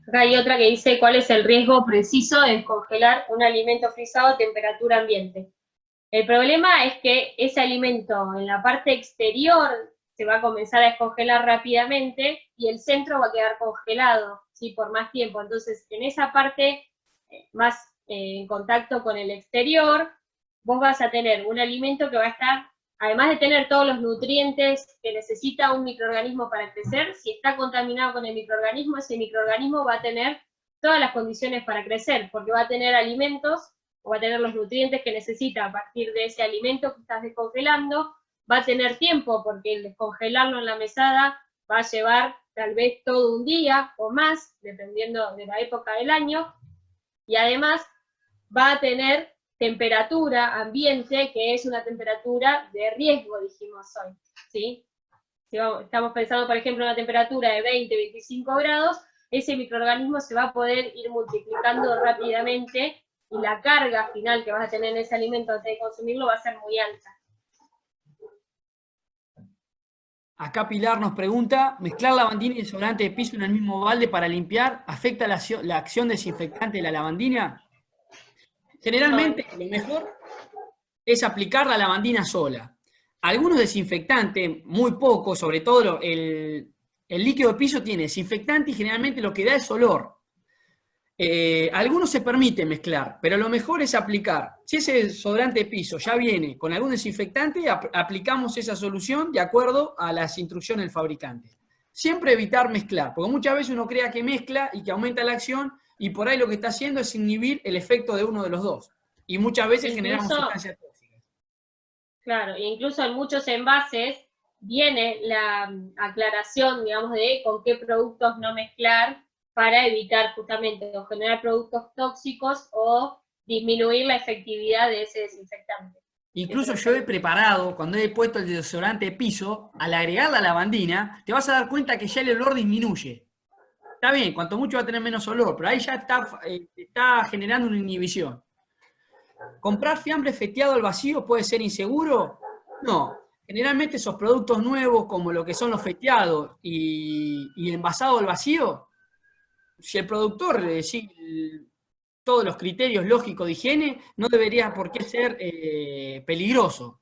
Acá hay otra que dice, ¿cuál es el riesgo preciso de descongelar un alimento frisado a temperatura ambiente? El problema es que ese alimento en la parte exterior se va a comenzar a descongelar rápidamente y el centro va a quedar congelado, ¿sí? Por más tiempo. Entonces, en esa parte más en contacto con el exterior, vos vas a tener un alimento que va a estar, además de tener todos los nutrientes que necesita un microorganismo para crecer, si está contaminado con el microorganismo, ese microorganismo va a tener todas las condiciones para crecer, porque va a tener alimentos, o va a tener los nutrientes que necesita a partir de ese alimento que estás descongelando, va a tener tiempo, porque el descongelarlo en la mesada va a llevar tal vez todo un día o más, dependiendo de la época del año, y además va a tener temperatura ambiente, que es una temperatura de riesgo, dijimos hoy, ¿sí? Si estamos pensando, por ejemplo, en una temperatura de 20, 25 grados, ese microorganismo se va a poder ir multiplicando rápidamente y la carga final que vas a tener en ese alimento antes de consumirlo va a ser muy alta. Acá Pilar nos pregunta, ¿mezclar lavandina y desodorante de piso en el mismo balde para limpiar afecta la acción desinfectante de la lavandina? Generalmente lo mejor es aplicar la lavandina sola. Algunos desinfectantes, muy pocos, sobre todo el líquido de piso tiene desinfectante y generalmente lo que da es olor. Algunos se permiten mezclar, pero lo mejor es aplicar. Si ese desodorante de piso ya viene con algún desinfectante, aplicamos esa solución de acuerdo a las instrucciones del fabricante. Siempre evitar mezclar, porque muchas veces uno crea que mezcla y que aumenta la acción, y por ahí lo que está haciendo es inhibir el efecto de uno de los dos. Y muchas veces generamos sustancias tóxicas. Claro, e incluso en muchos envases viene la aclaración, digamos, de con qué productos no mezclar para evitar justamente o generar productos tóxicos o disminuir la efectividad de ese desinfectante. Incluso yo he preparado, cuando he puesto el desodorante de piso, al agregar la lavandina, te vas a dar cuenta que ya el olor disminuye. Está bien, cuanto mucho va a tener menos olor, pero ahí ya está generando una inhibición. ¿Comprar fiambre feteado al vacío puede ser inseguro? No. Generalmente esos productos nuevos, como lo que son los feteados y envasado al vacío, si el productor sigue todos los criterios lógicos de higiene, no debería por qué ser peligroso.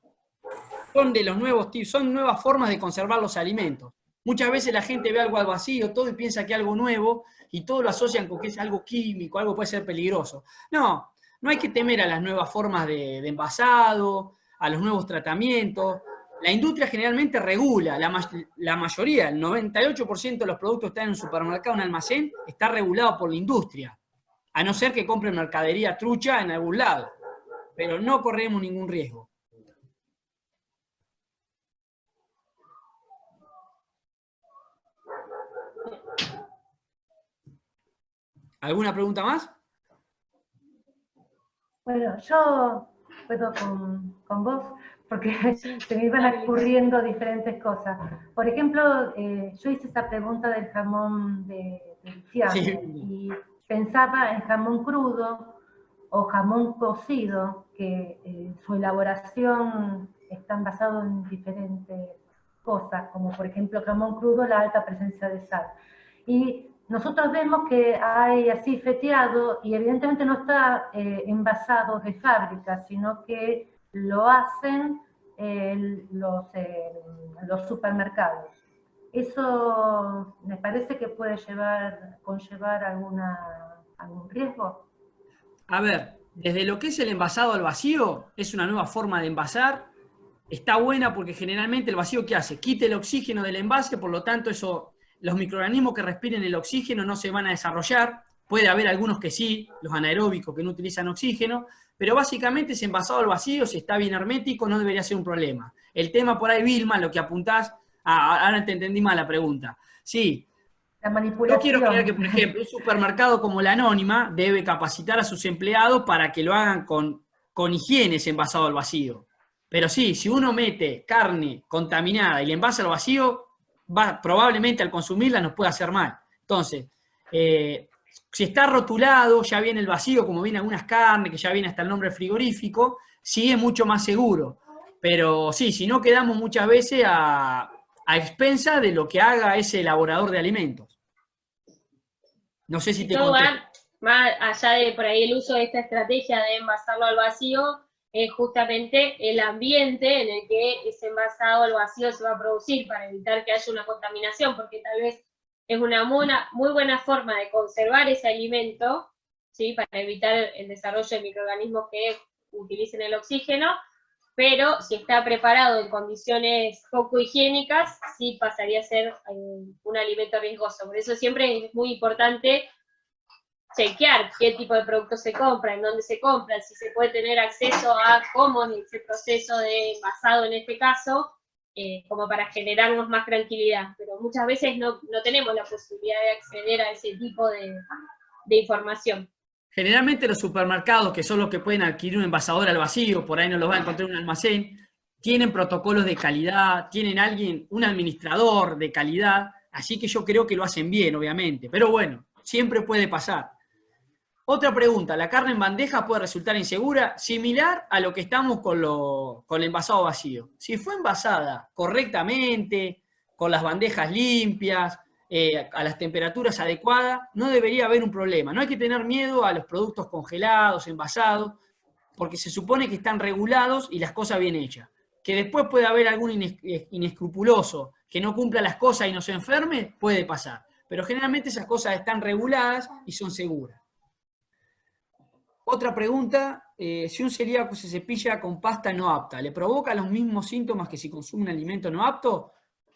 Son de los nuevos tipos, son nuevas formas de conservar los alimentos. Muchas veces la gente ve algo al vacío, todo y piensa que es algo nuevo, y todo lo asocian con que es algo químico, algo puede ser peligroso. No, no hay que temer a las nuevas formas de envasado, a los nuevos tratamientos. La industria generalmente regula, la mayoría, el 98% de los productos que están en un supermercado, en un almacén, está regulado por la industria. A no ser que compren mercadería trucha en algún lado. Pero no corremos ningún riesgo. ¿Alguna pregunta más? Bueno, yo puedo con vos, porque se me iban ocurriendo diferentes cosas. Por ejemplo, yo hice esa pregunta del jamón de fiambre, sí, y pensaba en jamón crudo o jamón cocido, que su elaboración están basados en diferentes cosas, como por ejemplo jamón crudo, la alta presencia de sal. Y nosotros vemos que hay así feteado, y evidentemente no está envasado de fábrica, sino que lo hacen los supermercados. ¿Eso me parece que puede conllevar algún riesgo? A ver, desde lo que es el envasado al vacío, es una nueva forma de envasar. Está buena porque generalmente el vacío, ¿qué hace? Quita el oxígeno del envase, por lo tanto los microorganismos que respiren el oxígeno no se van a desarrollar. Puede haber algunos que sí, los anaeróbicos que no utilizan oxígeno, pero básicamente ese envasado al vacío, si está bien hermético, no debería ser un problema. El tema por ahí, Vilma, lo que apuntás, ahora te entendí mal la pregunta. Sí, La yo manipulación. quiero creer que, por ejemplo, un supermercado como la Anónima debe capacitar a sus empleados para que lo hagan con higiene ese envasado al vacío. Pero sí, si uno mete carne contaminada y le envasa al vacío, probablemente al consumirla nos puede hacer mal. Entonces, si está rotulado, ya viene el vacío, como viene algunas carnes, que ya viene hasta el nombre frigorífico, sí es mucho más seguro. Pero sí, si no quedamos muchas veces a expensa de lo que haga ese elaborador de alimentos. No sé si te Todo contesto. va más allá de por ahí el uso de esta estrategia de envasarlo al vacío, es justamente el ambiente en el que ese envasado al vacío se va a producir para evitar que haya una contaminación, porque tal vez es una muy buena forma de conservar ese alimento, ¿sí? Para evitar el desarrollo de microorganismos que utilicen el oxígeno, pero si está preparado en condiciones poco higiénicas, sí pasaría a ser un alimento riesgoso. Por eso siempre es muy importante chequear qué tipo de productos se compran, en dónde se compran, si se puede tener acceso a cómo es ese proceso de envasado en este caso, como para generarnos más tranquilidad. Pero muchas veces no tenemos la posibilidad de acceder a ese tipo de información. Generalmente los supermercados, que son los que pueden adquirir un envasador al vacío, por ahí no los va a encontrar en un almacén, tienen protocolos de calidad, tienen un administrador de calidad, así que yo creo que lo hacen bien, obviamente. Pero bueno, siempre puede pasar. Otra pregunta, ¿la carne en bandeja puede resultar insegura? Similar a lo que estamos con el envasado vacío. Si fue envasada correctamente, con las bandejas limpias, a las temperaturas adecuadas, no debería haber un problema. No hay que tener miedo a los productos congelados, envasados, porque se supone que están regulados y las cosas bien hechas. Que después puede haber algún inescrupuloso que no cumpla las cosas y no se enferme, puede pasar. Pero generalmente esas cosas están reguladas y son seguras. Otra pregunta, si un celíaco se cepilla con pasta no apta, ¿le provoca los mismos síntomas que si consume un alimento no apto?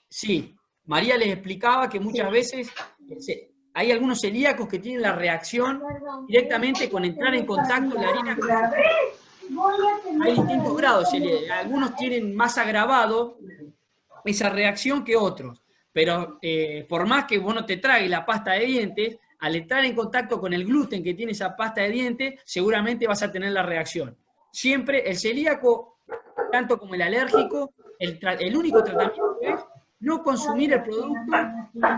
Sí. María les explicaba que muchas veces hay algunos celíacos que tienen la reacción directamente con entrar en contacto la harina con el hay distintos grados, algunos tienen más agravado esa reacción que otros, pero por más que vos no te tragues la pasta de dientes, al entrar en contacto con el gluten que tiene esa pasta de dientes, seguramente vas a tener la reacción. Siempre el celíaco, tanto como el alérgico, el único tratamiento es no consumir el producto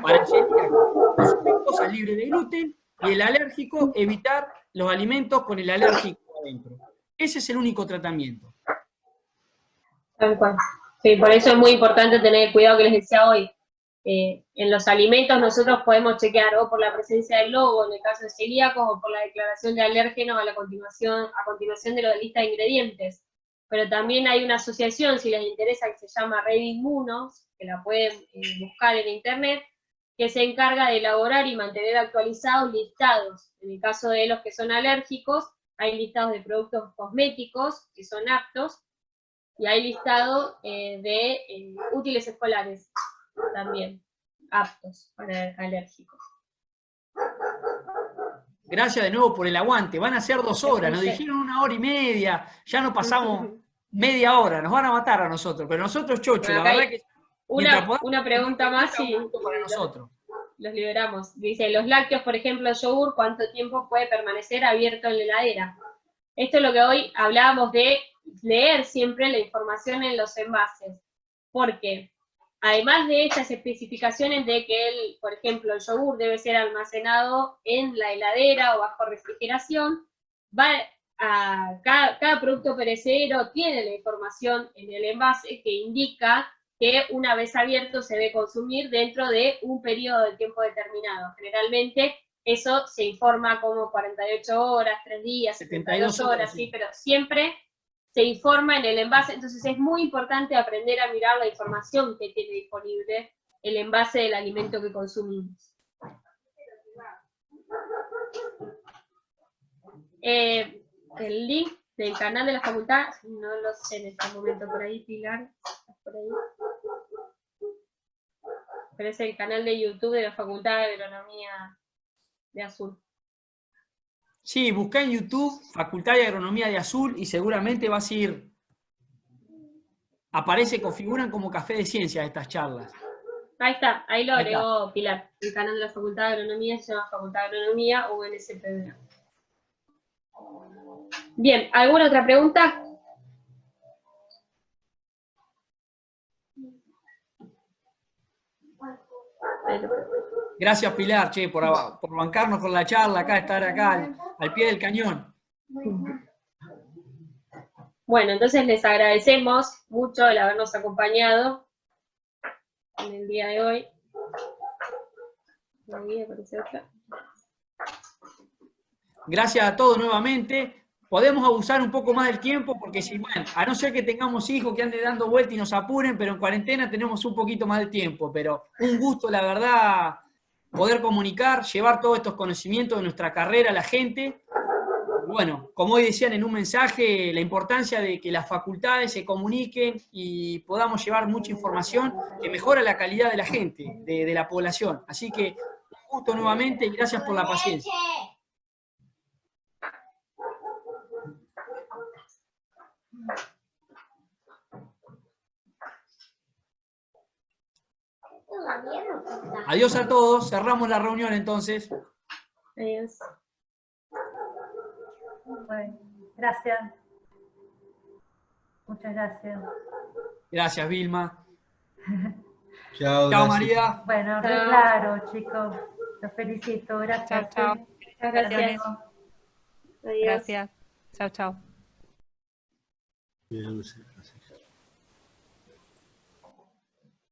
para el celíaco, consumir cosas libres de gluten, y el alérgico, evitar los alimentos con el alérgico adentro. Ese es el único tratamiento. Tal cual. Sí, por eso es muy importante tener el cuidado que les decía hoy. En los alimentos nosotros podemos chequear o por la presencia del logo, en el caso de celíacos, o por la declaración de alérgenos a continuación de la lista de ingredientes. Pero también hay una asociación, si les interesa, que se llama Red Inmunos, que la pueden buscar en internet, que se encarga de elaborar y mantener actualizados listados. En el caso de los que son alérgicos, hay listados de productos cosméticos que son aptos, y hay listado de útiles escolares también aptos para alérgicos. Gracias de nuevo por el aguante. Van a ser 2 horas, nos dijeron 1 hora y media, ya nos pasamos media hora, nos van a matar a nosotros, pero nosotros chocho, Bueno, la verdad que una pregunta más y para nosotros. Los liberamos. Dice, los lácteos, por ejemplo, el yogur, ¿cuánto tiempo puede permanecer abierto en la heladera? Esto es lo que hoy hablábamos de leer siempre la información en los envases, porque además de estas especificaciones de que, por ejemplo, el yogur debe ser almacenado en la heladera o bajo refrigeración, va cada producto perecedero tiene la información en el envase que indica que una vez abierto se debe consumir dentro de un periodo de tiempo determinado. Generalmente eso se informa como 48 horas, 3 días, 72 horas, ¿sí? Pero siempre se informa en el envase, entonces es muy importante aprender a mirar la información que tiene disponible el envase del alimento que consumimos. El link del canal de la facultad, no lo sé en este momento por ahí, Pilar, por ahí. Pero es el canal de YouTube de la Facultad de Agronomía de Azul. Sí, buscá en YouTube Facultad de Agronomía de Azul y seguramente vas a ir. Configuran como café de ciencias estas charlas. Ahí está, ahí lo agregó Pilar. El canal de la Facultad de Agronomía se llama Facultad de Agronomía UNSPB. Bien, ¿alguna otra pregunta? Gracias, Pilar, che, por bancarnos con la charla, estar acá al pie del cañón. Bueno, entonces les agradecemos mucho el habernos acompañado en el día de hoy. Gracias a todos nuevamente. Podemos abusar un poco más del tiempo porque si, bueno, a no ser que tengamos hijos que anden dando vueltas y nos apuren, pero en cuarentena tenemos un poquito más de tiempo. Pero un gusto, la verdad, poder comunicar, llevar todos estos conocimientos de nuestra carrera a la gente. Bueno, como hoy decían en un mensaje, la importancia de que las facultades se comuniquen y podamos llevar mucha información que mejora la calidad de la gente, de la población. Así que, un gusto nuevamente y gracias por la paciencia. Adiós a todos, cerramos la reunión entonces. Adiós. Bueno, gracias. Muchas gracias. Gracias, Vilma. Chao, Chao, gracias. María. Bueno, re claro, chicos. Los felicito. Gracias. Chao. Muchas gracias. Gracias. Chao, chao. Bien, Lucy.